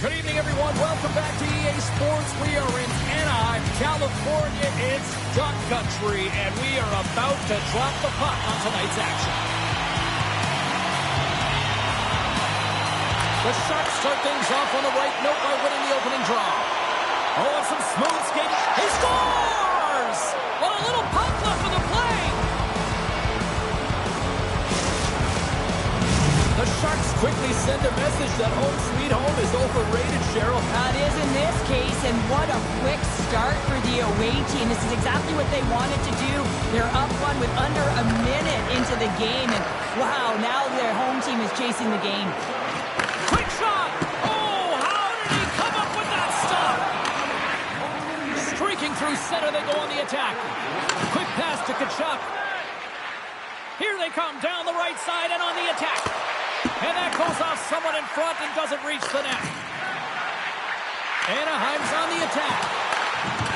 [SPEAKER 1] Good evening, everyone. Welcome back to EA Sports. We are in Anaheim, California. It's Duck Country, and we are about to drop the puck on tonight's action. The Sharks start things off on the right note by winning the opening draw. Oh, and some smooth skating. He scores! Well, a little puck left in the play. The Sharks quickly send a message that home sweet home is overrated, Cheryl.
[SPEAKER 2] It is in this case, and what a quick start for the away team. This is exactly what they wanted to do. They're up one with under a minute into the game, and wow, now their home team is chasing the game.
[SPEAKER 1] Quick shot! Oh, how did he come up with that stop? Streaking through center, they go on the attack. Quick pass to Tkachuk. Here they come down the right side and on the attack. And that goes off someone in front and doesn't reach the net. Anaheim's on the attack.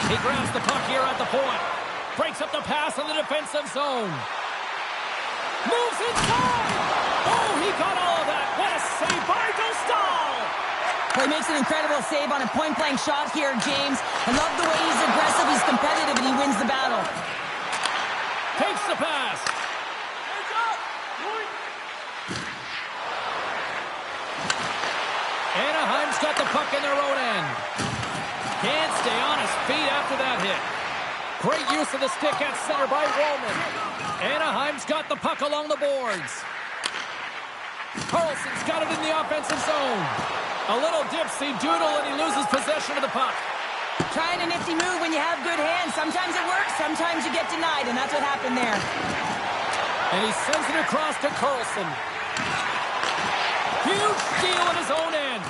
[SPEAKER 1] He grabs the puck here at the point. Breaks up the pass in the defensive zone. Moves inside. Oh, he got all of that. What a save by Dostal.
[SPEAKER 2] Well, he makes an incredible save on a point-blank shot here, James. I love the way he's aggressive, he's competitive, and he wins the battle.
[SPEAKER 1] Takes the pass. Anaheim's got the puck in their own end. Can't stay on his feet after that hit. Great use of the stick at center by Roman. Anaheim's got the puck along the boards. Carlson's got it in the offensive zone. A little dipsy doodle and he loses possession of the puck.
[SPEAKER 2] Trying a nifty move when you have good hands. Sometimes it works, sometimes you get denied, and that's what happened there.
[SPEAKER 1] And he sends it across to Carlson. Huge steal at his own end.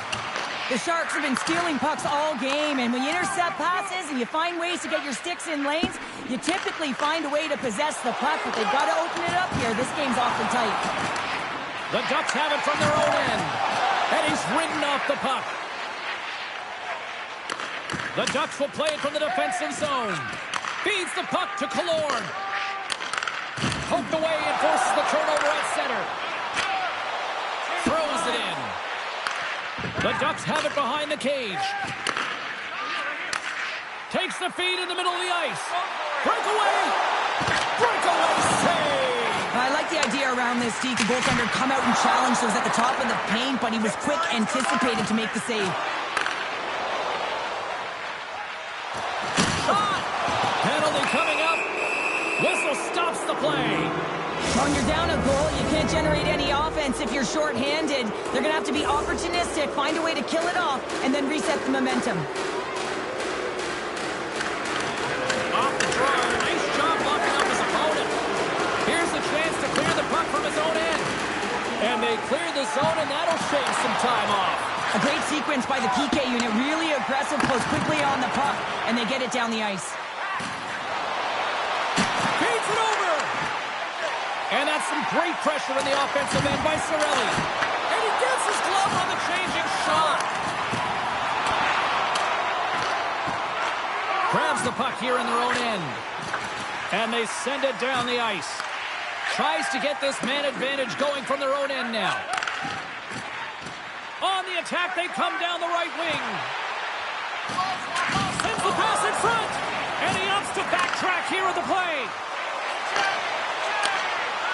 [SPEAKER 2] The Sharks have been stealing pucks all game, and when you intercept passes and you find ways to get your sticks in lanes, you typically find a way to possess the puck, but they've got to open it up here. This game's awfully tight.
[SPEAKER 1] The Ducks have it from their own end, and he's ridden off the puck. The Ducks will play it from the defensive zone. Feeds the puck to Killorn. Poked away and forces the turnover at center. Throws it in. The Ducks have it behind the cage. Takes the feed in the middle of the ice. Breakaway! Breakaway save!
[SPEAKER 2] I like the idea around this, Deke. The goaltender come out and challenge those at the top of the paint, but he was quick, anticipated to make the save.
[SPEAKER 1] interrupts the play.
[SPEAKER 2] When you're down a goal, you can't generate any offense if you're shorthanded. They're going to have to be opportunistic, find a way to kill it off, and then reset the momentum.
[SPEAKER 1] Off the draw. Nice job blocking up his opponent. Here's the chance to clear the puck from his own end. And they clear the zone, and that'll shave some time off.
[SPEAKER 2] A great sequence by the PK unit. Really aggressive, close quickly on the puck, and they get it down the ice.
[SPEAKER 1] Feeds it over. And that's some great pressure in the offensive end by Cirelli. And he gets his glove on the changing shot. Grabs the puck here in their own end. And they send it down the ice. Tries to get this man advantage going from their own end now. On the attack, they come down the right wing. Sends the pass in front. And he opts to backtrack here at the play.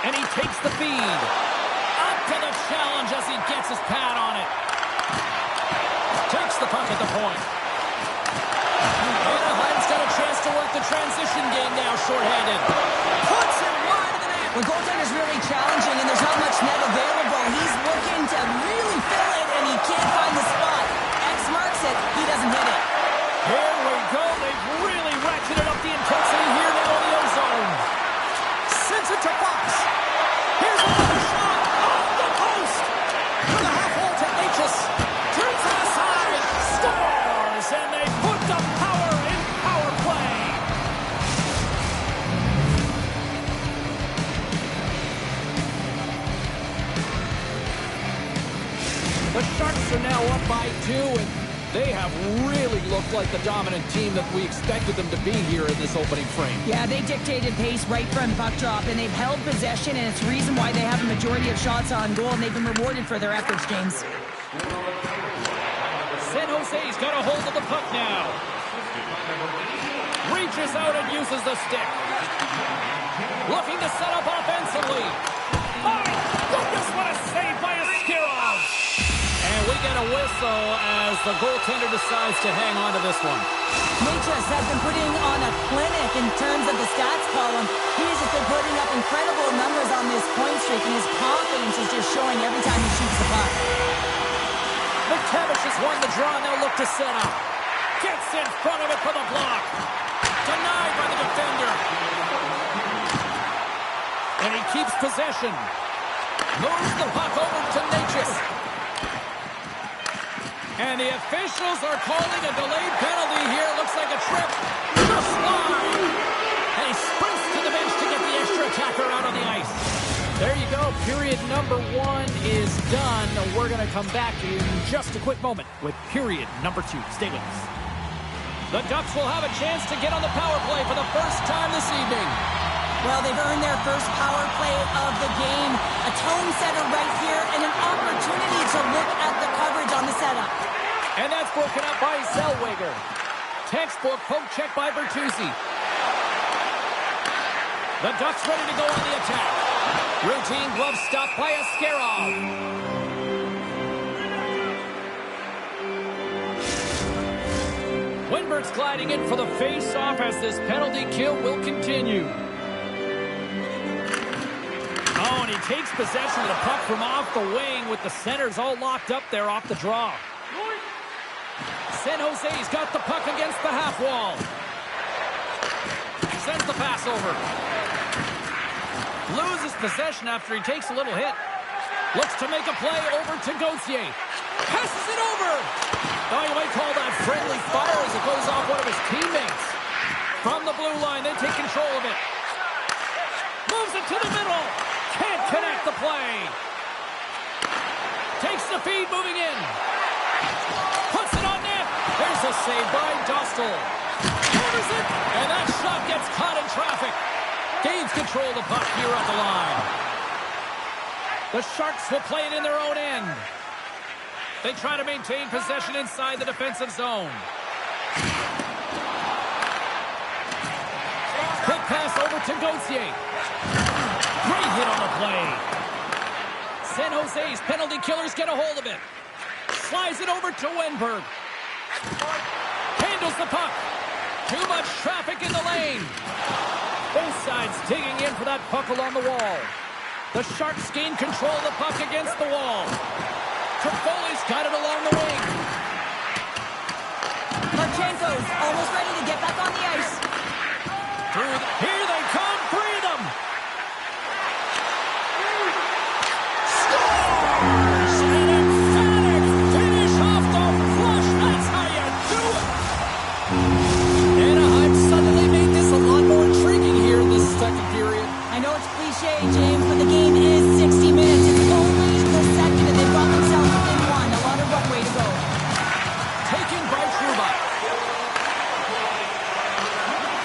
[SPEAKER 1] And he takes the feed. Up to the challenge as he gets his pad on it. Takes the puck at the point. Anaheim's got a chance to work the transition game now, shorthanded. Puts it wide of the net.
[SPEAKER 2] The goaltender's really challenging, and there's not much net available. He's looking to really fill it, and he can't find the spot. X marks it. He doesn't hit it.
[SPEAKER 1] Here we go. They've really ratcheted up the intensity here now in the O-zone. Sends it to Fox. Here's another shot off the post. To the half wall to Natchez. Turns it aside. Scores. And they put the power in power play. The Sharks are now up by 2, and they have really looked like the dominant team that we expected them to be here in this opening frame.
[SPEAKER 2] Yeah, they dictated pace right from puck drop, and they've held possession, and it's the reason why they have a majority of shots on goal, and they've been rewarded for their efforts, James.
[SPEAKER 1] San Jose's got a hold of the puck now. Reaches out and uses the stick. Looking to set up offensively. My goodness, what a save by Askarov. And we get a whistle as the goaltender decides to hang on to this one.
[SPEAKER 2] Natchez has been putting on a clinic in terms of the stats column. He's just been putting up incredible numbers on this point streak, and his confidence is just showing every time he shoots the puck.
[SPEAKER 1] McTavish has won the draw, and they'll look to set up. Gets in front of it for the block. Denied by the defender. And he keeps possession. Moves the puck over to Natchez. And the officials are calling a delayed penalty here. Looks like a trip. The slide. And he sprints to the bench to get the extra attacker out on the ice. There you go. Period number 1 is done. We're going to come back in just a quick moment with period number 2. Stay with us. The Ducks will have a chance to get on the power play for the first time this evening.
[SPEAKER 2] Well, they've earned their first power play of the game. A tone setter right here, and an opportunity to look at the coverage on the setup.
[SPEAKER 1] And that's broken up by Zellweger. Textbook poke check by Bertuzzi. The Ducks ready to go on the attack. Routine glove stop by Askarov. Winbert's gliding in for the face-off as this penalty kill will continue. Oh, and he takes possession of the puck from off the wing with the centers all locked up there off the draw. San Jose's got the puck against the half wall. Sends the pass over. Loses possession after he takes a little hit. Looks to make a play over to Gauthier. Passes it over. Oh, you might call that friendly fire as it goes off one of his teammates. From the blue line, they take control of it. Moves it to the middle. Can't connect the play. Takes the feed moving in. Puts it on net. There's a save by Dostal. Covers it. And that shot gets caught in traffic. Gains control of the puck here at the line. The Sharks will play it in their own end. They try to maintain possession inside the defensive zone. Quick pass over to Gauthier. Great hit on the play. San Jose's penalty killers get a hold of it. Slides it over to Wenberg. Handles the puck. Too much traffic in the lane. Both sides digging in for that puck along the wall. The Sharks gain control of the puck against the wall. Toffoli's got it along the wing.
[SPEAKER 2] Marchenko's almost ready to get back on the ice.
[SPEAKER 1] Here they come, three of them. Scores! An emphatic finish off the flush. That's how you do it. Anaheim suddenly made this a lot more intriguing here in this second period.
[SPEAKER 2] I know it's cliche, James, but the game is 60 minutes. It's only the second, and they've got themselves within one. A lot of runway to go.
[SPEAKER 1] Taken by Trouba.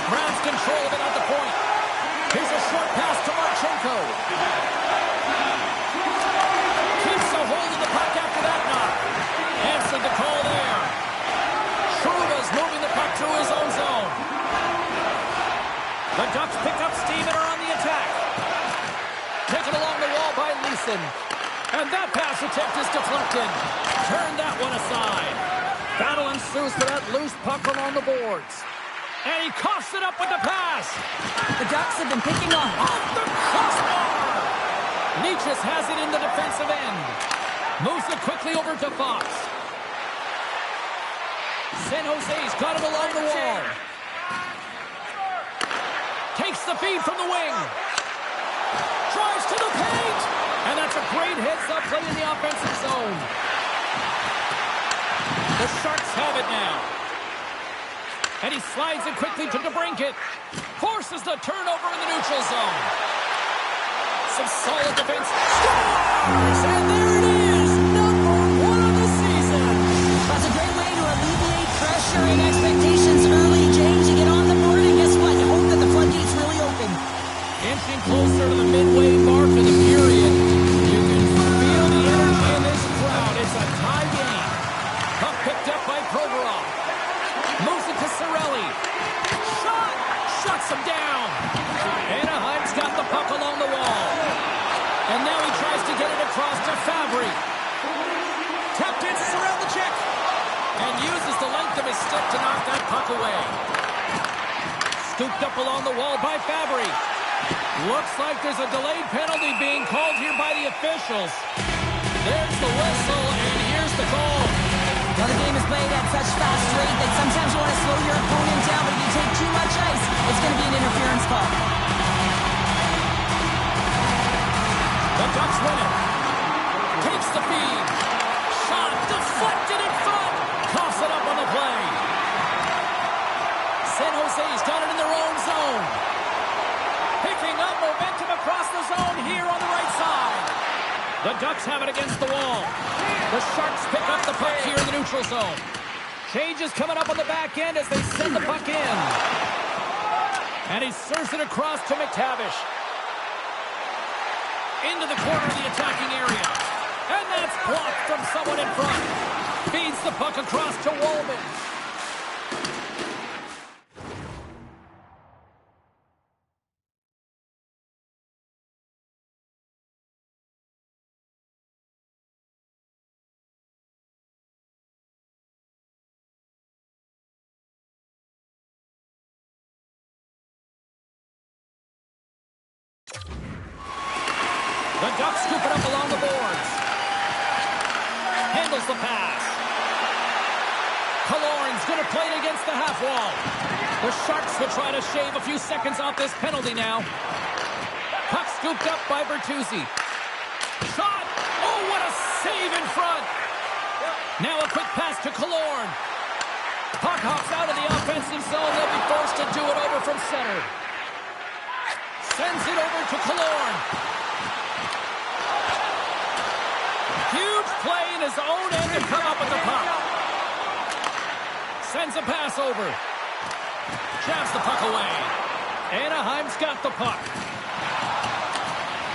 [SPEAKER 1] Browns control of it at the point. Here's a short pass to Marchenko. Keeps a hold of the puck after that knock. Answered the call there. Trouba's moving the puck through his own zone. The Ducks pick up steam and are on the attack. Taken along the wall by Leeson. And that pass attempt is deflected. Turn that one aside. Battle ensues for that loose puck along the boards. And he coughs it up with the pass.
[SPEAKER 2] The Ducks have been picking off.
[SPEAKER 1] Off the crossbar. Leachus has it in the defensive end. Moves it quickly over to Fox. San Jose's got it along the wall. Takes the feed from the wing. Drives to the paint. And that's a great heads-up play in the offensive zone. The Sharks have it now. And he slides it quickly to DeBrincat. Forces the turnover in the neutral zone. Some solid defense. Scores! And there it is! Number one of the season.
[SPEAKER 2] That's a great way to alleviate pressure and expectations early, James. You get on the board, and guess what? You hope that the floodgates really open.
[SPEAKER 1] Inching closer to the midway mark of the period. You can feel the energy in this crowd. It's a tie game. Puck picked up by Provorov. Moves it to Cirelli. Shot! Shuts him down. Anaheim's got the puck along the wall. And now he tries to get it across to Fabry. Tap dances around the check. And uses the length of his stick to knock that puck away. Scooped up along the wall by Fabry. Looks like there's a delayed penalty being called here by the officials. There's the whistle, and here's the call.
[SPEAKER 2] Now the game is played at such fast rate that sometimes you want to slow your opponent down, but if you take too much ice, it's going to be an interference call.
[SPEAKER 1] The Ducks win it. Takes the feed. Shot deflected in front. Coughs it up on the play. San Jose's got it in their own zone. Picking up momentum across the zone here on the right side. The Ducks have it against the wall. The Sharks pick up the puck here in the neutral zone. Changes coming up on the back end as they send the puck in. And he serves it across to McTavish. Into the corner of the attacking area. And that's blocked from someone in front. Feeds the puck across to Wallman. The Ducks scoop it up along the boards. Handles the pass. Killorn's going to play it against the half wall. The Sharks will try to shave a few seconds off this penalty now. Puck scooped up by Bertuzzi. Shot! Oh, what a save in front! Now a quick pass to Killorn. Puck hops out of the offensive zone. They'll be forced to do it over from center. Sends it over to Killorn. Huge play in his own end to come up with the puck. Sends a pass over. Jabs the puck away. Anaheim's got the puck.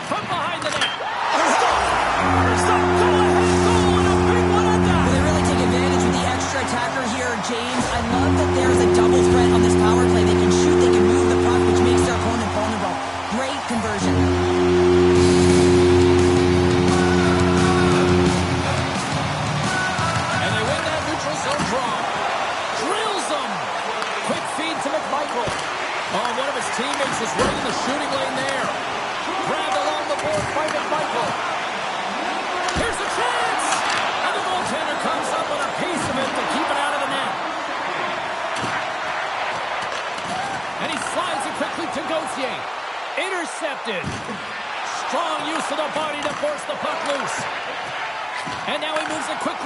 [SPEAKER 1] From behind the net. Scores! A go-ahead goal and a big one at that.
[SPEAKER 2] Well, they really take advantage with the extra attacker here, James. I love that there's a double threat on this power play. They can shoot, they can move the puck, which makes their opponent vulnerable. Great conversion.
[SPEAKER 1] Teammates is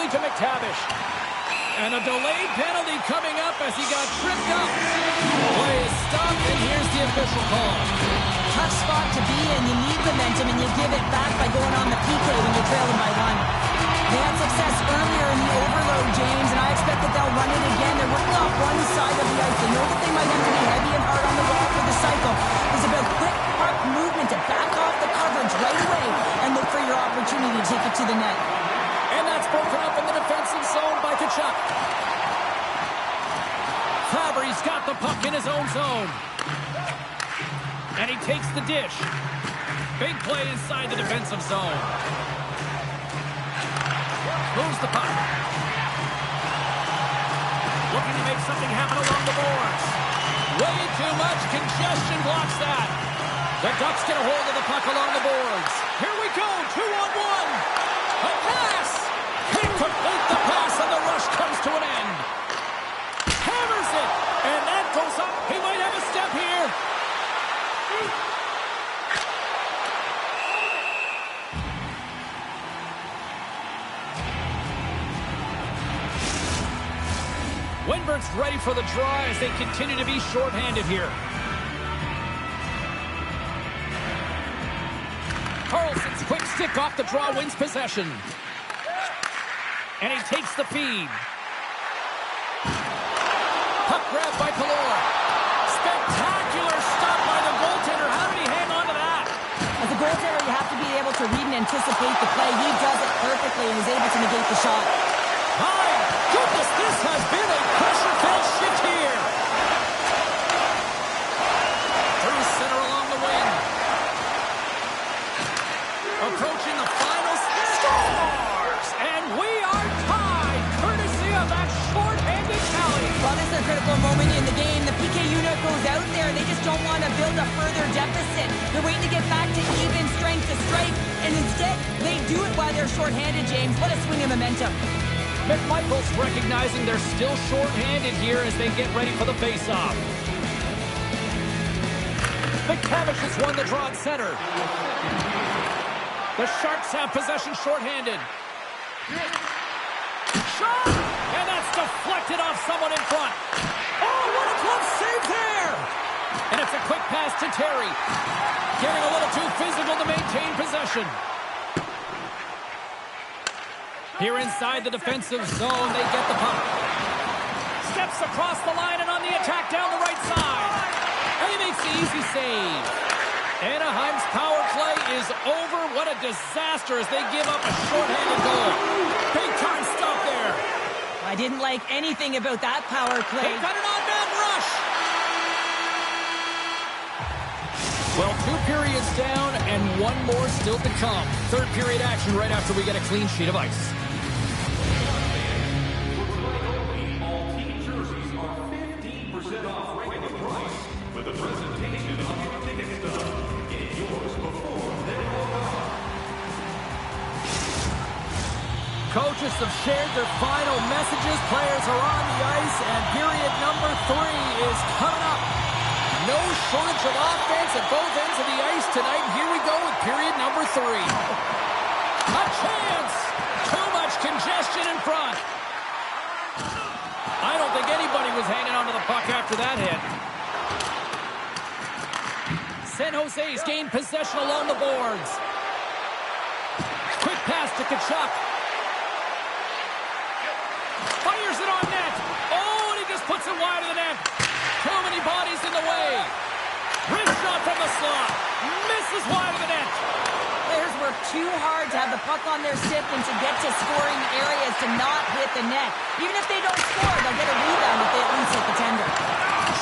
[SPEAKER 1] quickly to McTavish. And a delayed penalty coming up as he got tripped up. Play is stopped, and here's the official call.
[SPEAKER 2] Tough spot to be in. You need momentum, and you give it back by going on the PK when you're trailing by 1. They had success earlier in the overload, James, and I expect that they'll run it again. They're working off one side of the ice. They know that they might have to be heavy and hard on the wall for the cycle. It's about quick, puck movement to back off the coverage right away and look for your opportunity to take it to the net.
[SPEAKER 1] And that's broken up in the defensive zone by Tkachuk. Fabry's got the puck in his own zone. And he takes the dish. Big play inside the defensive zone. Moves the puck. Looking to make something happen along the boards. Way too much congestion blocks that. The Ducks get a hold of the puck along the boards. Here we go, 2-on-1. A pass. Can't complete the pass, and the rush comes to an end. Hammers it, and that goes up. He might have a step here. Winberg's ready for the draw as they continue to be shorthanded here. Carlson's quick stick off the draw wins possession. And he takes the feed. Puck grab by Pelora. Spectacular stop by the goaltender. How did he hang on to that?
[SPEAKER 2] As a goaltender, you have to be able to read and anticipate the play. He does it perfectly and is able to negate the shot.
[SPEAKER 1] My goodness, this has been a pressure-filled shift here. Through center along the wing. Approaching the final scores. And we are tied, courtesy of that short-handed tally.
[SPEAKER 2] Well, this is a critical moment in the game. The PK unit goes out there. They just don't want to build a further deficit. They're waiting to get back to even strength to strike. And instead, they do it while they're short-handed, James. What a swing of momentum.
[SPEAKER 1] McMichael's recognizing they're still short-handed here as they get ready for the face-off. McTavish has won the draw at center. The Sharks have possession short-handed. Shot! And that's deflected off someone in front. Oh, what a glove save there! And it's a quick pass to Terry. Getting a little too physical to maintain possession. Here inside the defensive zone, they get the puck. Steps across the line and on the attack down the right side. And he makes the easy save. Anaheim's power play is over. What a disaster as they give up a shorthanded goal. Big time stop there.
[SPEAKER 2] I didn't like anything about that power play.
[SPEAKER 1] They've got an on-man rush. Well, 2 periods down and 1 more still to come. Third period action right after we get a clean sheet of ice. Coaches have shared their final messages. Players are on the ice, and period number 3 is coming up. No shortage of offense at both ends of the ice tonight. Here we go with period number 3. A chance! Too much congestion in front. I don't think anybody was hanging onto the puck after that hit. San Jose's gained possession along the boards. Quick pass to Tkachuk. Fires it on net. Oh, and he just puts it wide of the net. Too many bodies in the way. Wrist shot from the slot. Misses wide of the net.
[SPEAKER 2] Players work too hard to have the puck on their stick and to get to scoring areas to not hit the net. Even if they don't score, they'll get a rebound if they at least hit the tender.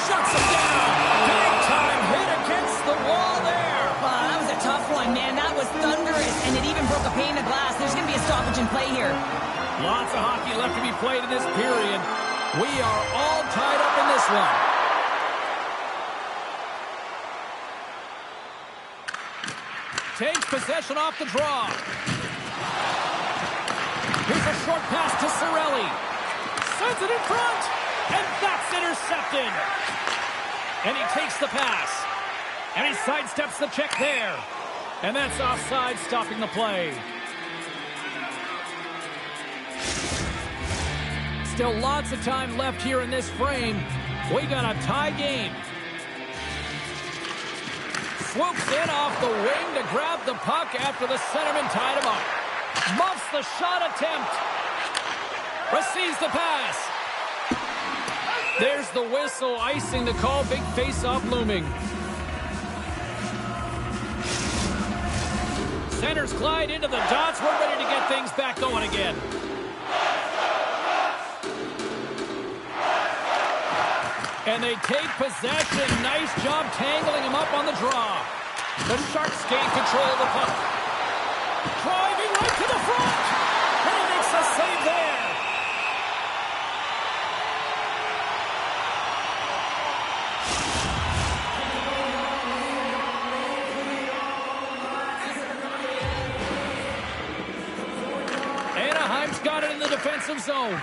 [SPEAKER 1] Shuts him down. Big time hit against the wall there.
[SPEAKER 2] Wow, that was a tough one, man. That was thunderous, and it even broke a pane of glass. There's going to be a stoppage in play here.
[SPEAKER 1] Lots of hockey left to be played in this period. We are all tied up in this one. Takes possession off the draw. Here's a short pass to Cirelli. Sends it in front. And that's intercepted. And he takes the pass. And he sidesteps the check there. And that's offside, stopping the play. Still lots of time left here in this frame. We got a tie game. Swoops in off the wing to grab the puck after the centerman tied him up. Muffs the shot attempt. Receives the pass. There's the whistle, icing the call. Big face-off looming. Centers Clyde into the dots. We're ready to get things back going again. And they take possession. Nice job tangling him up on the draw. The Sharks gain control of the puck. Driving right to the front. And he makes a save there. Anaheim's got it in the defensive zone.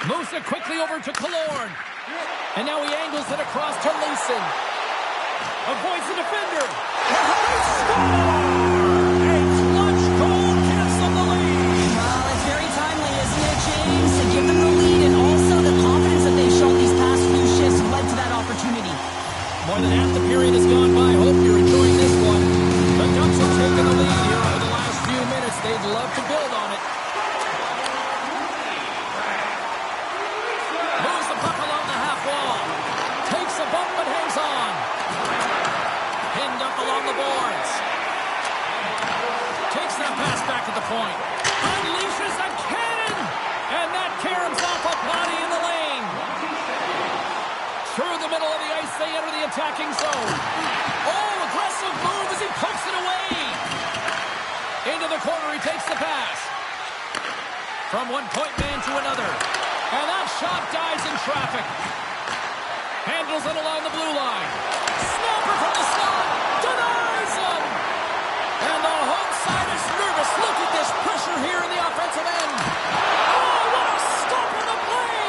[SPEAKER 1] Moves it quickly over to Killorn. And now he angles it across to Leeson. Avoids the defender. And they score! A clutch goal gives them the lead.
[SPEAKER 2] Well, it's very timely, isn't it, James? To give them the lead and also the confidence that they've shown these past few shifts led to that opportunity.
[SPEAKER 1] More than half the period has gone by. Hope you're enjoying this one. The Ducks have taken the lead here over the last few minutes. They'd love to build on it. Moves the puck along the half wall. Takes a bump but hangs on. Pinned up along the boards. Takes that pass back at the point. Unleashes a cannon. And that caroms off a body in the lane. Through the middle of the ice, they enter the attacking zone. Oh, aggressive move as he pokes it away. Into the corner, he takes the pass. From one point man to another. And that shot dies in traffic. Handles it along the blue line. Snapper from the slot. Denies him. And the home side is nervous. Look at this pressure here in the offensive end. Oh, what a stop on the play.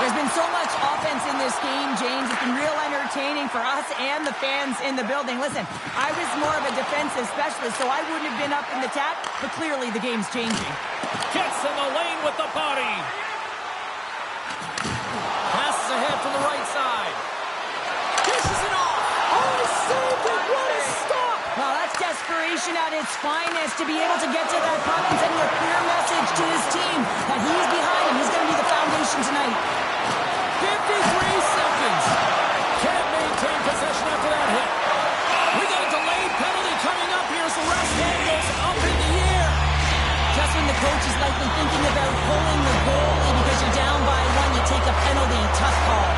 [SPEAKER 2] There's been so much offense in this game, James. It's been real entertaining for us and the fans in the building. Listen, I was more of a defensive specialist, so I wouldn't have been up in the tap, but clearly the game's changing.
[SPEAKER 1] Gets in the lane with the body. Passes ahead from the right side. Dishes it off. Oh, he saved it. What a stop.
[SPEAKER 2] Well, that's desperation at its finest, to be able to get to that puck and send a clear message to his team that he's behind him. He's going to be the foundation tonight.
[SPEAKER 1] 53 seconds. Can't maintain possession after that hit. We got a delayed penalty coming up here, so Raskol goes up in the air.
[SPEAKER 2] Just when the coach is likely thinking about pulling the goalie because you're down by one, you take a penalty. Tough call.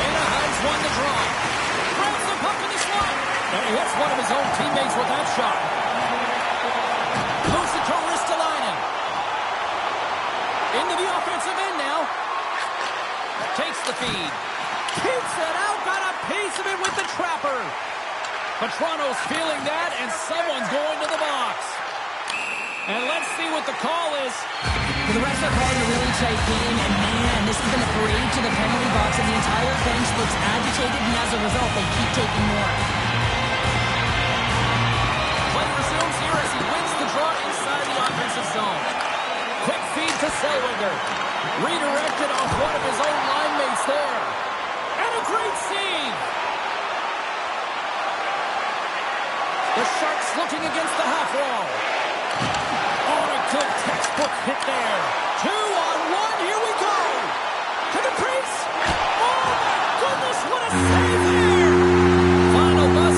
[SPEAKER 1] Anaheim's won the draw. Grabs the puck in the slot. And he hits one of his own teammates with that shot. Moves it to Ristolainen. Into the offensive end now. Takes the feed. Keeps it out. Got a piece of it with the trapper. But Toronto's feeling that, and someone's going to the box. And let's see what the call is.
[SPEAKER 2] For the rest of the call, a really tight game, and man, this has been a parade to the penalty box, and the entire bench looks agitated, and as a result, they keep taking more.
[SPEAKER 1] Play resumes here as he wins the draw inside the offensive zone. Quick feed to Zellweger. Redirected off one of his own line mates there. And a great save. The Sharks looking against the half wall. Oh, a good textbook hit there. 2-on-1, here we go. To the crease. Oh, my goodness, what a save there. Final buzzer.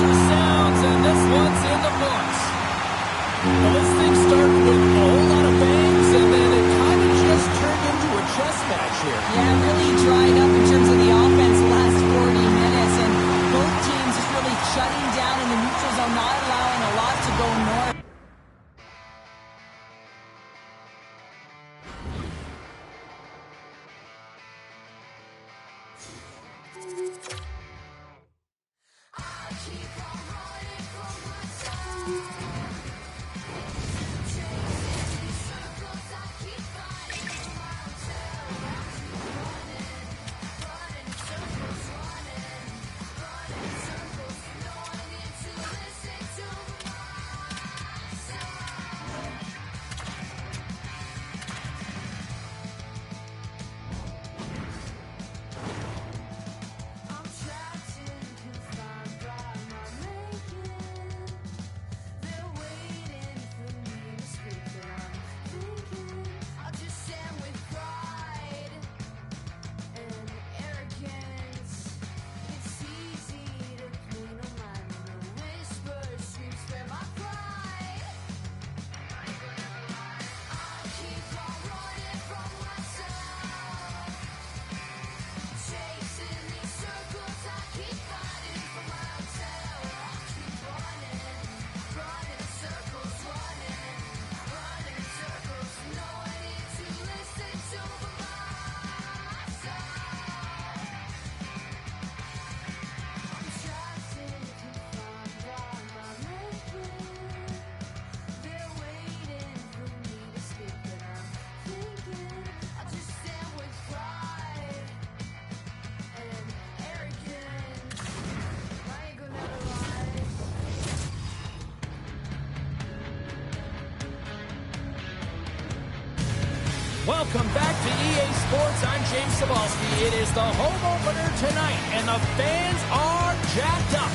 [SPEAKER 1] Welcome back to EA Sports. I'm James Cebulski. It is the home opener tonight, and the fans are jacked up.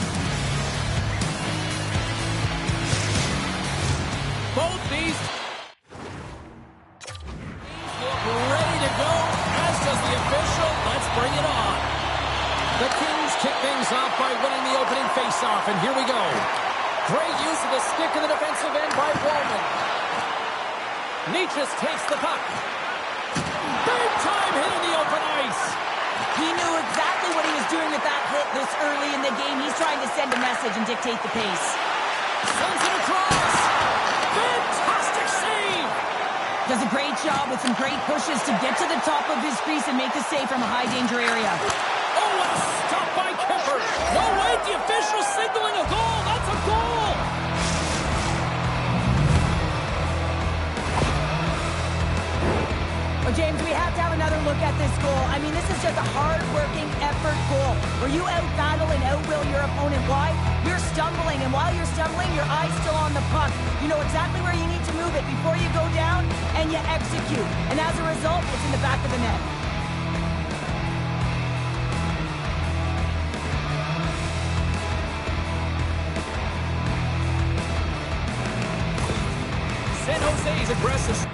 [SPEAKER 1] Both these look ready to go, as does the official. Let's bring it on. The Kings kick things off by winning the opening faceoff, and here we go. Great use of the stick in the defensive end by Wallman. Necas takes the puck. Big time hit in the open ice.
[SPEAKER 2] He knew exactly what he was doing with that hit this early in the game. He's trying to send a message and dictate the pace.
[SPEAKER 1] Sends it across. Fantastic save.
[SPEAKER 2] Does a great job with some great pushes to get to the top of his crease and make the save from a high danger area.
[SPEAKER 1] Oh, what a stop by Kemper. No, wait, the official signaling a goal. That's a goal.
[SPEAKER 2] Well, James, we have to have another look at this goal. I mean, this is just a hard-working effort goal where you out-battle and out-will your opponent. Why? You're stumbling, and while you're stumbling, your eye's still on the puck. You know exactly where you need to move it before you go down, and you execute. And as a result, it's in the back of the net.
[SPEAKER 1] San Jose's aggressive.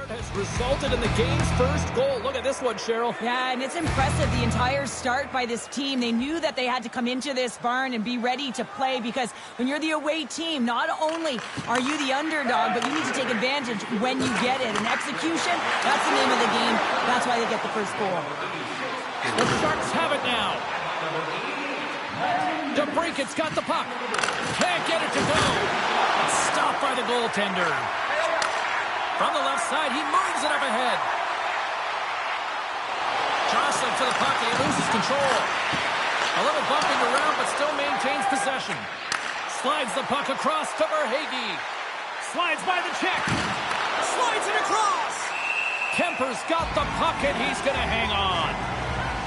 [SPEAKER 1] Has resulted in the game's first goal. Look at this one, Cheryl.
[SPEAKER 2] Yeah, and it's impressive, the entire start by this team. They knew that they had to come into this barn and be ready to play, because when you're the away team, not only are you the underdog, but you need to take advantage when you get it. And execution, that's the name of the game. That's why they get the first goal.
[SPEAKER 1] The Sharks have it now. DeBrincat's got the puck. Can't get it to go. Stopped by the goaltender. From the left side, he moves it up ahead. Jostling for the puck, and he loses control. A little bumping around, but still maintains possession. Slides the puck across to Verhaeghe. Slides by the check. Slides it across. Kemper's got the puck, and he's going to hang on.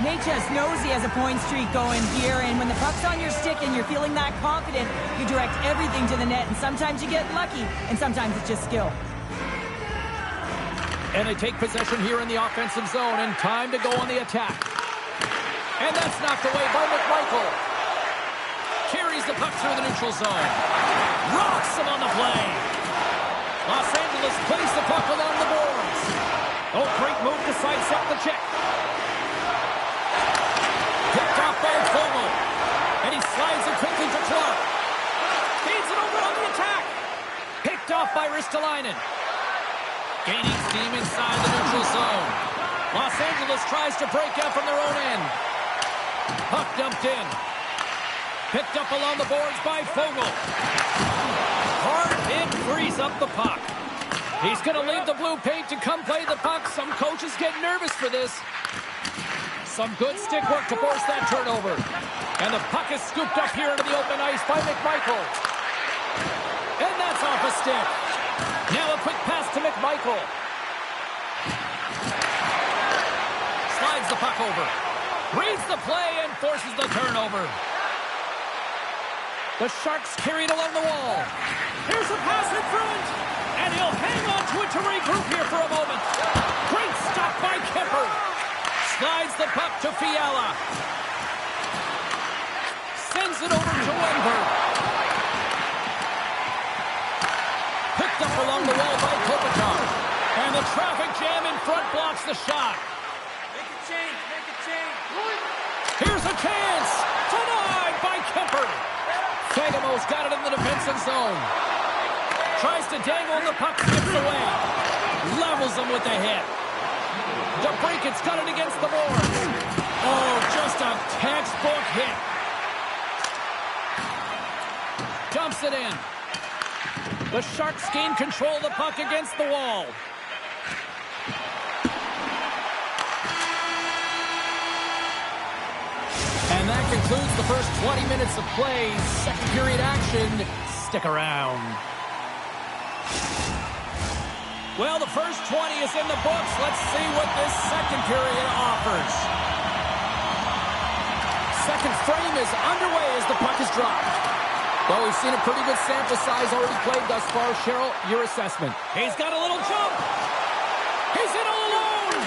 [SPEAKER 2] Necas knows he has a point streak going here, and when the puck's on your stick and you're feeling that confident, you direct everything to the net, and sometimes you get lucky, and sometimes it's just skill.
[SPEAKER 1] And they take possession here in the offensive zone, and time to go on the attack. And that's knocked away by McMichael. Carries the puck through the neutral zone. Rocks him on the play. Los Angeles plays the puck along the boards. Oh, great move to sidestep the check. Picked off by Fogle. And he slides it quickly to Clark. Feeds it over on the attack. Picked off by Ristolainen. Gaining steam inside the neutral zone. Los Angeles tries to break out from their own end. Puck dumped in. Picked up along the boards by Fogle. Hard hit frees up the puck. He's going to leave the blue paint to come play the puck. Some coaches get nervous for this. Some good stick work to force that turnover. And the puck is scooped up here into the open ice by McMichael. And that's off a stick. Now a quick pass to McMichael. Slides the puck over. Reads the play and forces the turnover. The Sharks carry it along the wall. Here's a pass in front. And he'll hang on to it to regroup here for a moment. Great stop by Kemper. Slides the puck to Fiala. Sends it over to Wenberg. Picked up along the wall by Kopitar. And the traffic jam in front blocks the shot.
[SPEAKER 5] Make a change, make a change.
[SPEAKER 1] Here's a chance. Denied by Kemper. Fagamo's got it in the defensive zone. Tries to dangle, the puck skips away. Levels him with the hit. DeBrincat's got it against the boards. Oh, just a textbook hit. Dumps it in. The Sharks gain control of the puck against the wall. And that concludes the first 20 minutes of play. Second period action. Stick around. Well, the first 20 is in the books. Let's see what this second period offers. Second frame is underway as the puck is dropped. Well, we've seen a pretty good sample size already played thus far. Cheryl, your assessment. He's got a little jump. He's in all alone.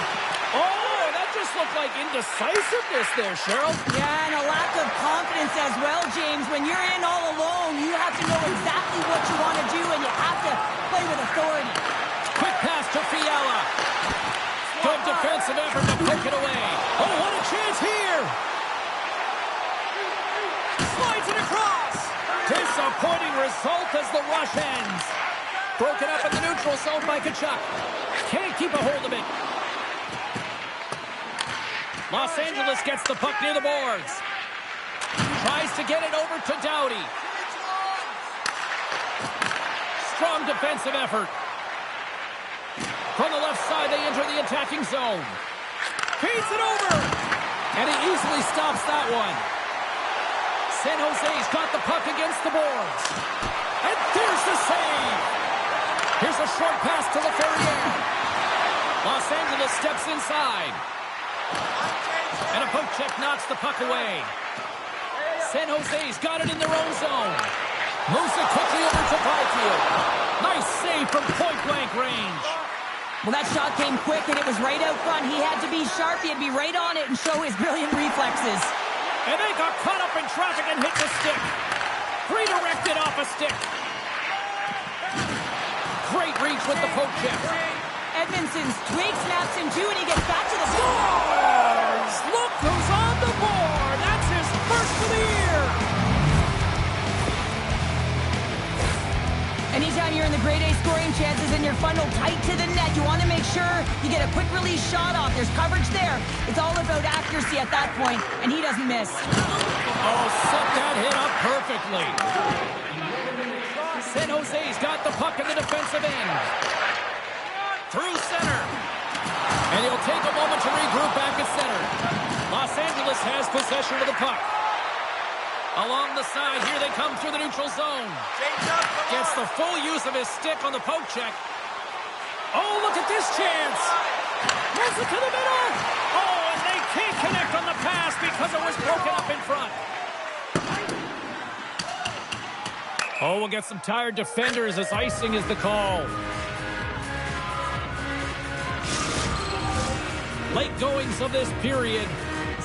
[SPEAKER 1] Oh, that just looked like indecisiveness there, Cheryl.
[SPEAKER 2] Yeah, and a lack of confidence as well, James. When you're in all alone, you have to know exactly what you want to do, and you have to play with authority.
[SPEAKER 1] Quick pass to Fiala. Good defensive effort to poke it away. Oh, what a chance here. Slides it across. Disappointing result as the rush ends. Broken up in the neutral zone by Tkachuk. Can't keep a hold of it. Los Angeles gets the puck near the boards. Tries to get it over to Doughty. Strong defensive effort. From the left side, they enter the attacking zone. Feeds it over. And he easily stops that one. San Jose's got the puck against the boards. And there's the save. Here's a short pass to Laferriere. Los Angeles steps inside. And a poke check knocks the puck away. San Jose's got it in their own zone. Moves it quickly over to Byfield. Nice save from point-blank range.
[SPEAKER 2] Well, that shot came quick, and it was right out front. He had to be sharp. He had to be right on it and show his brilliant reflexes.
[SPEAKER 1] And they got caught up in traffic and hit the stick. Redirected off a stick. Great reach with the poke check.
[SPEAKER 2] Edmondson's twig snaps him too, and he gets back to the
[SPEAKER 1] Scores! Look who's on the board. That's his first of the year.
[SPEAKER 2] Anytime you're in the grade A scoring chances and you're funneled tight to the net, you want to make sure you get a quick release shot off. There's coverage there. It's all about accuracy at that point, and he doesn't miss.
[SPEAKER 1] Oh, set that hit up perfectly. San Jose's got the puck in the defensive end. Through center. And he'll take a moment to regroup back at center. Los Angeles has possession of the puck. Along the side, here they come through the neutral zone. Gets the full use of his stick on the poke check. Oh, look at this chance. Moves it to the middle. Oh, and they can't connect on the pass because it was broken up in front. Oh, we'll get some tired defenders as icing is the call. Late goings of this period.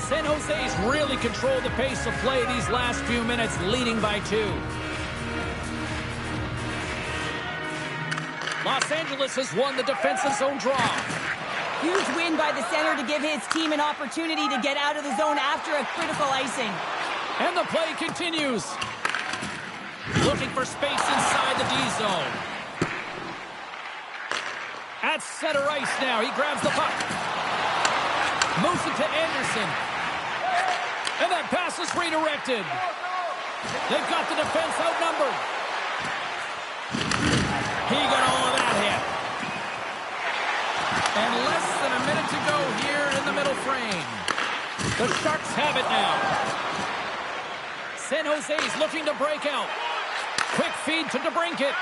[SPEAKER 1] San Jose's really controlled the pace of play these last few minutes, leading by 2. Los Angeles has won the defensive zone draw.
[SPEAKER 2] Huge win by the center to give his team an opportunity to get out of the zone after a critical icing.
[SPEAKER 1] And the play continues. Looking for space inside the D zone. At center ice now. He grabs the puck. Moves it to Anderson. And that pass is redirected. They've got the defense outnumbered. He got all of that hit. And less than a minute to go here in the middle frame. The Sharks have it now. San Jose's looking to break out. Quick feed to DeBrincat.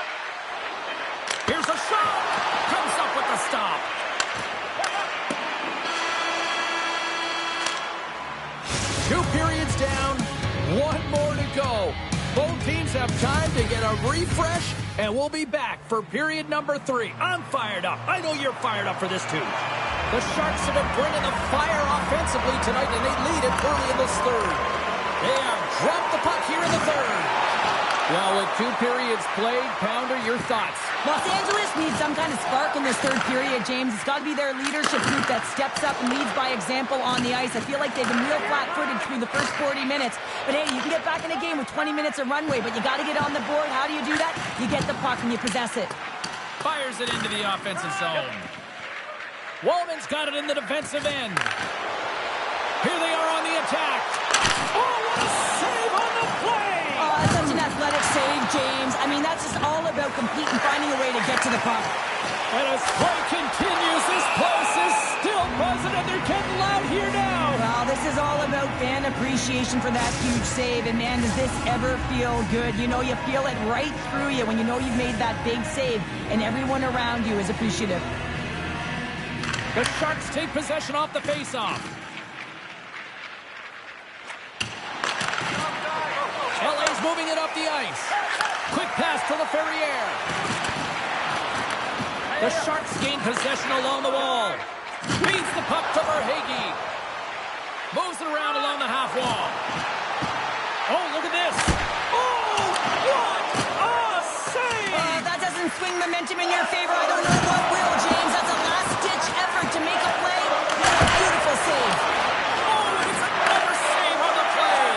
[SPEAKER 1] Here's a shot. Comes up with the stop. Two periods down. One more to go. Both teams have time to get a refresh, and we'll be back for period number 3. I'm fired up. I know you're fired up for this too. The Sharks have been bringing the fire offensively tonight, and they lead it early in this third. They have dropped the puck here in the third. Well, with 2 periods played, Pounder, your thoughts?
[SPEAKER 2] Los Angeles needs some kind of spark in this third period, James. It's got to be their leadership group that steps up and leads by example on the ice. I feel like they've been real flat-footed through the first 40 minutes. But hey, you can get back in a game with 20 minutes of runway, but you got to get on the board. How do you do that? You get the puck and you possess it.
[SPEAKER 1] Fires it into the offensive zone. Wallman's got it in the defensive end. Here they are on the attack. Oh, what a save on the play!
[SPEAKER 2] That's such an athletic save, James. I mean, that's just all about competing, finding a way to get to the puck.
[SPEAKER 1] And as play continues, this place is still buzzing, and they're getting loud here now.
[SPEAKER 2] Well, this is all about fan appreciation for that huge save. And man, does this ever feel good. You know, you feel it right through you when you know you've made that big save, and everyone around you is appreciative.
[SPEAKER 1] The Sharks take possession off the faceoff. LA's moving it up the ice. Quick pass to LaFerriere. The Sharks gain possession along the wall. Feeds the puck to Verhaeghe. Moves it around along the half wall. Oh, look at this. Oh, what a save!
[SPEAKER 2] That doesn't swing momentum in your favor. I don't know what will, James. That's a last-ditch effort to make a play. Beautiful save.
[SPEAKER 1] Oh, it's another save on the play.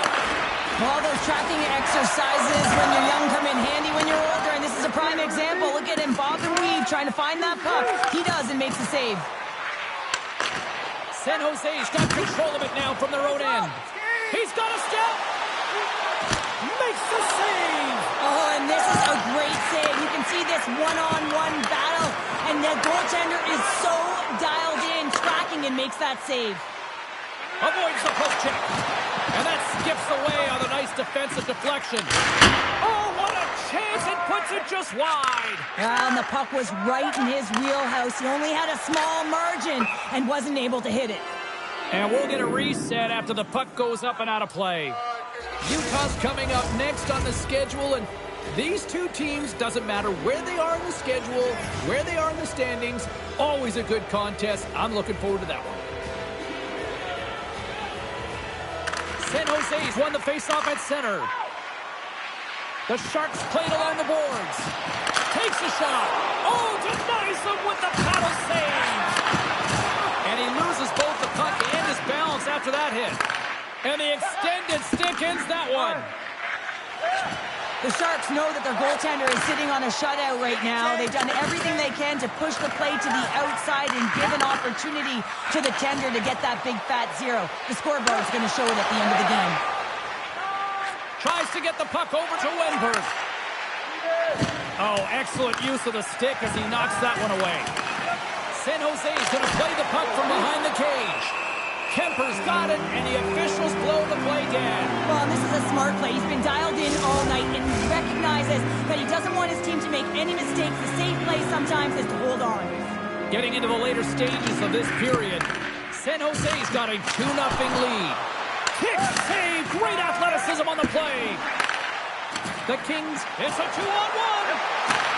[SPEAKER 2] All those tracking exercises when you're young come in handy when you're older, and this is a prime example. Look at him, bob and weave, trying to find that puck. He does and makes the save.
[SPEAKER 1] San Jose's got control of it now from their own end. He's got a step. Makes the save.
[SPEAKER 2] Oh, and this is a great save. You can see this one-on-one battle, and the goaltender is so dialed in, tracking, and makes that save.
[SPEAKER 1] Avoids the post check. And that skips away on the nice defensive deflection. Oh, what a chance. It puts it just wide.
[SPEAKER 2] And the puck was right in his wheelhouse. He only had a small margin and wasn't able to hit it.
[SPEAKER 1] And we'll get a reset after the puck goes up and out of play. Utah's coming up next on the schedule, and these two teams, doesn't matter where they are in the schedule, where they are in the standings, always a good contest. I'm looking forward to that one. San Jose's won the faceoff at center. The Sharks played along the boards. Takes a shot. Oh, denies him with the paddle save. And he loses both the puck and his balance after that hit. And the extended stick ends that one.
[SPEAKER 2] The Sharks know that their goaltender is sitting on a shutout right now. They've done everything they can to push the play to the outside and give an opportunity to the tender to get that big fat zero. The scoreboard's going to show it at the end of the game.
[SPEAKER 1] Tries to get the puck over to Wenberg. Oh, excellent use of the stick as he knocks that one away. San Jose's going to play the puck from behind the cage. Kemper's got it, and the officials blow the play dead.
[SPEAKER 2] Well, this is a smart play. He's been dialed in all night and recognizes that he doesn't want his team to make any mistakes. The safe play sometimes is to hold on.
[SPEAKER 1] Getting into the later stages of this period, San Jose's got a 2-0 lead. Kick, save, great athleticism on the play. The Kings, it's a 2-on-1.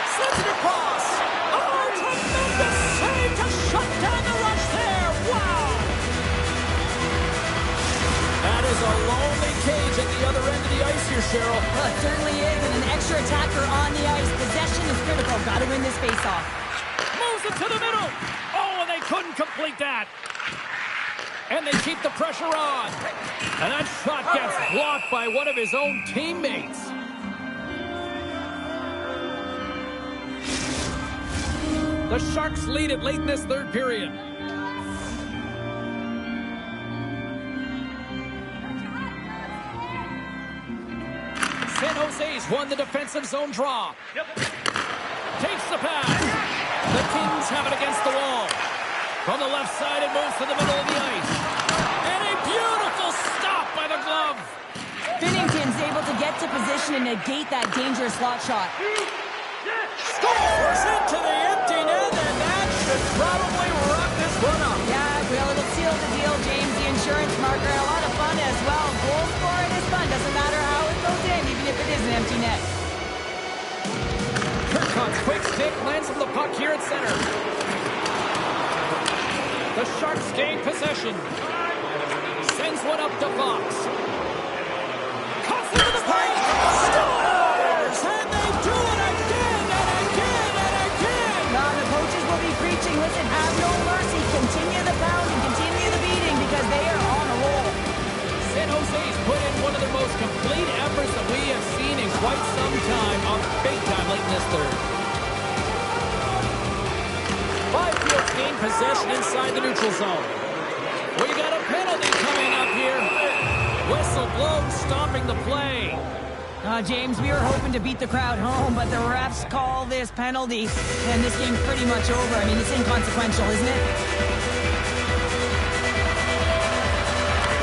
[SPEAKER 1] Sends it across. Oh, tremendous save to shut down the rush there. Wow. a lonely cage at the other end of the ice here, Cheryl.
[SPEAKER 2] Well, it certainly is, and an extra attacker on the ice. Possession is critical. Got to win this faceoff.
[SPEAKER 1] Moves it to the middle. Oh, and they couldn't complete that. And they keep the pressure on. And that shot gets blocked by one of his own teammates. The Sharks lead it late in this third period. San Jose's won the defensive zone draw. Takes the pass. The Kings have it against the wall. From the left side, it moves to the middle of the ice. And a beautiful stop by the glove.
[SPEAKER 2] Binnington's able to get to position and negate that dangerous slot shot.
[SPEAKER 1] Scores into the empty net, and that should probably wrap this one up.
[SPEAKER 2] Yeah, well, it'll seal the deal, James. The insurance marker, and a lot of fun as well. Goal scoring is fun. Doesn't matter how it goes in, even if it is an empty net.
[SPEAKER 1] Kirkcott's quick stick lands from the puck here at center. The Sharks gain possession. Sends one up to Fox. Cuts into the paint. Scores! And they do it again and again and again.
[SPEAKER 2] Now the coaches will be preaching, listen, have no mercy. Continue the pounding, continue the beating, because they are on a roll.
[SPEAKER 1] San Jose's put in one of their most complete efforts that we have seen in quite some time, on big time late in this third. Byfield gained possession inside the neutral zone. We got a penalty coming up here. Whistle blown, stopping the play.
[SPEAKER 2] James, we were hoping to beat the crowd home, but the refs call this penalty, and this game's pretty much over. I mean, it's inconsequential, isn't it?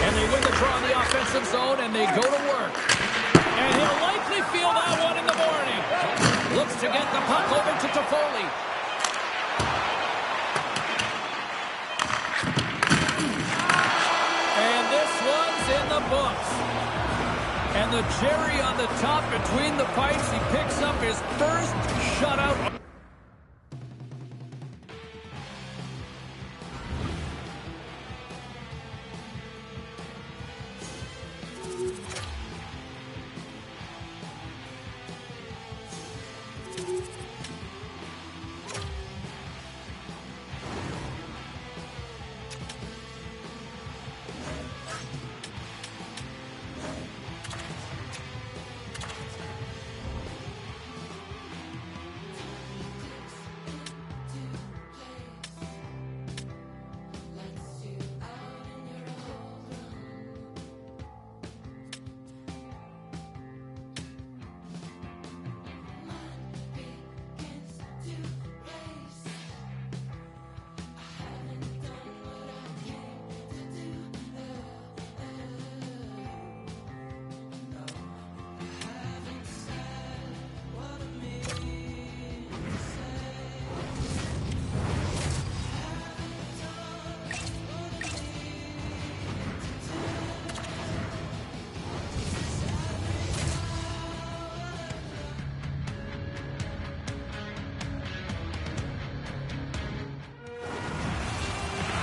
[SPEAKER 1] And they win the draw in the offensive zone, and they go to work. And he'll likely feel that one in the morning. Looks to get the puck over to Toffoli. And this one's in the books. And the cherry on the top between the pipes, he picks up his first shutout.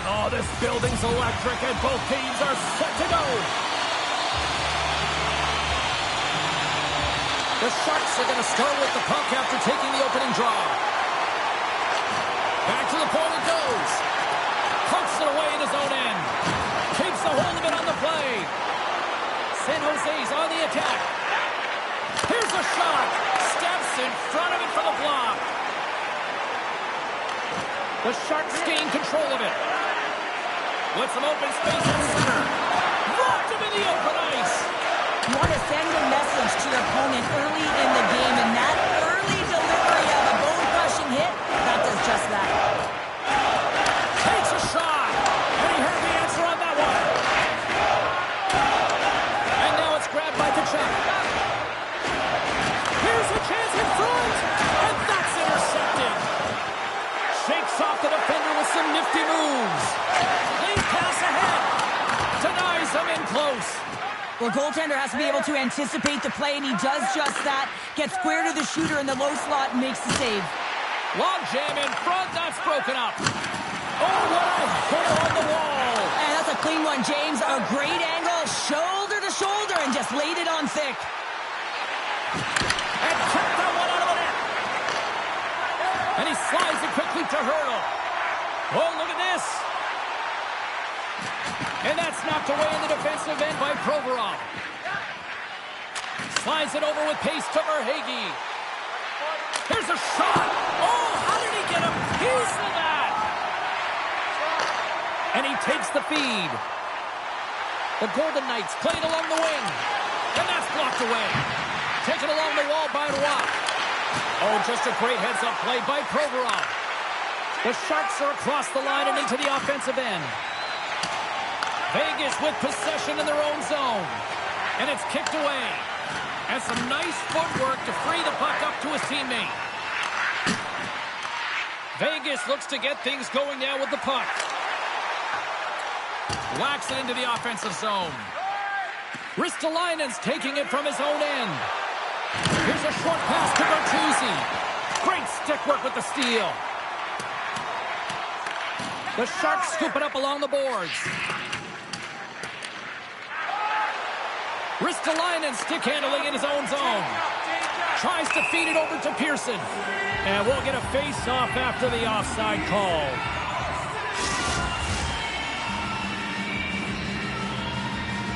[SPEAKER 1] Oh, this building's electric, and both teams are set to go. The Sharks are going to start with the puck after taking the opening draw. Back to the point it goes. Pumps it away in his own end. Keeps a hold of it on the play. San Jose's on the attack. Here's a shot. Steps in front of it for the block. The Sharks gain control of it. With some open space in center. Rocked him in the open ice.
[SPEAKER 2] You want to send a message to your opponent early in the game, and that early delivery of a bone-crushing hit, that does just that.
[SPEAKER 1] Takes a shot, and he heard the answer on that one. And now it's grabbed by Tkachuk. Here's a chance in front, and that's intercepted. Shakes off the defender with some nifty moves. Lead pass ahead. Denies him in close.
[SPEAKER 2] Well, goaltender has to be able to anticipate the play, and he does just that. Gets square to the shooter in the low slot and makes the save.
[SPEAKER 1] Long jam in front, that's broken up. Oh, what a hit on the wall.
[SPEAKER 2] And that's a clean one, James. A great angle, shoulder Vegas laid it on thick.
[SPEAKER 1] And kicked that one out of the net. And he slides it quickly to Hurdle. Oh, look at this. And that's knocked away in the defensive end by Provorov. Slides it over with pace to Verhaeghe. Here's a shot. Oh, how did he get a piece of that? And he takes the feed. The Golden Knights played along the wing. And that's blocked away. Taken along the wall by Roy. Oh, just a great heads-up play by Provorov. The Sharks are across the line and into the offensive end. Vegas with possession in their own zone. And it's kicked away. And some nice footwork to free the puck up to his teammate. Vegas looks to get things going now with the puck. Whacks it into the offensive zone. Ristolainen's taking it from his own end. Here's a short pass to Bertuzzi. Great stick work with the steal. The Sharks scoop it up along the boards. Ristolainen stick handling in his own zone. Tries to feed it over to Pearson. And we'll get a face-off after the offside call.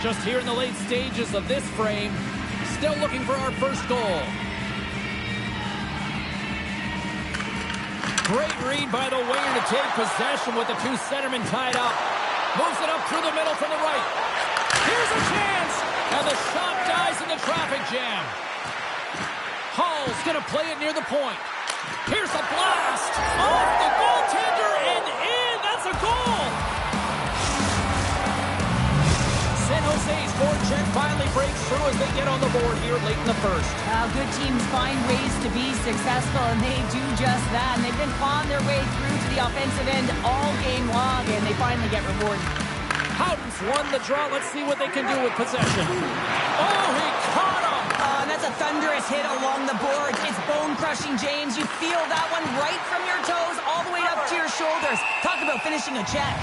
[SPEAKER 1] Just here in the late stages of this frame, still looking for our first goal. Great read by the winger to take possession with the two centermen tied up. Moves it up through the middle from the right. Here's a chance! And the shot dies in the traffic jam. Hall's going to play it near the point. Here's a blast! Off the goaltender and in! That's a goal! San Jose's forecheck finally breaks through as they get on the board here late in the first.
[SPEAKER 2] Good teams find ways to be successful, and they do just that. And they've been clawing their way through to the offensive end all game long, and they finally get rewarded.
[SPEAKER 1] Houghton's won the draw. Let's see what they can do with possession. Oh, he caught him!
[SPEAKER 2] And that's a thunderous hit along the boards. It's bone-crushing, James. You feel that one right from your toes all the way up to your shoulders. Talk about finishing a check.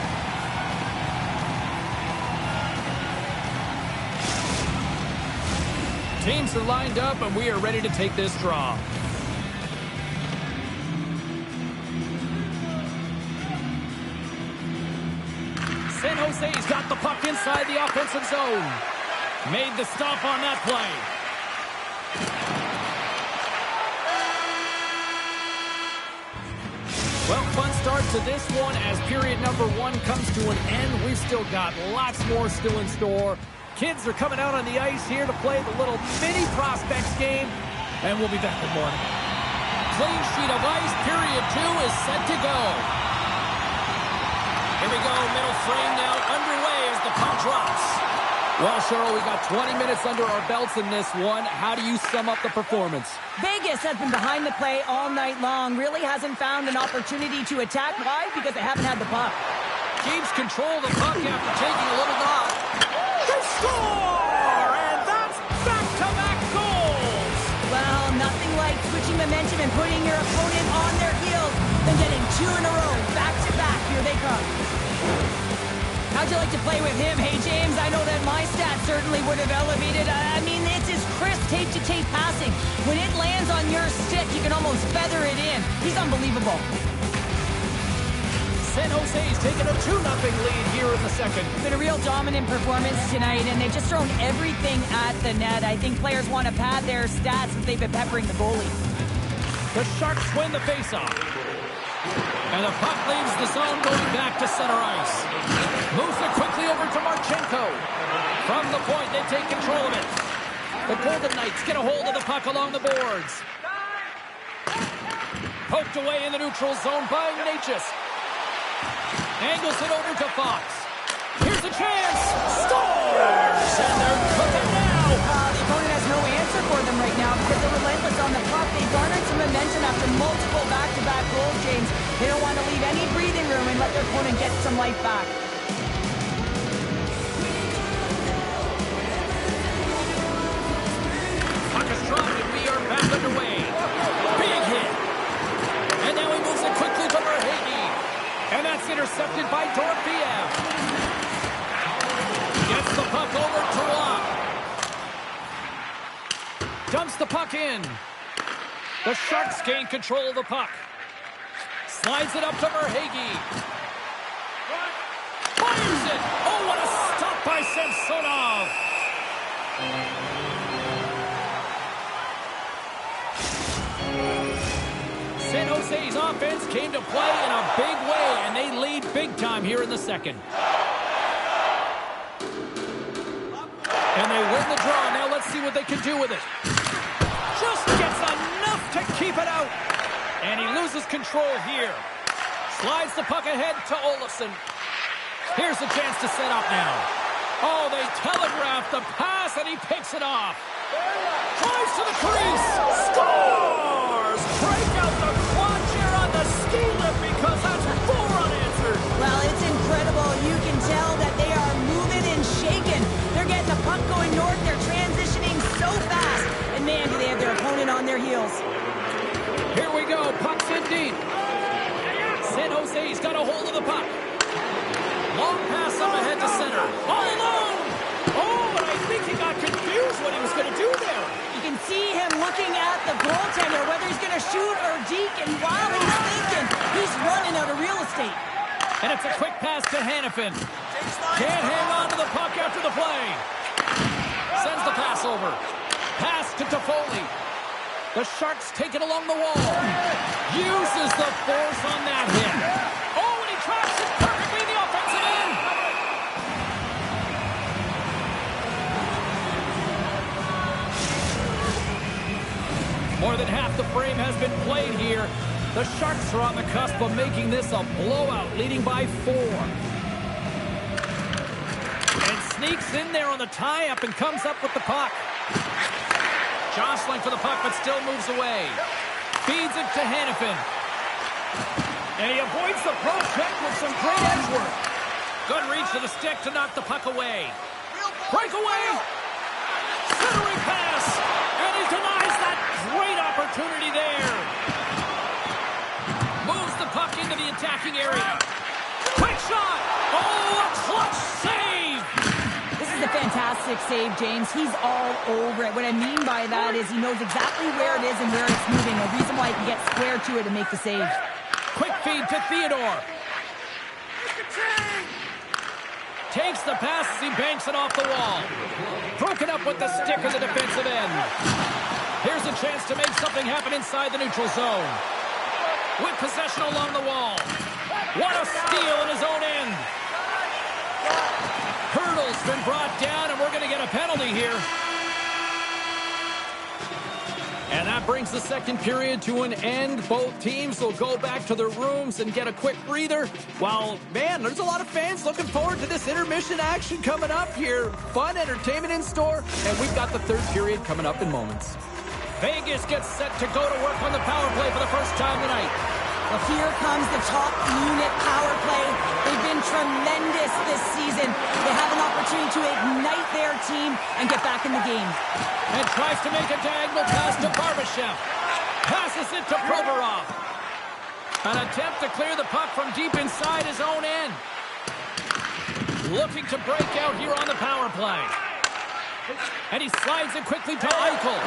[SPEAKER 1] Teams are lined up, and we are ready to take this draw. San Jose's got the puck inside the offensive zone. Made the stop on that play. Well, fun start to this one as period number one comes to an end. We've still got lots more still in store. Kids are coming out on the ice here to play the little mini prospects game, and we'll be back in the morning. Clean sheet of ice, period two is set to go. Here we go, middle frame now underway as the puck drops. Well, Cheryl, we got 20 minutes under our belts in this one. How do you sum up the performance?
[SPEAKER 2] Vegas has been behind the play all night long. Really hasn't found an opportunity to attack. Why? Because they haven't had the puck.
[SPEAKER 1] Keeps control of the puck after taking a little knock. They score! And that's back-to-back goals!
[SPEAKER 2] Well, nothing like switching momentum and putting your opponent on their heels than getting two in a row, back-to-back. Here they come. How'd you like to play with him? Hey, James, I know that my stats certainly would have elevated. I mean, it's his crisp tape-to-tape passing. When it lands on your stick, you can almost feather it in. He's unbelievable.
[SPEAKER 1] San Jose's taking a 2-0 lead here in the second.
[SPEAKER 2] It's been a real dominant performance tonight, and they've just thrown everything at the net. I think players want to pad their stats as they've been peppering the goalie.
[SPEAKER 1] The Sharks win the faceoff. And the puck leaves the zone going back to center ice. Moves it quickly over to Marchenko. From the point, they take control of it. The Golden Knights get a hold of the puck along the boards. Poked away in the neutral zone by Natchez. Angles it over to Fox. Here's a chance. Scores! And they're cooking now.
[SPEAKER 2] The opponent has no answer for them right now because they're relentless on the puck. They garnered some momentum after multiple back-to-back goals, James. They don't want to leave any breathing room and let their opponent get some life back.
[SPEAKER 1] Puck is dropped and we are back underway. Big hit. And now he moves it quickly to Verhaeghe. And that's intercepted by Dorofeev. Gets the puck over to Roy. Dunks the puck in. The Sharks gain control of the puck. Slides it up to Verhaeghe. Fires it. Oh, what a stop by Samsonov. San Jose's offense came to play in a big way, and they lead big time here in the second. And they win the draw. Now let's see what they can do with it. Just gets enough to keep it out. And he loses control here. Slides the puck ahead to Olofsson. Here's a chance to set up now. Oh, they telegraph the pass, and he picks it off. Drives to the crease. Scores! Break out the quad chair on the ski lift because that's 4 unanswered.
[SPEAKER 2] Well, it's incredible. You can tell that they are moving and shaking. They're getting the puck going north. They're transitioning so fast. And man, do they have their opponent on their heels.
[SPEAKER 1] Here we go. Puck's in deep. San Jose's got a hold of the puck. Long pass up ahead to center. All alone. Oh, and I think he got confused what he was going to do there.
[SPEAKER 2] You can see him looking at the goaltender, whether he's going to shoot or deke, and while he's thinking, he's running out of real estate.
[SPEAKER 1] And it's a quick pass to Hanifin. Can't hang on to the puck after the play. Sends the pass over. Pass to Toffoli. The Sharks take it along the wall. Uses the force on that hit. Oh, and he traps it perfectly in the offensive end. More than half the frame has been played here. The Sharks are on the cusp of making this a blowout, leading by 4. And sneaks in there on the tie-up and comes up with the puck. Jostling for the puck, but still moves away. Feeds it to Hanifin. And he avoids the pro check with some great edge work. Good reach to the stick to knock the puck away. Breakaway! Centering pass! And he denies that great opportunity there. Moves the puck into the attacking area. Quick shot! Oh, a clutch save!
[SPEAKER 2] This is a fantastic save, James. He's all over it. What I mean by that is he knows exactly where it is and where it's moving. A reason why he can get square to it and make the save.
[SPEAKER 1] Quick feed to Theodore. Takes the pass as he banks it off the wall. Broken up with the stick of the defensive end. Here's a chance to make something happen inside the neutral zone. With possession along the wall. What a steal in his own end. Hurdle's been brought down, and we're going to get a penalty here. And that brings the second period to an end. Both teams will go back to their rooms and get a quick breather. While, man, there's a lot of fans looking forward to this intermission action coming up here. Fun entertainment in store, and we've got the third period coming up in moments. Vegas gets set to go to work on the power play for the first time tonight.
[SPEAKER 2] Well, here comes the top unit power play. They've been tremendous this season. They have an opportunity to ignite their team and get back in the game.
[SPEAKER 1] And tries to make a diagonal pass to Barbashev. Passes it to Provorov. An attempt to clear the puck from deep inside his own end. Looking to break out here on the power play. And he slides it quickly to Eichel.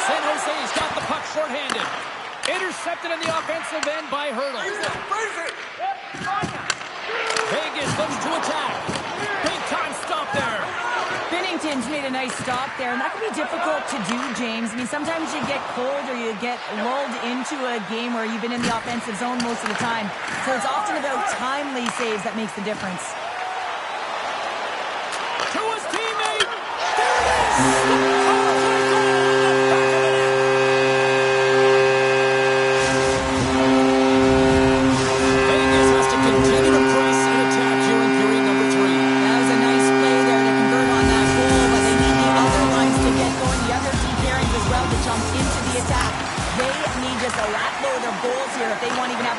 [SPEAKER 1] San Jose's got the puck shorthanded. Intercepted in the offensive end by Hurdle. Vegas looks to attack. Big time stop there.
[SPEAKER 2] Binnington's made a nice stop there, and that can be difficult to do, James. I mean, sometimes you get cold or you get lulled into a game where you've been in the offensive zone most of the time. So it's often about timely saves that makes the difference.
[SPEAKER 1] To his teammate. There it is.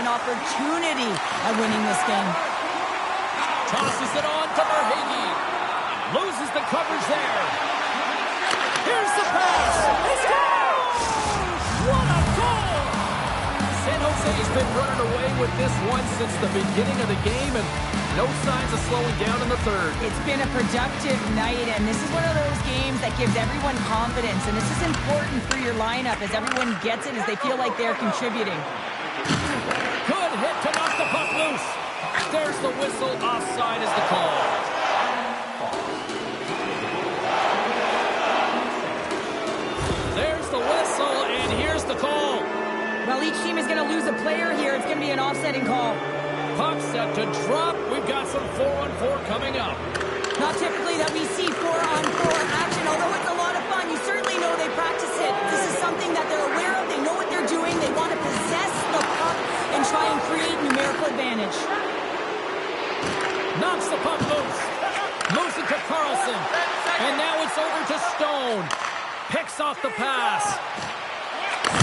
[SPEAKER 2] Opportunity at winning this game.
[SPEAKER 1] Tosses it on to Verhaeghe. Loses the coverage there. Here's the pass. He scores! What a goal! San Jose's been running away with this one since the beginning of the game, and no signs of slowing down in the third.
[SPEAKER 2] It's been a productive night, and this is one of those games that gives everyone confidence, and this is important for your lineup as everyone gets it, as they feel like they're contributing.
[SPEAKER 1] Good hit to knock the puck loose. There's the whistle. Offside is the call. There's the whistle, and here's the call.
[SPEAKER 2] Well, each team is going to lose a player here. It's going to be an offsetting call.
[SPEAKER 1] Puck set to drop. We've got some 4-on-4 coming up.
[SPEAKER 2] Not typically that we see 4-on-4 action, although it's a lot of fun. You certainly know they practice it. This is something that they're aware of. They know what they're doing. They want to possess the puck and try and create numerical advantage.
[SPEAKER 1] Knocks the puck loose. Moves it to Carlson. And now it's over to Stone. Picks off the pass.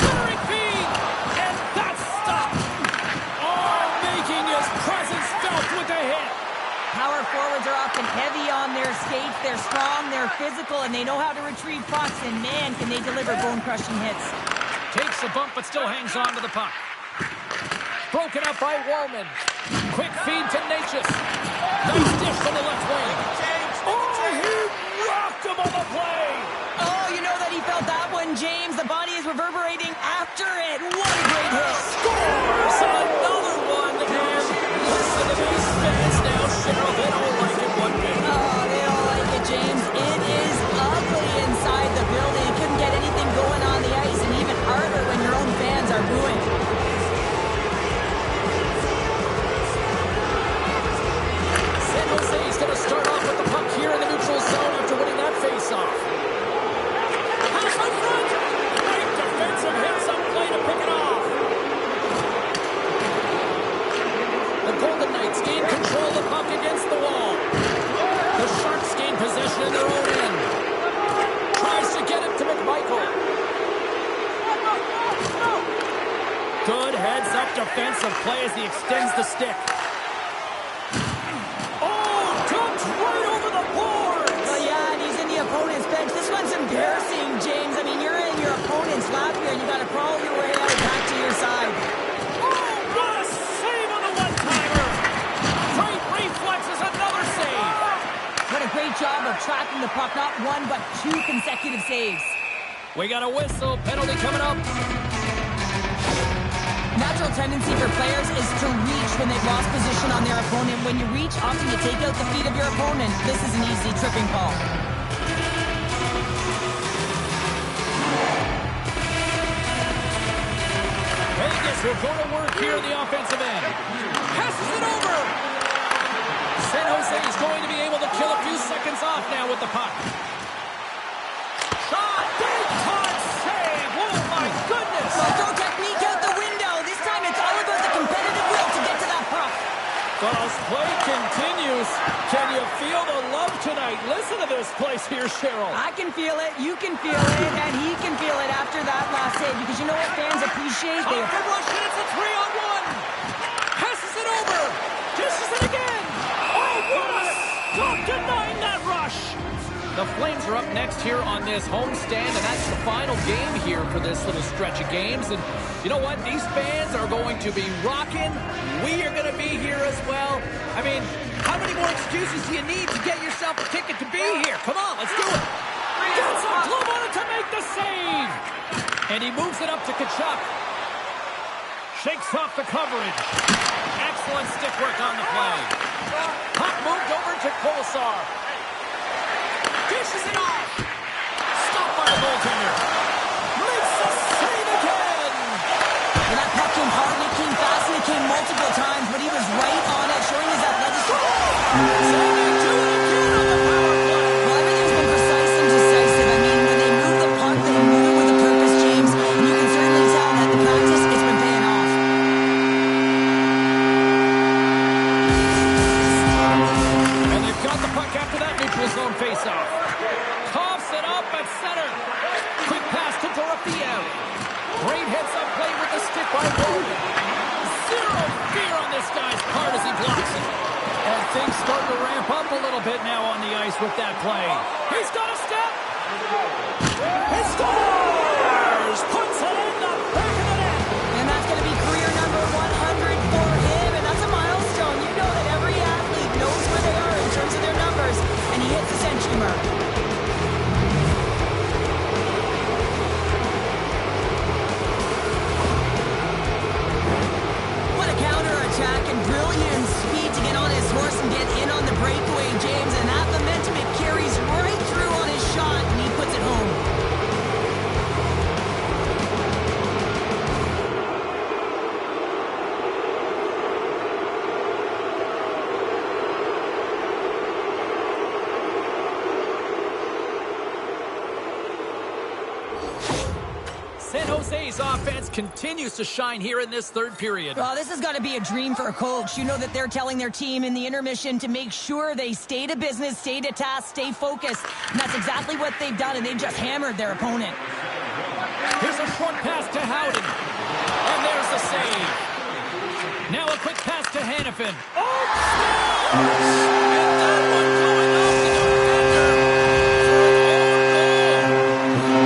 [SPEAKER 1] Centering feed. And that's stopped. Oh, making his presence felt with a hit.
[SPEAKER 2] Power forwards are often heavy on their skates. They're strong, they're physical, and they know how to retrieve pucks. And man, can they deliver bone-crushing hits.
[SPEAKER 1] Takes a bump, but still hangs on to the puck. Broken up by Wallman. Quick feed to Natchez. Nice dish from the left wing. Oh, he rocked him on the play.
[SPEAKER 2] Oh, you know that he felt that one, James. The body is reverberating after it. What a great hit.
[SPEAKER 1] Scores another one. And listen to these fans now, Cheryl. They don't like it one bit.
[SPEAKER 2] Oh, they don't like it, James. It is ugly inside the building. You couldn't get anything going on the ice, and even harder when your own fans are booing.
[SPEAKER 1] San Jose is going to start off with the puck here in the neutral zone after winning that face-off. Pass on front. Great defensive hits up play to pick it off. The Golden Knights gain control of the puck against the wall. The Sharks gain possession in their own end. Tries to get it to McMichael. Good heads-up defensive play as he extends the stick. Oh, dumped right over the boards.
[SPEAKER 2] Well, yeah, and he's in the opponent's bench. This one's embarrassing, James. I mean, you're in your opponent's lap here, and you got to crawl your way out back to your side.
[SPEAKER 1] Oh, what a save on the one-timer. Great reflexes, another save.
[SPEAKER 2] What a great job of tracking the puck. Not one, but two consecutive saves.
[SPEAKER 1] We got a whistle. Penalty coming up.
[SPEAKER 2] Natural tendency for players is to reach when they've lost position on their opponent. When you reach, often you take out the feet of your opponent. This is an easy tripping call.
[SPEAKER 1] Vegas will go to work here in the offensive end. Passes it over. San Jose is going to be able to kill a few seconds off now with the puck. Shot. Big time save. Oh, my goodness.
[SPEAKER 2] Well, throw technique out the window. This time it's all about the competitive will to get to that puck.
[SPEAKER 1] Well, as play continues, can you feel the love tonight? Listen to this place here, Cheryl.
[SPEAKER 2] I can feel it, you can feel it, and he can feel it after that last save. Because you know what fans appreciate? They
[SPEAKER 1] Off the rush, and it's a 3-on-1. Passes it over. Dishes it again. Oh, what a stop denying that rush. The Flames are up next here on this homestand, and that's the final game here for this little stretch of games. And you know what? These fans are going to be rocking. We are going to be here as well. I mean, how many more excuses do you need to get yourself a ticket to be here? Come on, let's do it. Gets a glove on it to make the save. And he moves it up to Tkachuk. Shakes off the coverage. Excellent stick work on the play. Puck moved over to Kolesar. Dishes it off. Stopped by the goaltender. Makes the save again.
[SPEAKER 2] And that puck came hard, and it came fast, and it came multiple times, but he was right on it, showing his athleticism.
[SPEAKER 1] Saving two again on the power play.
[SPEAKER 2] Well, everything's been precise and decisive. I mean, when they move the puck, they move it with a purpose, James. And you can certainly tell that the practice, it's been paying off.
[SPEAKER 1] And they've got the puck after that neutral zone faceoff. Coughs it up at center. Quick pass to Dorothea. Great hits up play with the stick by Bowman. Zero fear on this guy's part as he blocks it. And things start to ramp up a little bit now on the ice with that play. He's got a step. He scores! Puts it in the back of the net.
[SPEAKER 2] And that's going to be career number 100 for him, and that's a milestone. You know that every athlete knows where they
[SPEAKER 1] Jose's offense continues to shine here in this third period.
[SPEAKER 2] Well, this has got to be a dream for a coach. You know that they're telling their team in the intermission to make sure they stay to business, stay to task, stay focused. And that's exactly what they've done, and they've just hammered their opponent.
[SPEAKER 1] Here's a short pass to Howden. And there's the save. Now a quick pass to Hannafin. Oh, and that one going off the defender.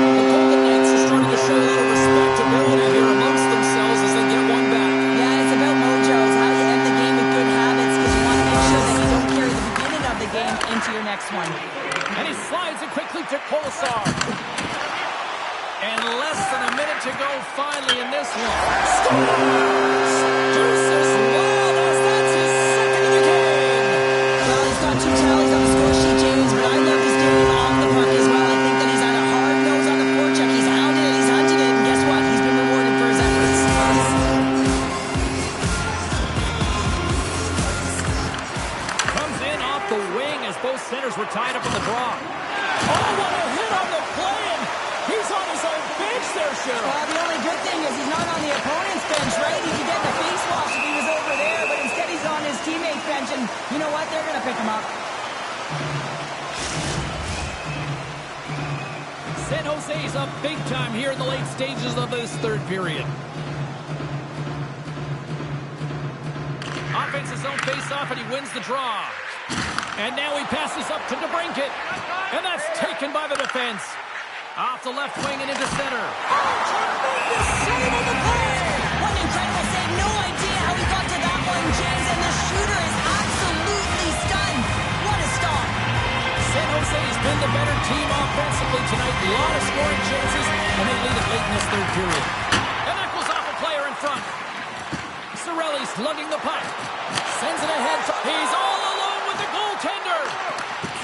[SPEAKER 1] The Golden Knights are starting to show a little respectability here amongst themselves as they get one back.
[SPEAKER 2] Yeah, it's about mojo. It's how you end the game with good habits, because you want to make sure that you don't carry the beginning of the game into your next one.
[SPEAKER 1] And he slides it quickly to Kolesar. And less than a minute to go finally in this one. Scores! Deuces Wild as that's his second of the game.
[SPEAKER 2] Well, he's got 2 tallies on the score sheet, James, but I love his doing off the puck as well. I think that he's had a hard nose on the forecheck. He's hounded it, he's hunted it, and guess what? He's been rewarded for his efforts.
[SPEAKER 1] Comes in off the wing as both centers were tied up in the draw. Oh, what a hit on the play, and he's on his own bench there, Cheryl.
[SPEAKER 2] Well, the only good thing is he's not on the opponent's bench, right? He could get the face wash if he was over there, but instead he's on his teammate's bench, and you know what? They're going to pick him up.
[SPEAKER 1] San Jose's up big time here in the late stages of this third period. Offense's own face-off, and he wins the draw. And now he passes up to DeBrincat. And that's taken by the defense. Off the left wing and into center.
[SPEAKER 2] Oh, tremendous save on the play! What an incredible save. No idea how he got to that one, James, and the shooter is absolutely stunned. What a stop.
[SPEAKER 1] San Jose's been the better team offensively tonight. A lot of scoring chances, and they lead it late in this third period. And that goes off a player in front. Cirelli's lugging the puck. Sends it ahead. He's all alone with the goaltender.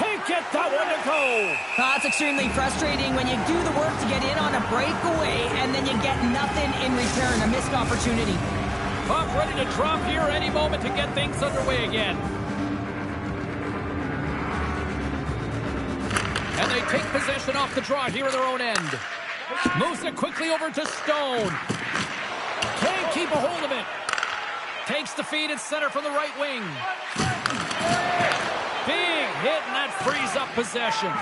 [SPEAKER 1] Can't get that one to go.
[SPEAKER 2] It's extremely frustrating when you do the work to get in on a breakaway and then you get nothing in return, a missed opportunity.
[SPEAKER 1] Puck ready to drop here any moment to get things underway again. And they take possession off the draw here at their own end. Moves it quickly over to Stone. Can't keep a hold of it. Takes the feed at center from the right wing. Big hit, and that frees up possession.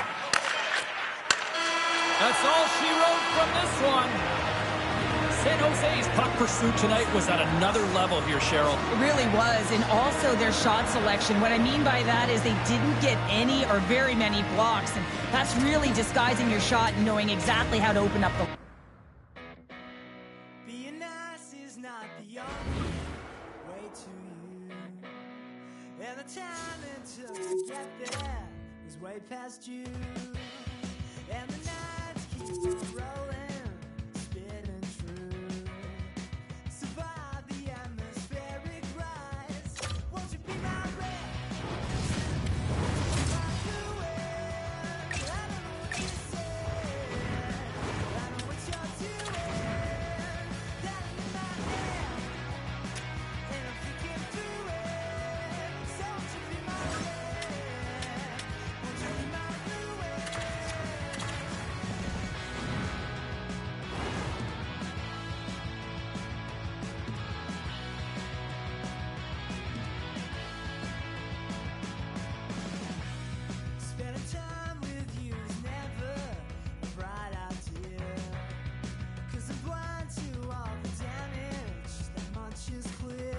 [SPEAKER 1] That's all she wrote from this one. San Jose's puck pursuit tonight was at another level here, Cheryl.
[SPEAKER 2] It really was, and also their shot selection. What I mean by that is they didn't get any or very many blocks, and that's really disguising your shot and knowing exactly how to open up the...
[SPEAKER 6] Being nice is not the only way to you, and the time until you get there is way past you, and the nights keep on rolling, spinning true. Survive the atmospheric rise. Won't you be my red? My blue wind. I don't know what you say. I know what you're doing. That in my head, and I'm thinking through it. So won't you be my red? Won't you be my blue wind? Spending time with you is never a bright idea, 'cause I'm blind to all the damage, that much is clear.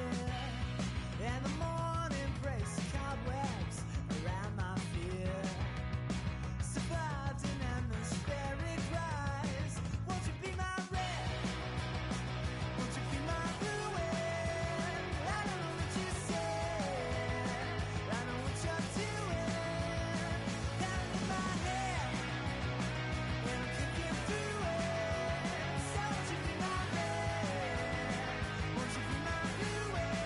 [SPEAKER 6] And the morning breaks the cobwebs around my fear. Survived an atmospheric rise. Won't you be my red? Won't you be my blue wind? I don't know what you said. I know what you're doing. Down in my head, and I'm thinking through it. So won't you be my red? Won't you be my blue wind?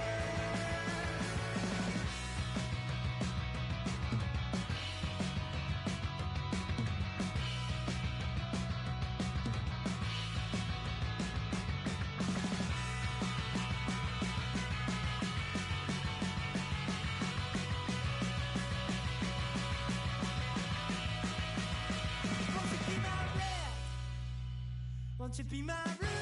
[SPEAKER 6] Won't you be my red? Won't you be my red?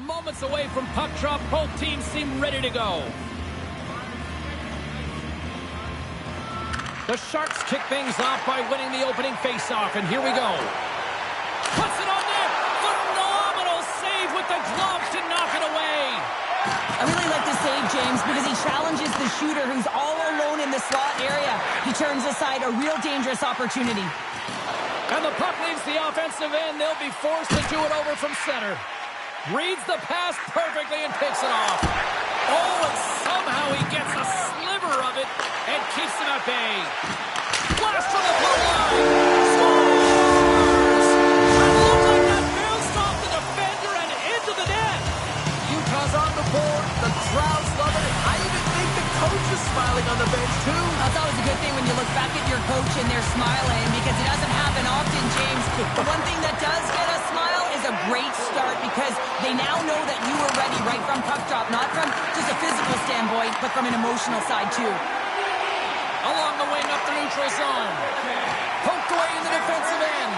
[SPEAKER 1] moments away from puck drop. Both teams seem ready to go. The Sharks kick things off by winning the opening faceoff, and here we go. Puts it on net. Phenomenal save with the gloves to knock it away.
[SPEAKER 2] I really like the save, James, because he challenges the shooter who's all alone in the slot area. He turns aside a real dangerous opportunity.
[SPEAKER 1] And the puck leaves the offensive end. They'll be forced to do it over from center. Reads the pass perfectly and picks it off. Oh, and somehow he gets a sliver of it and keeps him at bay. Blast from the blue line. Scores! It looked like that bounced off the defender and into the net.
[SPEAKER 7] Utah's on the board. The crowd's loving it. I even think the coach is smiling on the bench, too.
[SPEAKER 2] That's always a good thing when you look back at your coach and they're smiling, because it doesn't happen often, James. The one thing that does get a smile is a great start, because they now know that you were ready right from puck drop, not from just a physical standpoint, but from an emotional side, too.
[SPEAKER 1] Along the wing up the neutral zone. Poked away in the defensive end.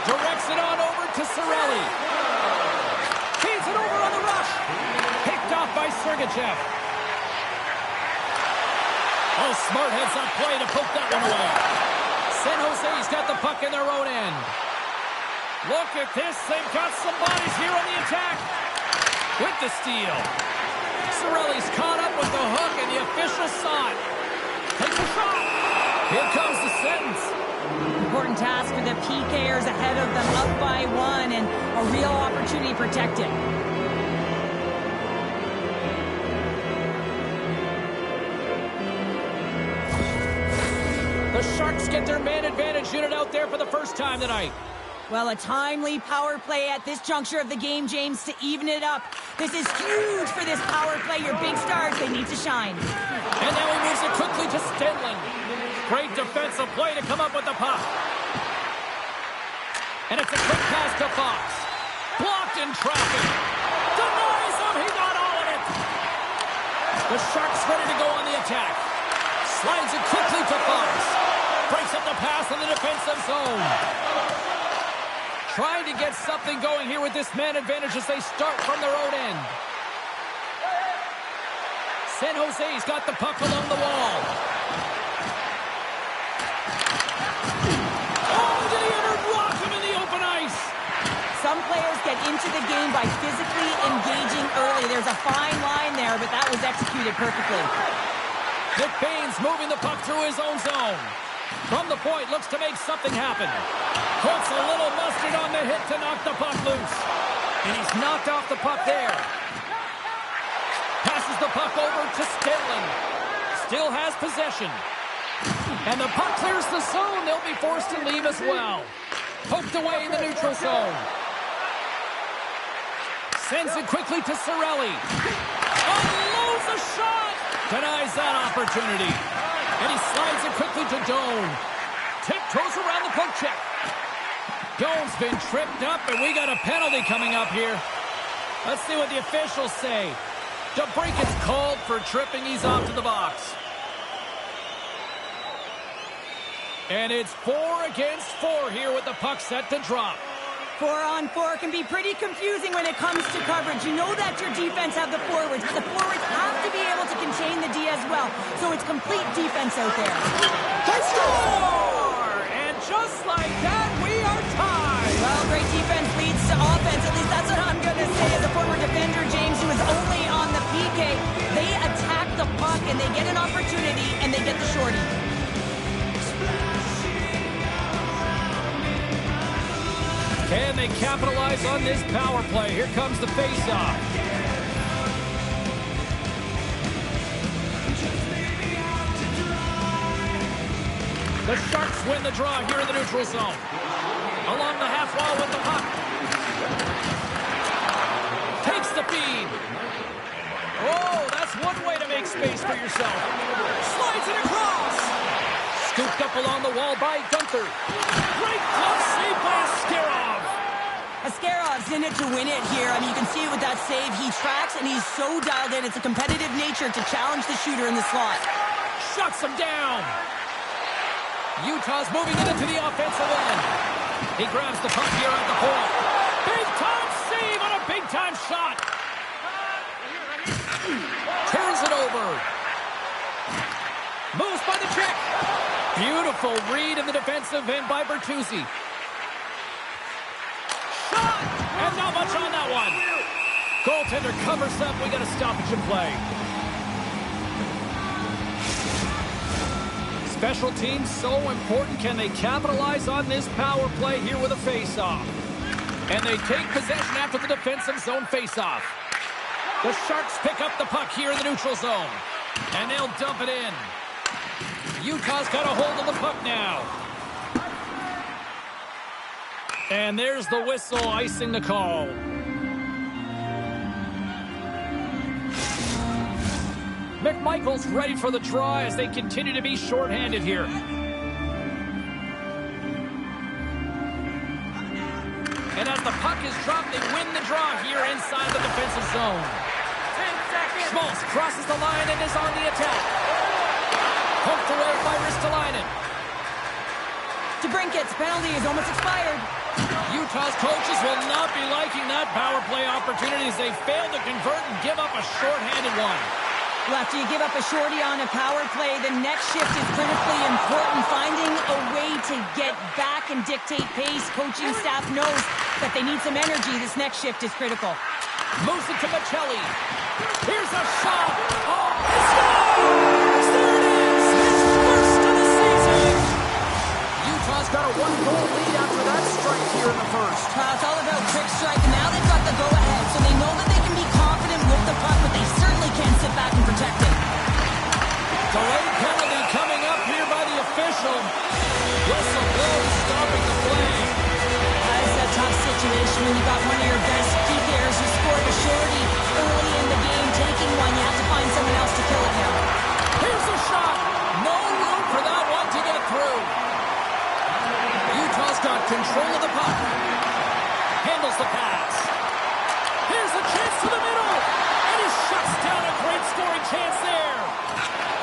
[SPEAKER 1] Directs it on over to Cirelli. Feeds it over on the rush. Picked off by Sergachev. Oh, smart heads-up play to poke that one away. San Jose's got the puck in their own end. Look at this. They've got some bodies here on the attack. With the steal. Cirelli's caught up with the hook, and the official saw it. Takes a shot. Here comes the sentence.
[SPEAKER 2] Important task for the PKers ahead of them, up by one, and a real opportunity protected.
[SPEAKER 1] The Sharks get their man advantage unit out there for the first time tonight.
[SPEAKER 2] Well, a timely power play at this juncture of the game, James, to even it up. This is huge for this power play. Your big stars, they need to shine.
[SPEAKER 1] And now he moves it quickly to Stenlund. Great defensive play to come up with the puck. And it's a quick pass to Fox. Blocked in traffic. Denies him. He got all of it. The Sharks ready to go on the attack. Slides it quickly to Fox. Breaks up the pass in the defensive zone. Trying to get something going here with this man advantage as they start from their own end. San Jose's got the puck along the wall. Oh, did he ever block him in the open ice?
[SPEAKER 2] Some players get into the game by physically engaging early. There's a fine line there, but that was executed perfectly.
[SPEAKER 1] Nick Baines moving the puck through his own zone. From the point, looks to make something happen. Puts a little mustard on the hit to knock the puck loose. And he's knocked off the puck there. Passes the puck over to Stenlund. Still has possession. And the puck clears the zone. They'll be forced to leave as well. Poked away in the neutral zone. Sends it quickly to Cirelli. Unloads a shot. Denies that opportunity. And he slides it quickly to Doan. Tiptoes around the poke check. Doan's been tripped up, and we got a penalty coming up here. Let's see what the officials say. DeBrincat's called for tripping. He's off to the box. And it's 4 against 4 here with the puck set to drop.
[SPEAKER 2] 4-on-4 can be pretty confusing when it comes to coverage. You know that your defense have the forwards, but the forwards have to be able to contain the D as well. So it's complete defense out there.
[SPEAKER 1] They score! And just like that, we are tied.
[SPEAKER 2] Well, great defense leads to offense. At least that's what I'm going to say as a former defender, James, who is only on the PK. They attack the puck, and they get an opportunity, and they get the shorty.
[SPEAKER 1] Can they capitalize on this power play? Here comes the faceoff. The Sharks win the draw here in the neutral zone. Along the half wall with the puck. Takes the feed. Oh, that's one way to make space for yourself. Slides it across. Scooped up along the wall by Gunther. Great glove save by Askarov.
[SPEAKER 2] Askarov's in it to win it here. I mean, you can see it with that save. He tracks, and he's so dialed in. It's a competitive nature to challenge the shooter in the slot.
[SPEAKER 1] Shuts him down. Utah's moving it into the offensive end. He grabs the puck here at the point. Big time save on a big-time shot. Turns it over. Moves by the check. Beautiful read in the defensive end by Bertuzzi. Shot! And not much on that one. Goaltender covers up. We got a stoppage in play. Special teams so important. Can they capitalize on this power play here with a face-off? And they take possession after the defensive zone face-off. The Sharks pick up the puck here in the neutral zone. And they'll dump it in. Utah's got a hold of the puck now. And there's the whistle icing the call. McMichael's ready for the draw as they continue to be shorthanded here. And as the puck is dropped, they win the draw here inside the defensive zone.
[SPEAKER 5] 10 seconds.
[SPEAKER 1] Schmaltz crosses the line and is on the attack. Poked away by Ristolainen.
[SPEAKER 2] DeBrincat's penalty is almost expired.
[SPEAKER 1] Utah's coaches will not be liking that power play opportunity as they fail to convert and give up a shorthanded one.
[SPEAKER 2] Well, after you give up a shorty on a power play, the next shift is critically important. Finding a way to get back and dictate pace. Coaching staff knows that they need some energy. This next shift is critical.
[SPEAKER 1] Moves it to Michelli. Here's a shot. Oh, he scores! There it is! His first of the season!
[SPEAKER 7] Utah's got a one-goal lead after that strike here in the first.
[SPEAKER 2] It's all about trick strike, and now they've got the go-ahead, so they know that they can be confident with the puck, but they certainly can't sit back and protect it.
[SPEAKER 1] Delayed penalty coming up here by the official. Whistle blows, stopping the play.
[SPEAKER 2] It's a tough situation when you got one of your best PKers who scored a shorty early in the game, taking one. You have to find someone else to kill it now.
[SPEAKER 1] Here's a shot. No room for that one to get through. Utah's got control of the puck. Handles the pass. Here's a chance to the middle. And he shuts down a great scoring chance there.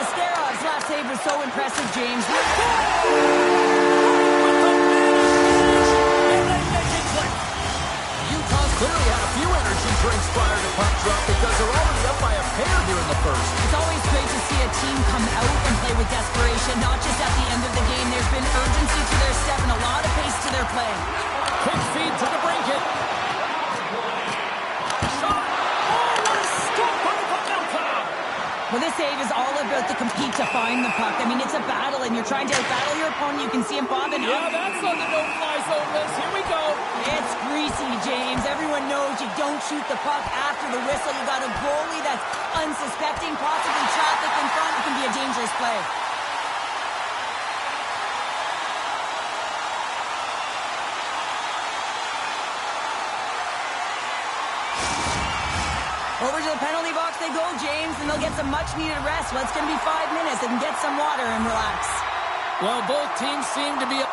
[SPEAKER 2] Astarov's last save was so impressive, James.
[SPEAKER 1] With the managed and they make it click.
[SPEAKER 7] Utah's clearly had a few energy drinks prior to puck drop because they're already up by a pair here in the first.
[SPEAKER 2] It's always great to see a team come out and play with desperation, not just at the end of the game. There's been urgency to their step and a lot of pace to their play.
[SPEAKER 1] Quick feed to the Brinket. Shot. Oh, what a stop by the Pavelka.
[SPEAKER 2] Well, this save is all about the compete to find the puck. I mean, it's a battle, and you're trying to outbattle your opponent. You can see him bobbing
[SPEAKER 1] Yeah,
[SPEAKER 2] up.
[SPEAKER 1] that's on the no-fly zone list. Here we go.
[SPEAKER 2] It's greasy, James. Everyone knows you don't shoot the puck after the whistle. You got a goalie that's unsuspecting, possibly traffic in front. It can be a dangerous play. Over to the penalty box they go, James, and they'll get some much-needed rest. Well, it's going to be 5 minutes. They can get some water and relax.
[SPEAKER 1] Well, both teams seem to be...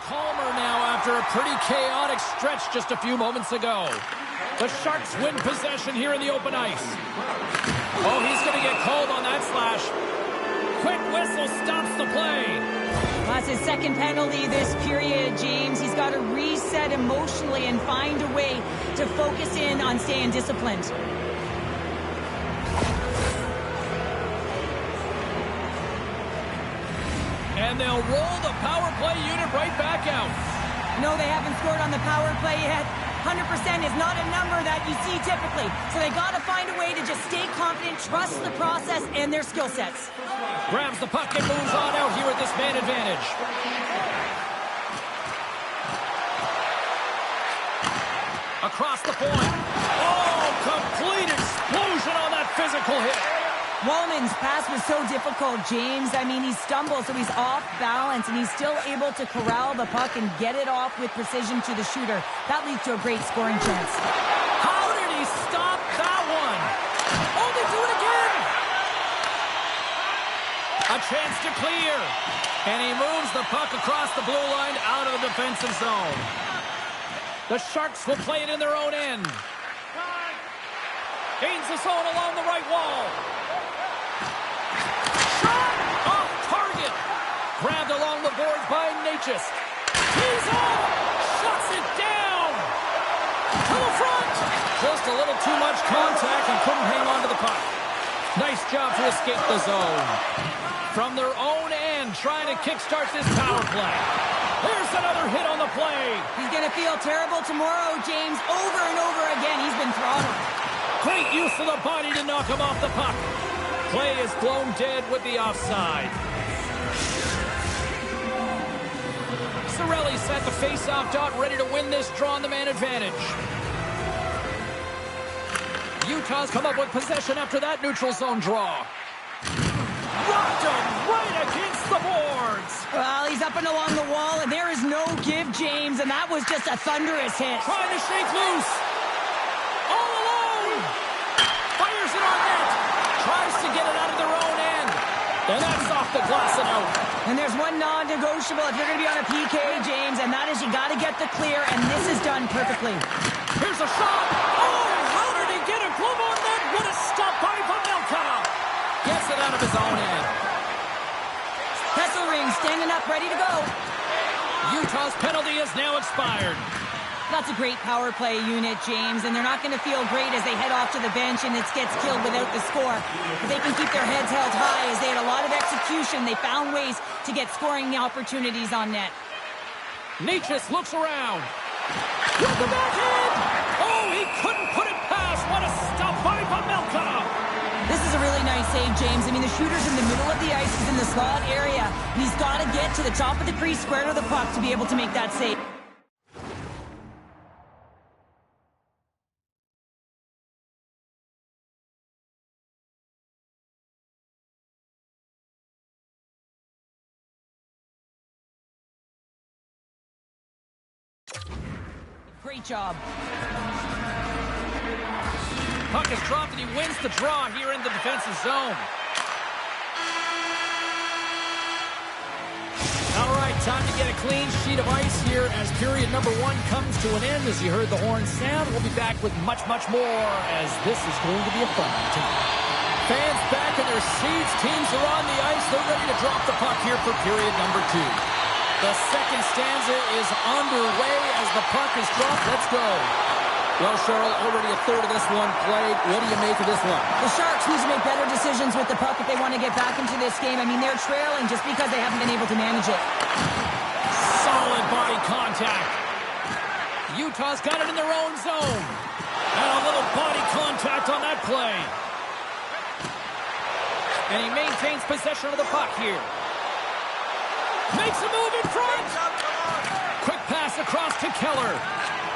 [SPEAKER 1] calmer now after a pretty chaotic stretch just a few moments ago. The Sharks win possession here in the open ice. Oh, he's going to get called on that slash. Quick whistle stops the play.
[SPEAKER 2] That's his second penalty this period, James. He's got to reset emotionally and find a way to focus in on staying disciplined.
[SPEAKER 1] And they'll roll the power play unit right back out.
[SPEAKER 2] No, they haven't scored on the power play yet. 100% is not a number that you see typically. So they got to find a way to just stay confident, trust the process and their skill sets.
[SPEAKER 1] Grabs the puck and moves on out here at this man advantage. Across the point. Oh, complete explosion on that physical hit.
[SPEAKER 2] Wallman's pass was so difficult, James. I mean, he stumbles, so he's off balance, and he's still able to corral the puck and get it off with precision to the shooter. That leads to a great scoring chance.
[SPEAKER 1] How did he stop that one? Only do it again. A chance to clear. And he moves the puck across the blue line out of the defensive zone. The Sharks will play it in their own end. Gains the zone along the right wall. Shot! Grabbed along the boards by Natchez. He's off! Shuts it down! To the front! Just a little too much contact and couldn't hang on to the puck. Nice job to escape the zone. From their own end, trying to kickstart this power play. There's another hit on the play.
[SPEAKER 2] He's going to feel terrible tomorrow, James. Over and over again, he's been throttled.
[SPEAKER 1] Great use of the body to knock him off the puck. Play is blown dead with the offside. Cirelli's at the face-off dot, ready to win this draw on the man advantage. Utah's come up with possession after that neutral zone draw. Rocked him right against the boards.
[SPEAKER 2] Well, he's up and along the wall, and there is no give, James, and that was just a thunderous hit.
[SPEAKER 1] Trying to shake loose. All alone. Fires it on net. Tries to get it out of their own end. And that's off the glass and out.
[SPEAKER 2] And there's one non-negotiable if you're going to be on a PK, James, and that is you got to get the clear, and this is done perfectly.
[SPEAKER 1] Here's a shot. Oh, how did he get a glove on that? What a stop by Pavelka. Gets it out of his own end.
[SPEAKER 2] Kesselring standing up, ready to go.
[SPEAKER 1] Utah's penalty has now expired.
[SPEAKER 2] That's a great power play unit, James, and they're not going to feel great as they head off to the bench and it gets killed without the score. But they can keep their heads held high as they had a lot of execution. They found ways to get scoring opportunities on net.
[SPEAKER 1] Natchez looks around. With the backhand! Oh, he couldn't put it past. What a stop by Pavelka!
[SPEAKER 2] This is a really nice save, James. I mean, the shooter's in the middle of the ice. He's in the slot area. And he's got to get to the top of the crease, square to the puck to be able to make that save. Great job.
[SPEAKER 1] Puck is dropped and he wins the draw here in the defensive zone. All right, time to get a clean sheet of ice here as period number 1 comes to an end. As you heard the horn sound, we'll be back with much, much more as this is going to be a fun one tonight. Fans back in their seats. Teams are on the ice. They're ready to drop the puck here for period number 2. The second stanza is underway as the puck is dropped. Let's go. Well, Cheryl, already a third of this one played. What do you make of this one?
[SPEAKER 2] The Sharks need to make better decisions with the puck if they want to get back into this game. I mean, they're trailing just because they haven't been able to manage it.
[SPEAKER 1] Solid body contact. Utah's got it in their own zone. And a little body contact on that play. And he maintains possession of the puck here. Makes a move in front. Quick pass across to Keller.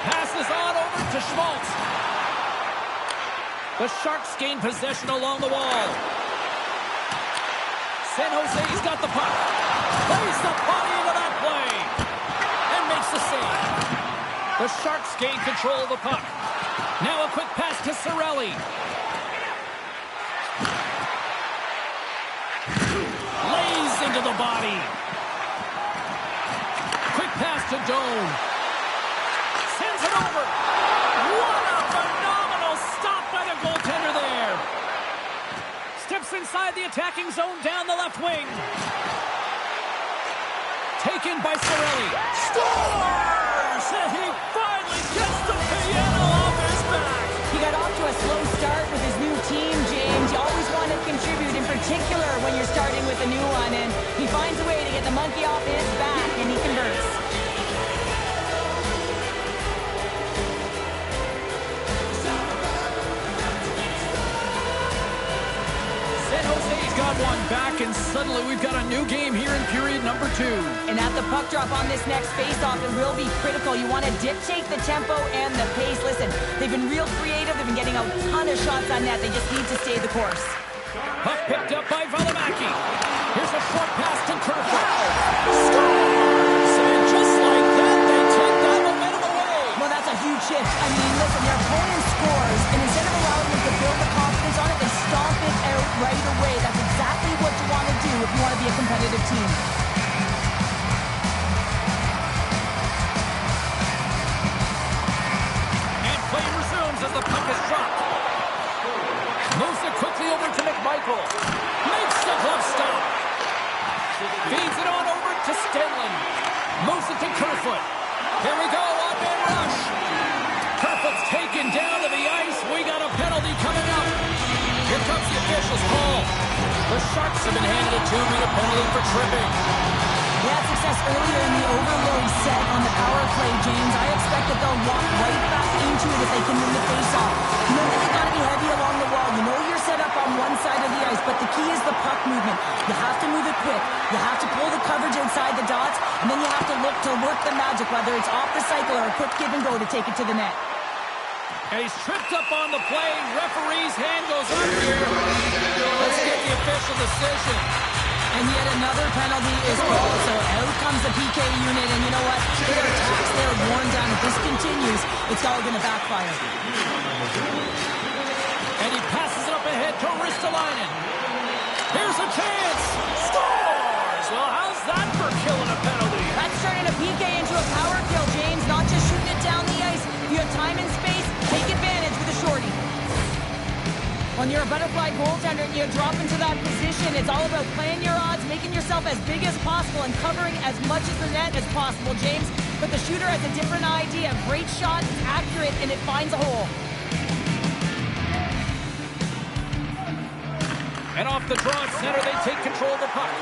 [SPEAKER 1] Passes on over to Schmaltz. The Sharks gain possession along the wall. San Jose's got the puck. Plays the body into that play. And makes the save. The Sharks gain control of the puck. Now a quick pass to Cirelli. Lays into the body. Quick pass to Doan. Sends it over. What a phenomenal stop by the goaltender there. Steps inside the attacking zone down the left wing. Taken by Cirelli. Scores! And he finally gets the piano off his back.
[SPEAKER 2] He got off to a slow start with his new team, James. You always want to contribute, in particular when you're starting with a new one. And he finds a way to get the monkey off his back, and he converts.
[SPEAKER 1] San Jose's got one back, and suddenly we've got a new game here in period number 2.
[SPEAKER 2] And at the puck drop on this next faceoff, it will be critical. You want to dictate the tempo and the pace. Listen, they've been real creative. They've been getting a ton of shots on net. They just need to stay the course.
[SPEAKER 1] Puck picked up by Valimaki. Here's a short pass to Kerfoot. Scores! And just like that, they take that momentum away.
[SPEAKER 2] Well, that's a huge shift. I mean, listen, their opponent scores, and instead of allowing them to build the confidence on it, they stomp it out right away. That's exactly what you want to do if you want to be a competitive team.
[SPEAKER 1] And play resumes as the puck is dropped. Moves it quickly over to McMichael. Makes the glove stop. Feeds it on over Kerfoot. Here we go, one-man rush. Kerfoot's taken down to the ice. We got a penalty coming up. Here comes the official's call. The Sharks have been handed a 2-minute penalty for tripping.
[SPEAKER 2] They had success earlier in the overload set on the power play, James. I expect that they'll walk right back into it if they can win the faceoff. You know that you got to be heavy along the wall. You know you're set up on one side of the ice, but the key is the puck movement. You have to move it quick. You have to pull the coverage inside the dots, and then you have to look to work the magic, whether it's off the cycle or a quick give and go to take it to the net.
[SPEAKER 1] And he's tripped up on the play. Referee's hand goes up here. Let's get the official decision.
[SPEAKER 2] And yet another penalty is called, so out comes the PK unit, and you know what? Their attacks, they're worn down. If this continues, it's all going to backfire.
[SPEAKER 1] And he passes it up ahead to Ristolainen. Here's a chance. Scores! Well, how's that for killing a penalty?
[SPEAKER 2] That's turning a PK into a power kill, James. Not just shooting it down the ice. If you have time and space, take advantage with a shorty. When you're a butterfly goaltender and you drop into that position, it's all about playing your odds, making yourself as big as possible, and covering as much of the net as possible, James. But the shooter has a different idea. Great shot, it's accurate, and it finds a hole.
[SPEAKER 1] And off the draw at center, they take control of the puck.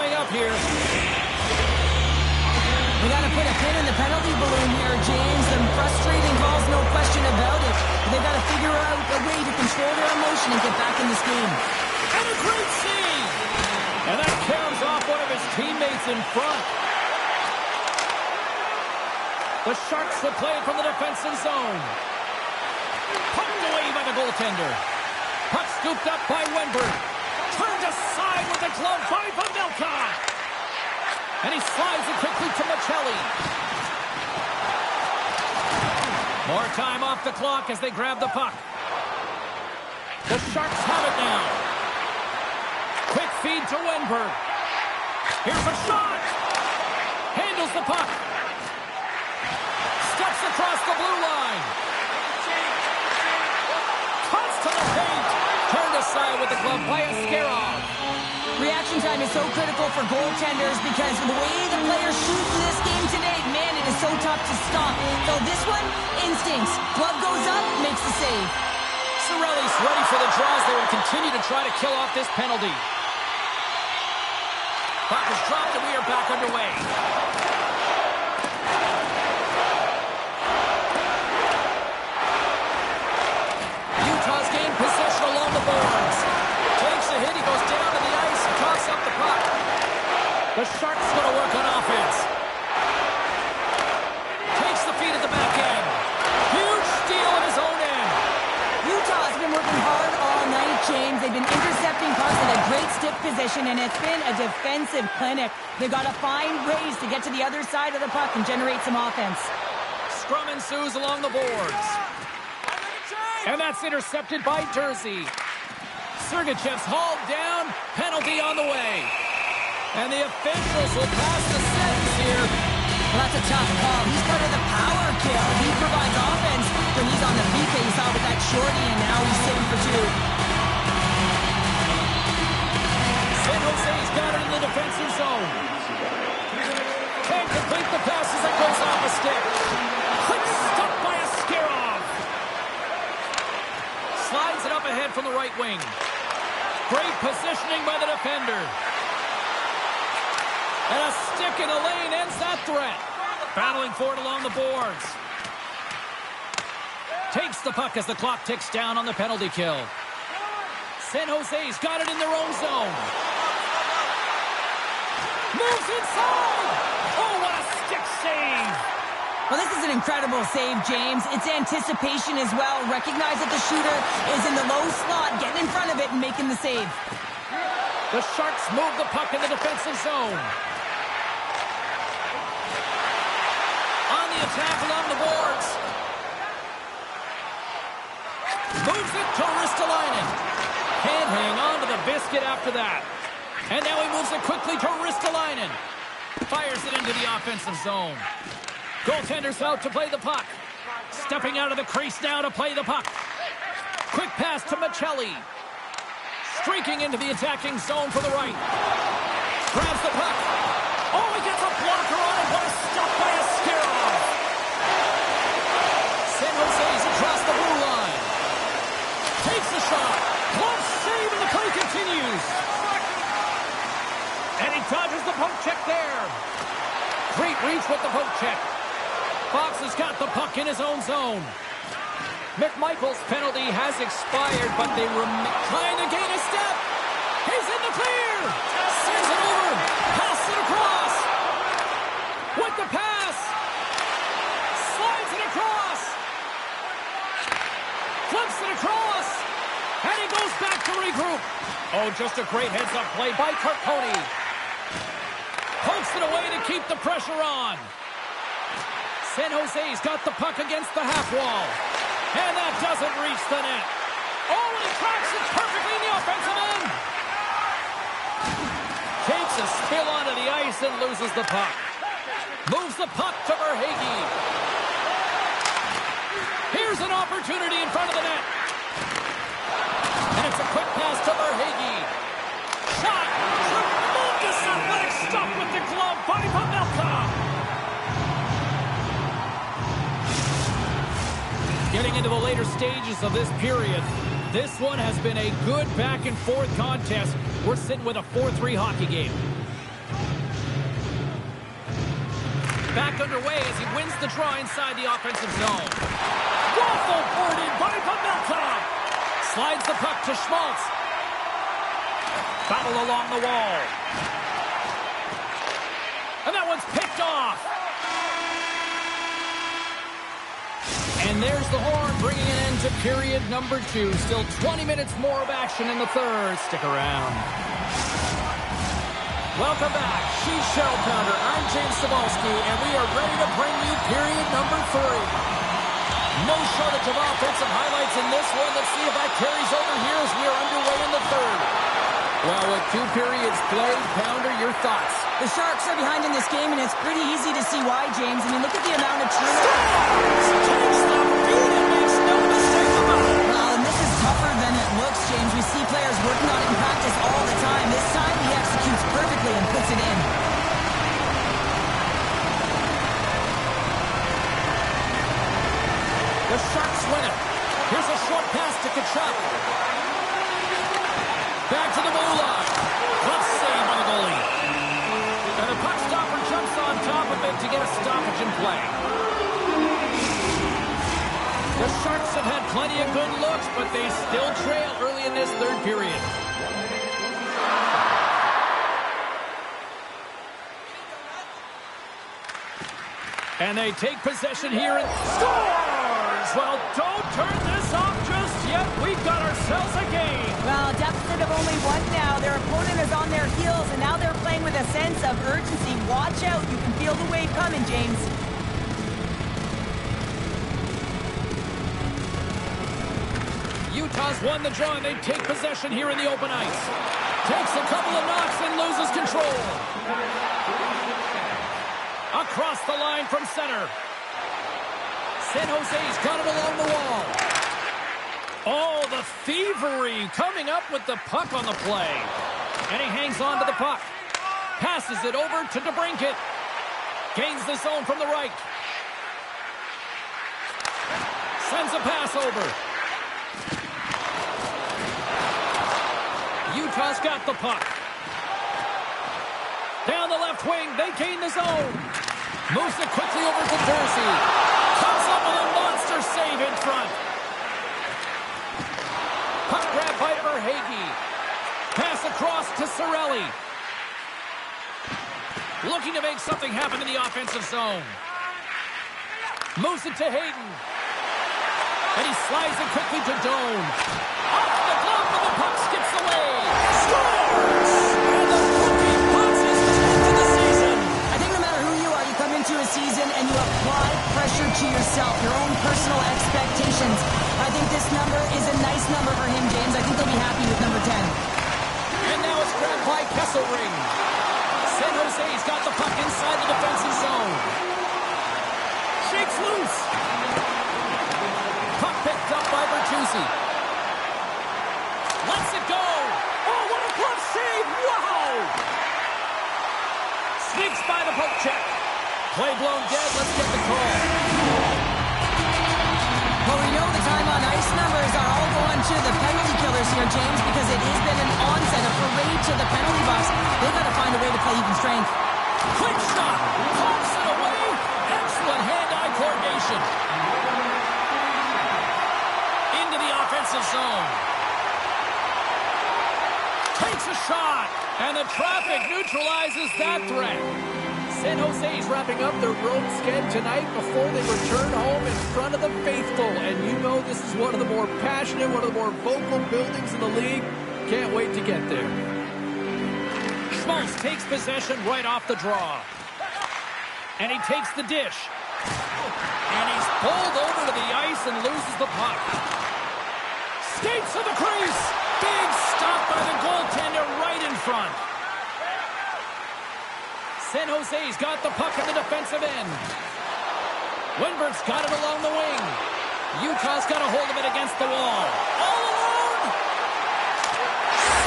[SPEAKER 1] coming up here.
[SPEAKER 2] We got to put a pin in the penalty balloon here, James. Some frustrating calls, no question about it. But they've got to figure out a way to control their emotion and get back in this game.
[SPEAKER 1] And a great save! And that caroms off one of his teammates in front. The Sharks will play it from the defensive zone. Pumped away by the goaltender. Puck scooped up by Wenberg. Turned aside with a glove by Pavelka. And he slides it quickly to Machelli. More time off the clock as they grab the puck. The Sharks have it now. Quick feed to Wenberg. Here's a shot. Handles the puck. Steps across the blue line. Cuts to the paint. Turned aside with the glove by Askarov.
[SPEAKER 2] Reaction time is so critical for goaltenders because the way the players shoot in this game today, man, it is so tough to stop. So this one, instincts. Glove goes up, makes the save.
[SPEAKER 1] Cirelli's ready for the draws. They will continue to try to kill off this penalty. Puck is dropped and we are back underway. Utah's gained possession along the boards. Takes a hit, he goes down to the ice and tosses up the puck. The Sharks going to work on offense. Takes the feed at the back end. Huge steal at his own end.
[SPEAKER 2] Utah's been working hard all night, James. They've been intercepting pucks in a great stiff position, and it's been a defensive clinic. They've got to find ways to get to the other side of the puck and generate some offense.
[SPEAKER 1] Scrum ensues along the boards. And that's intercepted by Jersey. Sergachev's hauled down. Penalty on the way. And the officials will pass the sentence here.
[SPEAKER 2] Well, that's a tough call. He's part of the power kill. He provides offense when he's on the PK. You saw with that shorty, and now he's sitting for two.
[SPEAKER 1] San Jose's got it in the defensive zone. Can't complete the pass as it goes off a stick. Quick stop by Askarov. Slides it up ahead from the right wing. Great positioning by the defender. And a stick in the lane ends that threat. Battling for it along the boards. Takes the puck as the clock ticks down on the penalty kill. San Jose's got it in their own zone. Moves inside. Oh, what a stick save.
[SPEAKER 2] Well, this is an incredible save, James. It's anticipation as well. Recognize that the shooter is in the low slot, getting in front of it and making the save.
[SPEAKER 1] The Sharks move the puck in the defensive zone. On the attack along the boards. Moves it to Ristolainen. Can't hang on to the biscuit after that. And now he moves it quickly to Ristolainen. Fires it into the offensive zone. Goaltender's out to play the puck. Stepping out of the crease now to play the puck. Quick pass to Machelli. Streaking into the attacking zone for the right. Grabs the puck. Oh, he gets a blocker on it. What a stop by Askarov. San Jose's across the blue line. Takes the shot. Glove save and the play continues. And he dodges the poke check there. Great reach with the poke check. Fox has got the puck in his own zone. McMichael's penalty has expired, but they trying to gain a step. He's in the clear. Sends it over. Pass it across. With the pass. Slides it across. Flips it across. And he goes back to regroup. Oh, just a great heads-up play by Carcone. Pokes it away to keep the pressure on. San Jose's got the puck against the half wall. And that doesn't reach the net. Oh, and he tracks it perfectly in the offensive end. Takes a spill onto the ice and loses the puck. Moves the puck to Verhaeghe. Here's an opportunity in front of the net. And it's a quick pass to Verhaeghe. Shot. Tremendous athletic stop with the glove by Pavelka. Getting into the later stages of this period, this one has been a good back-and-forth contest. We're sitting with a 4-3 hockey game. Back underway as he wins the draw inside the offensive zone. Waffle boarded by Pamelta. Slides the puck to Schmaltz. Battle along the wall. And that one's picked off. And there's the horn, bringing an end to period number 2. Still 20 minutes more of action in the third. Stick around. Welcome back. She's Shell Pounder. I'm James Cebulski, and we are ready to bring you period number 3. No shortage of offensive highlights in this one. Let's see if that carries over here as we are underway in the third. Well, with 2 periods played, Pounder, your thoughts?
[SPEAKER 2] The Sharks are behind in this game, and it's pretty easy to see why, James. I mean, look at the amount of turnovers.
[SPEAKER 1] Takes the feed and makes no mistake about it.
[SPEAKER 2] Well, and this is tougher than it looks, James. We see players working on it in practice all the time. This time, he executes perfectly and puts it in.
[SPEAKER 1] The Sharks win it. Here's a short pass to Tkachuk. Back to the blue line. Glove save by the goalie. And the puck stopper jumps on top of it to get a stoppage in play. The Sharks have had plenty of good looks, but they still trail early in this third period. And they take possession here and scores! Well, don't turn this off just yet. We've got ourselves a game.
[SPEAKER 2] Well, deficit of only 1 now. Their opponent is on their heels, and now they're playing with a sense of urgency. Watch out. You can feel the wave coming, James.
[SPEAKER 1] Utah's won the draw, and they take possession here in the open ice. Takes a couple of knocks and loses control. Across the line from center. San Jose's got it along the wall. Oh, the thievery coming up with the puck on the play. And he hangs on to the puck. Passes it over to DeBrincat. Gains the zone from the right. Sends a pass over. Utah's got the puck. Down the left wing, they gain the zone. Moves it quickly over to Dorsey. Comes up with a monster save in front. Puck grab by Verhaeghe. Pass across to Cirelli. Looking to make something happen in the offensive zone. Moves it to Hayden. And he slides it quickly to Doan. Off the glove, and the puck skips away. Scores! And the rookie puts his 10th of the season.
[SPEAKER 2] I think no matter who you are, you come into a season and you apply pressure to yourself, your own personal expectations. I think this number is a nice number for him, James. I think they'll be happy with number 10.
[SPEAKER 1] And now it's grabbed by Kesselring. San Jose's got the puck inside the defensive zone. Shakes loose. Puck picked up by Bertuzzi. Lets it go. Oh, what a glove save. Wow. Sneaks by the poke check. Play blown dead. Let's get the call.
[SPEAKER 2] Well, we know the time on ice numbers are all going to the penalty killers here, James, because it has been an onset, a parade to the penalty box. They've got to find a way to play even strength.
[SPEAKER 1] Quick shot. Pops it away. Excellent hand-eye coordination. Into the offensive zone. Takes a shot. And the traffic neutralizes that threat. San Jose's wrapping up their road sked tonight before they return home in front of the faithful. And you know this is one of the more passionate, one of the more vocal buildings in the league. Can't wait to get there. Schmaltz takes possession right off the draw. And he takes the dish. And he's pulled over to the ice and loses the puck. Skates to the crease. Big stop by the goaltender right in front. San Jose's got the puck in the defensive end. Winberg's got it along the wing. Utah's got a hold of it against the wall. All alone.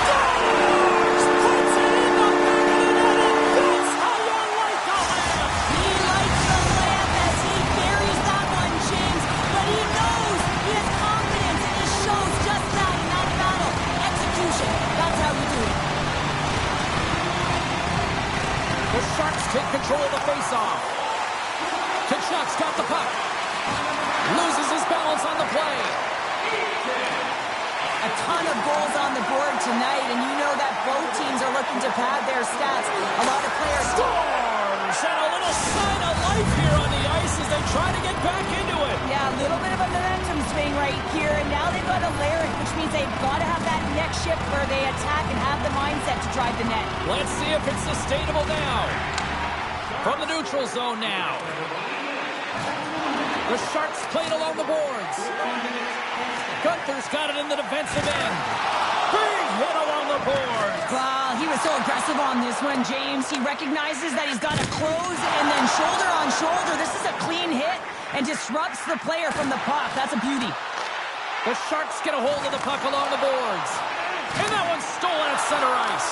[SPEAKER 1] Scores! Puts it in the back of the net, and that's how you like the lamp.
[SPEAKER 2] He likes the lamp as he carries that one, James. But he knows he has confidence, and he shows just that in that battle. Execution. That's how we do it.
[SPEAKER 1] The Sharks take control of the faceoff. play.
[SPEAKER 2] A ton of goals on the board tonight, and you know that both teams are looking to pad their stats. A lot of players...
[SPEAKER 1] Scores! And a little sign of life here on the ice as they try to get back into it.
[SPEAKER 2] Yeah, a little bit of a momentum swing right here, and now they've got to layer it, which means they've got to have that next shift where they attack and have the mindset to drive the net.
[SPEAKER 1] Let's see if it's sustainable now. From the neutral zone now. The Sharks played along the boards. Gunther's got it in the defensive end. Big hit along the boards.
[SPEAKER 2] Wow, he was so aggressive on this one, James. He recognizes that he's got to close and then shoulder on shoulder. This is a clean hit and disrupts the player from the puck. That's a beauty.
[SPEAKER 1] The Sharks get a hold of the puck along the boards. And that one's stolen at center ice.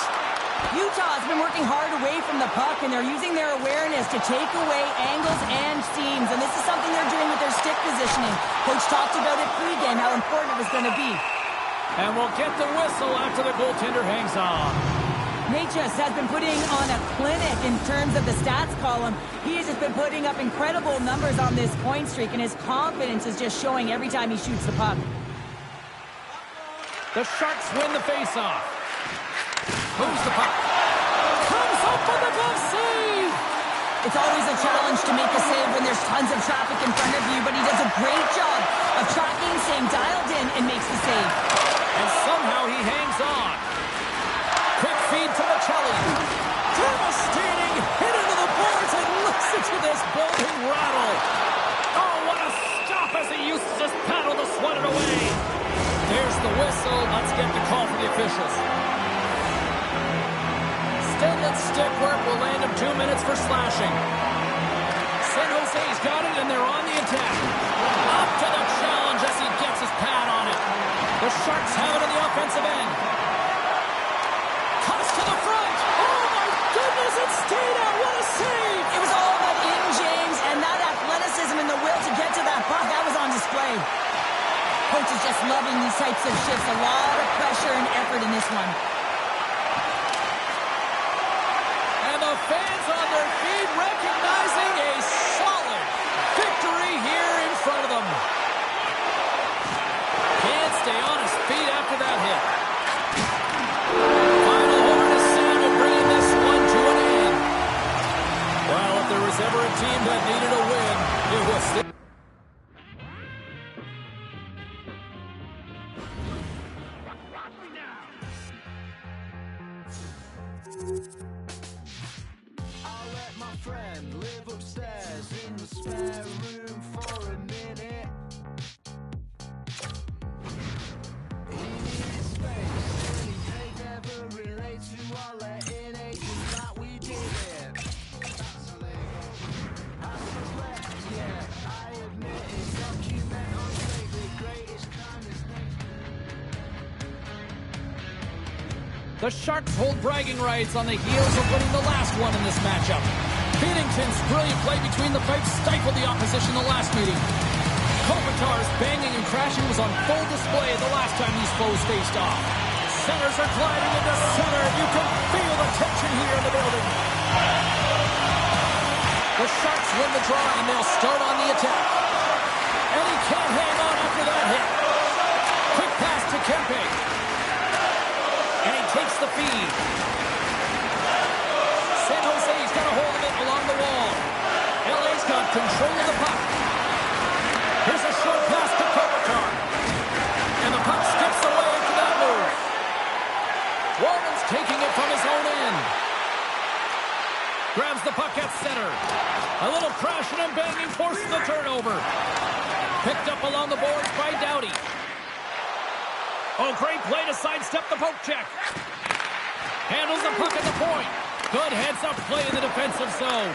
[SPEAKER 2] Utah's been working hard away from the puck, and they're using their awareness to take away angles and seams. And this is something they're doing with their stick positioning. Coach talked about it pregame, how important it was going to be.
[SPEAKER 1] And we'll get the whistle after the goaltender hangs on.
[SPEAKER 2] Natchez has been putting on a clinic in terms of the stats column. He has just been putting up incredible numbers on this point streak, and his confidence is just showing every time he shoots the puck.
[SPEAKER 1] The Sharks win the faceoff. Moves the puck. Comes up with a glove save.
[SPEAKER 2] It's always a challenge to make a save when there's tons of traffic in front of you, but he does a great job of tracking, staying dialed in, and makes the save.
[SPEAKER 1] And somehow he hangs on. Quick feed to Michelli. Devastating hit into the boards, and listen to this building rattle. Oh, what a stop as he uses his paddle to swat it away. There's the whistle. Let's get the call from the officials. Stenlet's stick work will land him 2 minutes for slashing. San Jose's got it, and they're on the attack. Up to the challenge as he gets his pad on it. The Sharks have it on the offensive end. Toss to the front. Oh, my goodness, it stayed out. What a save.
[SPEAKER 2] It was all about in, James, and that athleticism and the will to get to that puck, that was on display. Coach is just loving these types of shifts. A lot of pressure and effort in this one.
[SPEAKER 1] And the fans on their feet recognizing a solid victory here in front of them. Can't stay on his feet after that hit. Final horn is sounded, bringing this one to an end. Well, if there was ever a team that needed a win, it was this.
[SPEAKER 4] I'll let my friend live upstairs in the spare room for a minute. He needed space, and he never relate to our letting agents that we did it. That's illegal. That's what's left, yeah, I admit it. Document on fake, the greatest crime is next.
[SPEAKER 1] The Sharks hold bragging rights on the heels of winning the last one in this matchup. Binnington's brilliant play between the pipes stifled the opposition the last meeting. Kopitar's banging and crashing was on full display the last time these foes faced off. Centers are gliding into center. You can feel the tension here in the building. The Sharks win the draw, and they'll start on the attack. And he can't hang on after that hit. Quick pass to Kempe. And he takes the feed. San Jose's got a hold of it along the wall. LA's got control of the puck. Here's a short pass to Kopitar. And the puck skips away after that move. Walman's taking it from his own end. Grabs the puck at center. A little crashing and banging forces the turnover. Picked up along the boards by Doughty. Oh, great play to sidestep the poke check. Handles the puck at the point. Good heads-up play in the defensive zone.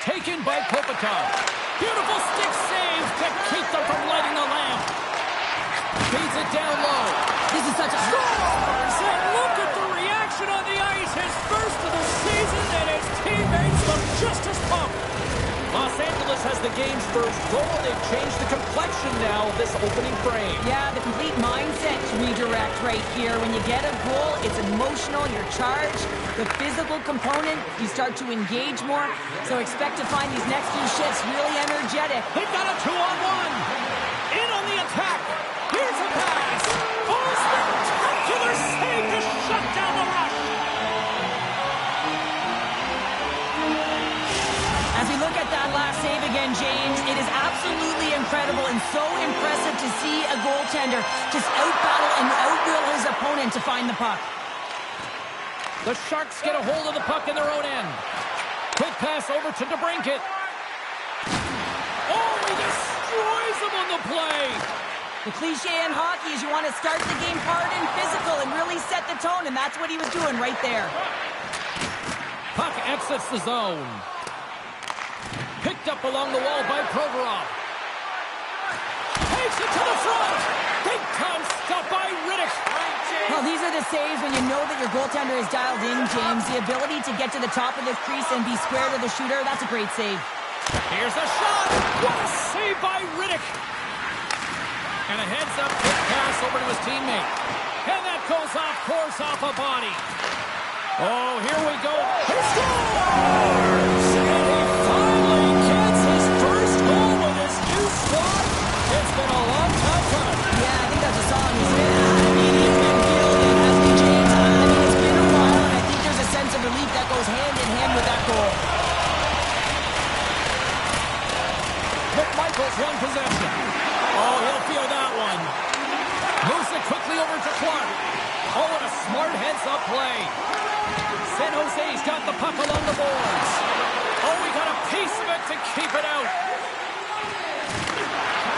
[SPEAKER 1] Taken by Kopitar. Beautiful stick save to keep them from lighting the lamp. Feeds it down low.
[SPEAKER 2] This is such a...
[SPEAKER 1] Scores! And look at the reaction on the ice. His first of the season, and his teammates look just as pumped. Los Angeles has the game's first goal. They've changed the complexion now of this opening frame.
[SPEAKER 2] Yeah, the complete mindset redirect right here. When you get a goal, it's emotional, you're charged. The physical component, you start to engage more. So expect to find these next few shifts really energetic.
[SPEAKER 1] They've got a 2-on-1. In on the attack.
[SPEAKER 2] and so impressive to see a goaltender just out-battle and out-will his opponent to find the puck.
[SPEAKER 1] The Sharks get a hold of the puck in their own end. Quick pass over to DeBrincat. Oh, he destroys him on the play.
[SPEAKER 2] The cliche in hockey is you want to start the game hard and physical and really set the tone, and that's what he was doing right there.
[SPEAKER 1] Puck exits the zone. Picked up along the wall by Provorov. Takes it to the front. Big time stop by Riddick.
[SPEAKER 2] Well, these are the saves when you know that your goaltender is dialed in, James. The ability to get to the top of the crease and be square to the shooter, that's a great save.
[SPEAKER 1] Here's a shot. What a save by Riddick. And a heads-up quick pass over to his teammate. And that goes off course off a body. Oh, here we go. He scores! And he finally gets his first goal with his new squad. It's been a long time coming.
[SPEAKER 2] Yeah, I think that's a song. He's been fielding, hasn't he, James? I mean, it's been a while, and I think there's a sense of relief that goes hand in hand with that goal.
[SPEAKER 1] McMichael's won possession. Oh, he'll feel that one. Moves it quickly over to Clark. Oh, what a smart heads-up play. San Jose's got the puck along the boards. Oh, he got a piece of it to keep it out.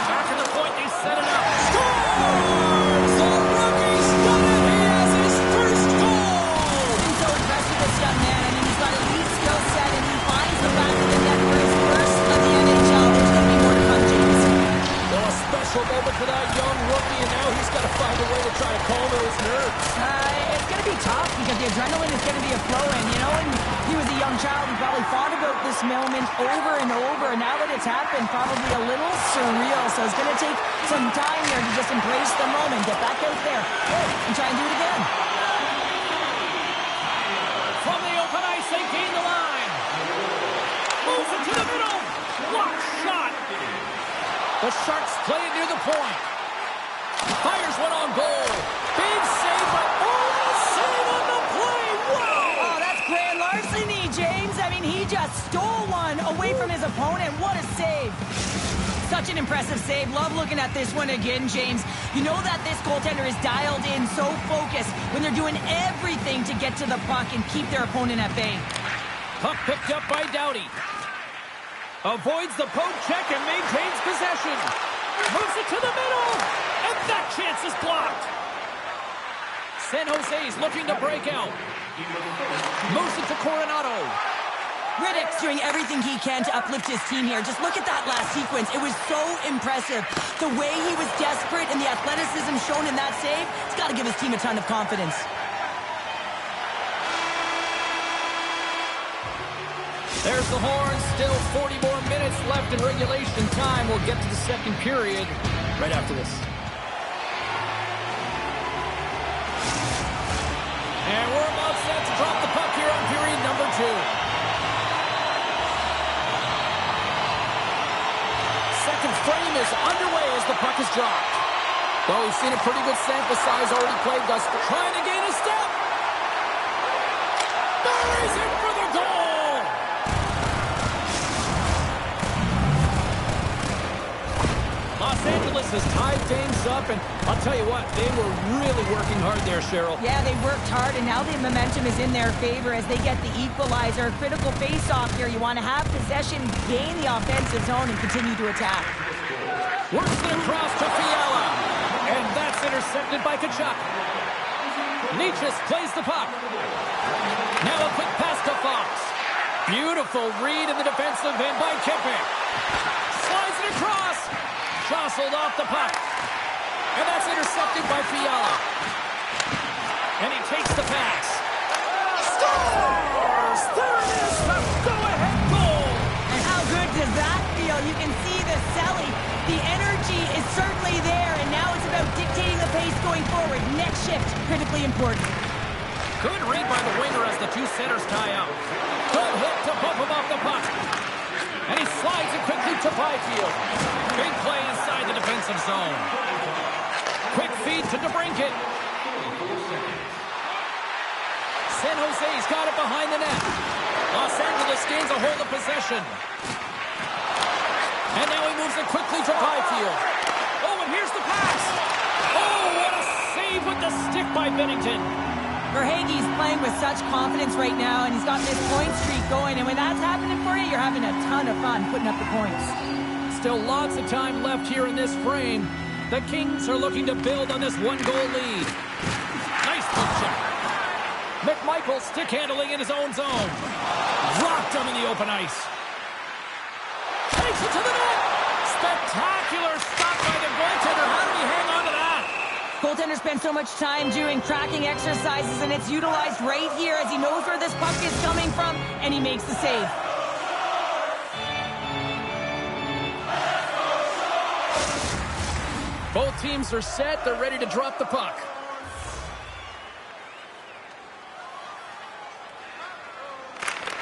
[SPEAKER 1] Back to the point, they set it up. Scores! The rookie's done it! He has his first goal!
[SPEAKER 2] Been so impressive, this young man. I mean, he's got elite skill set, and he finds the back of the net for his first of the NHL. There's going to be more to come, James.
[SPEAKER 1] Well, a special moment for that young rookie, and now he's got to find a way to try to calm his nerves.
[SPEAKER 2] It's going to be tough because the adrenaline is going to be flowing. You know, when he was a young child, he probably thought about this moment over and over. And now that it's happened, probably a little surreal. So it's going to take some time here to just embrace the moment, get back out there, and try and do it again.
[SPEAKER 1] From the open ice, they gain the line. Moves it to the middle. Block shot. The Sharks play it near the point. Fires one on goal. Big save, but save on the play. Whoa!
[SPEAKER 2] Oh, that's grand larceny, James. I mean, he just stole one away from his opponent. What a save. Such an impressive save. Love looking at this one again, James. You know that this goaltender is dialed in, so focused when they're doing everything to get to the puck and keep their opponent at bay.
[SPEAKER 1] Puck picked up by Doughty. Avoids the poke check and maintains possession. Moves it to the middle. And that chance is blocked. San Jose's looking to break out. Moves it to Coronado.
[SPEAKER 2] Riddick's doing everything he can to uplift his team here. Just look at that last sequence. It was so impressive. The way he was desperate and the athleticism shown in that save, it's got to give his team a ton of confidence.
[SPEAKER 1] There's the horn. Still 40 more minutes left in regulation time. We'll get to the second period right after this. And we're about set to drop the puck here on period number 2. Second frame is underway as the puck is dropped. Well, we've seen a pretty good sample size already played, Gus. Trying to gain a step. Buries it for the goal. Los Angeles has tied things up, and I'll tell you what, they were really working hard there, Cheryl.
[SPEAKER 2] Yeah, they worked hard, and now the momentum is in their favor as they get the equalizer. Critical face-off here. You want to have possession, gain the offensive zone, and continue to attack.
[SPEAKER 1] Works it across to Fiala, and that's intercepted by Tkachuk. Nietzsche plays the puck. Now a quick pass to Fox. Beautiful read in the defensive end by Kempe. Slides it across. Jostled off the puck. And that's intercepted by Fiala. And he takes the pass. Scores! There it is, the go-ahead goal!
[SPEAKER 2] And how good does that feel? You can see the selling. The energy is certainly there, and now it's about dictating the pace going forward. Next shift, critically important.
[SPEAKER 1] Good read by the winger as the two centers tie up. Good hook to bump him off the puck. And he slides it quickly to Byfield. Big play inside the defensive zone. Quick feed to DeBrincat. San Jose's got it behind the net. Los Angeles gains a hold of possession. And now he moves it quickly to Byfield. Oh, and here's the pass. Oh, what a save with the stick by Binnington.
[SPEAKER 2] Verhaeghe's playing with such confidence right now, and he's got this point streak going. And when that's happening for you, you're having a ton of fun putting up the points.
[SPEAKER 1] Still lots of time left here in this frame. The Kings are looking to build on this one-goal lead. Nice poke check. McMichael stick handling in his own zone. Dropped him in the open ice. Takes it to the net. Spectacular stop by the goaltender. How did he hang on to that?
[SPEAKER 2] Goaltender spends so much time doing tracking exercises, and it's utilized right here as he knows where this puck is coming from, and he makes the save.
[SPEAKER 1] Both teams are set. They're ready to drop the puck.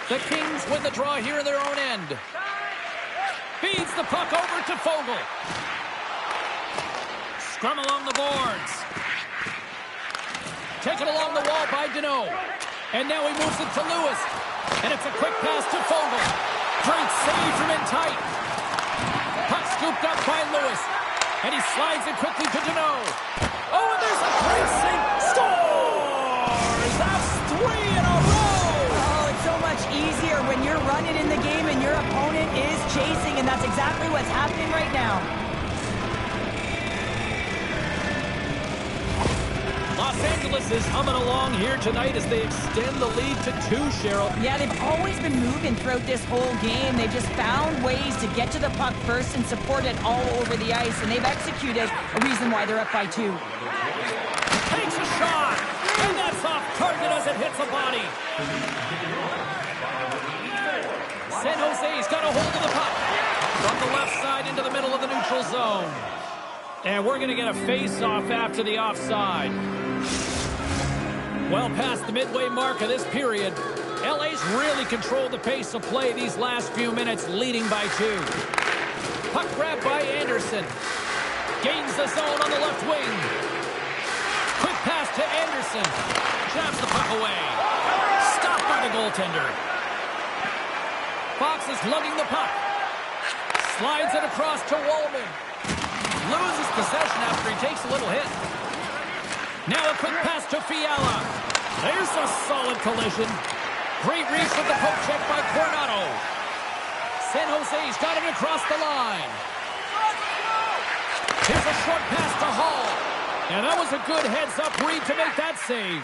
[SPEAKER 1] The Kings win the draw here in their own end. Feeds the puck over to Fogle. Scrum along the boards. Taken along the wall by Deneau. And now he moves it to Lewis. And it's a quick pass to Fogle. Great save from in tight. Puck scooped up by Lewis. And he slides it quickly to Deneau. Oh, and there's a great save. Scores! That's 3 in a row!
[SPEAKER 2] Oh, it's so much easier when you're running in the game and your opponent is chasing, and that's exactly what's happening right now.
[SPEAKER 1] Los Angeles is humming along here tonight as they extend the lead to 2, Cheryl.
[SPEAKER 2] Yeah, they've always been moving throughout this whole game. They've just found ways to get to the puck first and support it all over the ice, and they've executed a reason why they're up by 2.
[SPEAKER 1] Takes a shot, and that's off target as it hits a body. San Jose's got a hold of the puck from the left side into the middle of the neutral zone. And we're going to get a face-off after the offside. Well past the midway mark of this period, LA's really controlled the pace of play these last few minutes, leading by 2. Puck grab by Anderson. Gains the zone on the left wing. Quick pass to Anderson. Jabs the puck away. Stopped by the goaltender. Fox is lugging the puck. Slides it across to Wallman. Loses possession after he takes a little hit. Now a quick pass to Fiala. There's a solid collision. Great reach with the poke check by Coronado. San Jose's got it across the line. Here's a short pass to Hall. And that was a good heads-up read to make that save.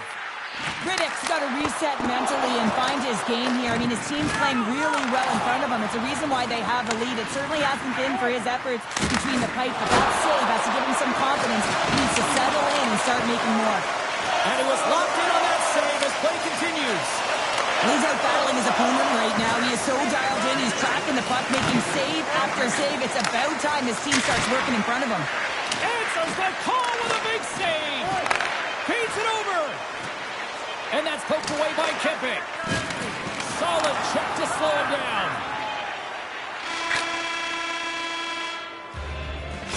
[SPEAKER 2] Riddick's got to reset mentally and find his game here. I mean, his team's playing really well in front of him. It's a reason why they have a lead. It certainly hasn't been for his efforts between the pipe, but that save has to give him some confidence. He needs to settle in and start making more.
[SPEAKER 1] And he was locked in on that save as play continues.
[SPEAKER 2] He's out battling his opponent right now. He is so dialed in. He's tracking the puck, making save after save. It's about time his team starts working in front of him.
[SPEAKER 1] Answers the call with a big save. Feeds it over. And that's poked away by Kempe. Solid check to slow him down.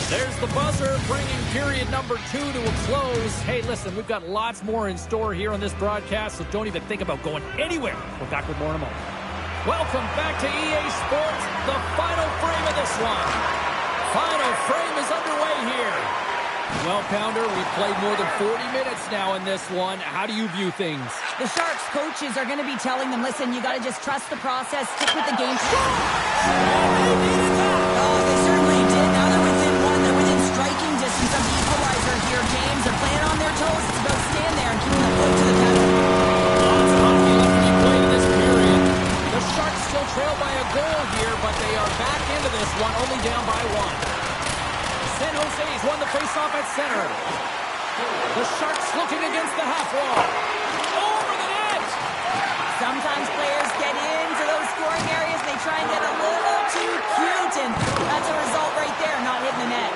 [SPEAKER 1] There's the buzzer, bringing period number 2 to a close. Hey, listen, we've got lots more in store here on this broadcast, so don't even think about going anywhere. We're back with more in a moment. Welcome back to EA Sports, the final frame of this one. Final frame is underway here. Well, Pounder, we've played more than 40 minutes now in this one. How do you view things?
[SPEAKER 2] The Sharks coaches are going to be telling them, listen, you got to just trust the process, stick with the game. Oh, they certainly did. Now they're within 1. They're within striking distance of the equalizer here, James. They're playing on their toes. It's about stand there and keeping the foot to the pedal.
[SPEAKER 1] Lots of hockey left to be played in this period. The Sharks still trail by a goal here, but they are back into this one, only down by 1. San Jose's won the faceoff at center. The Sharks looking against the half wall. Over the net!
[SPEAKER 2] Sometimes players get into those scoring areas. They try and get a little too cute, and that's a result right there, not hitting the net.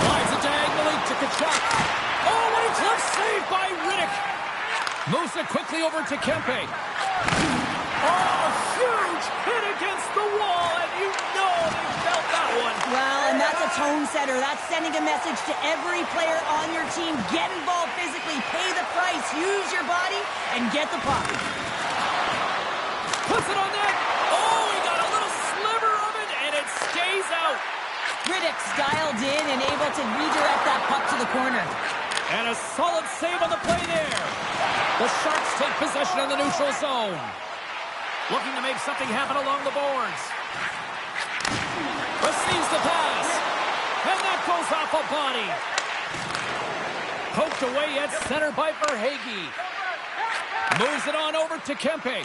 [SPEAKER 1] Slides it diagonally to Tkachuk. Oh, what a glove save by Riddick. Moves it quickly over to Kempe. Oh, huge hit against the wall, and you know they felt that one.
[SPEAKER 2] Well, and that's a tone setter. That's sending a message to every player on your team. Get involved physically, pay the price, use your body, and get the puck.
[SPEAKER 1] Puts it on net. Oh, he got a little sliver of it
[SPEAKER 2] Riddick's dialed in and able to redirect that puck to the corner.
[SPEAKER 1] And a solid save on the play there. The Sharks take possession in the neutral zone. Looking to make something happen along the boards. Receives the pass. And that goes off a body. Poked away at center by Verhaeghe. Moves it on over to Kempe.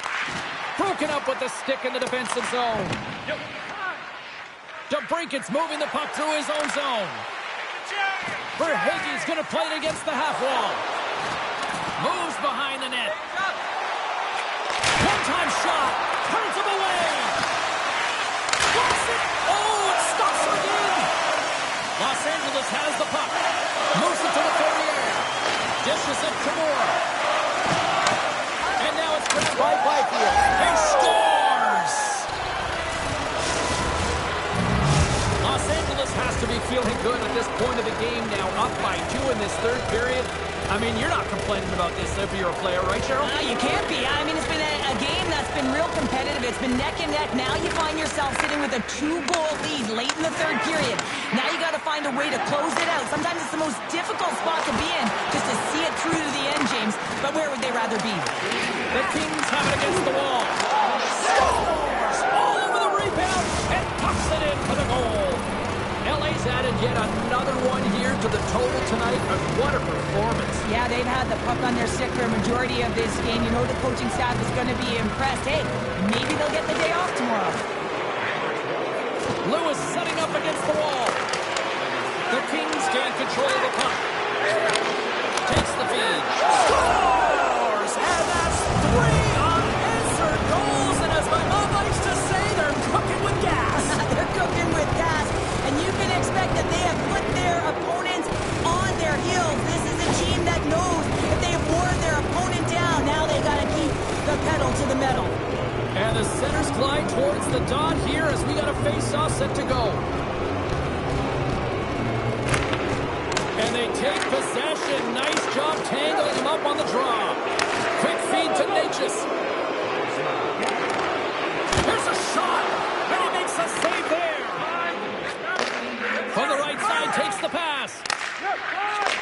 [SPEAKER 1] Broken up with the stick in the defensive zone. DeBrinket's moving the puck through his own zone. Verhaeghe's going to play it against the half wall. Moves behind the net. One-time shot. Turns him away. Blocks it. Oh, it stops him again. Los Angeles has the puck. Moves it to the Ferrier. Dishes it to Moore. And now it's grabbed by Byfield. He scores! Los Angeles has to be feeling good at this point of the game now, up by 2 in this third period. I mean, you're not complaining about this if you're a player, right, Cheryl?
[SPEAKER 2] You can't be. I mean, it's been a game that's been real competitive. It's been neck and neck. Now you find yourself sitting with a 2-goal lead late in the third period. Now you got to find a way to close it out. Sometimes it's the most difficult spot to be in, just to see it through to the end, James. But where would they rather be?
[SPEAKER 1] The Kings have it against the wall. Scores! All over the rebound and tucks it in for the goal. LA's added yet another one here to the total tonight, and what a performance.
[SPEAKER 2] Yeah, they've had the puck on their stick for a majority of this game. You know the coaching staff is going to be impressed. Hey, maybe they'll get the day off tomorrow.
[SPEAKER 1] Lewis setting up against the wall. The Kings can't control the puck. Takes the feed. Scores! And that's 3 unanswered goals. And as my mom likes to say, they're cooking with gas.
[SPEAKER 2] They're cooking with gas. And you can expect that they have put their opponents on their heels. This is a team that knows if they have worn their opponent down, now they got to keep the pedal to the metal.
[SPEAKER 1] And the centers glide towards the dot here as we got a face-off set to go. And they take possession. Nice job tangling him up on the draw. Quick feed to Natchez. Here's a shot. And he makes a save there. From the right side, takes the pass.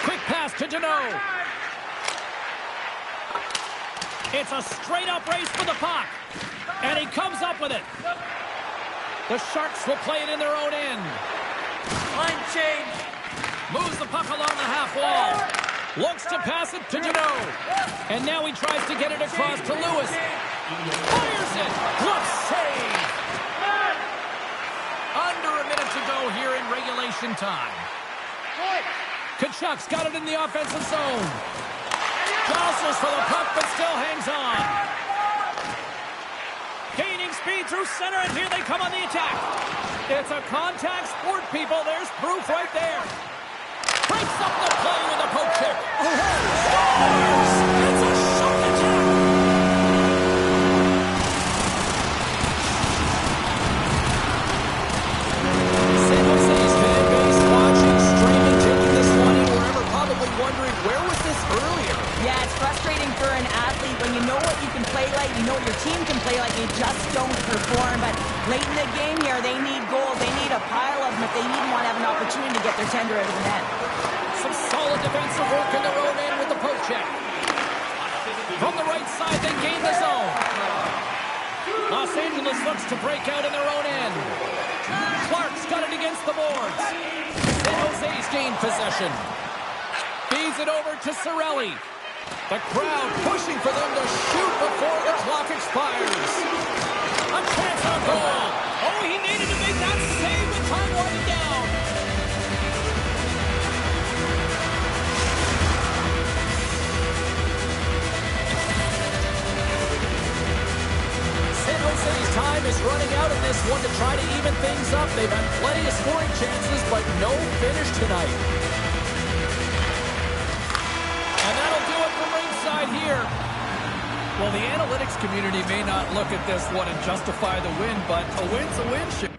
[SPEAKER 1] Quick pass to Deneau. It's a straight-up race for the puck. And he comes up with it. The Sharks will play it in their own end.
[SPEAKER 5] Line change.
[SPEAKER 1] Moves the puck along the half wall. Looks to pass it to Deneau. And now he tries to get it across to Lewis. Fires it. Glove save. Under a minute to go here in regulation time. Kachuk's got it in the offensive zone. Jostles for the puck, but still hangs on. Gaining speed through center, and here they come on the attack. It's a contact sport, people. There's proof right there. Breaks up the play with a poke check. Scores! It's a shot attack. San Jose's fan base watching, streaming, taking this one in wherever, probably wondering, where was this earlier?
[SPEAKER 2] Yeah, it's frustrating for an athlete when you know what you can play like, you know what your team can play like, you just don't perform. But late in the game here, they need goals. They need a pile of them if they even want to have an opportunity to get their tender out of the net.
[SPEAKER 1] Some solid defensive work in their own end with the poke check. From the right side, they gain the zone. Los Angeles looks to break out in their own end. Clark's got it against the boards. San Jose's gained possession. Feeds it over to Cirelli. The crowd pushing for them to shoot before the clock expires. A chance for a goal. Oh, he needed to make that save with time winding down. San Jose's time is running out in this one to try to even things up. They've had plenty of scoring chances, but no finish tonight. And that'll do it from ringside here. Well, the analytics community may not look at this one and justify the win, but a win's a win.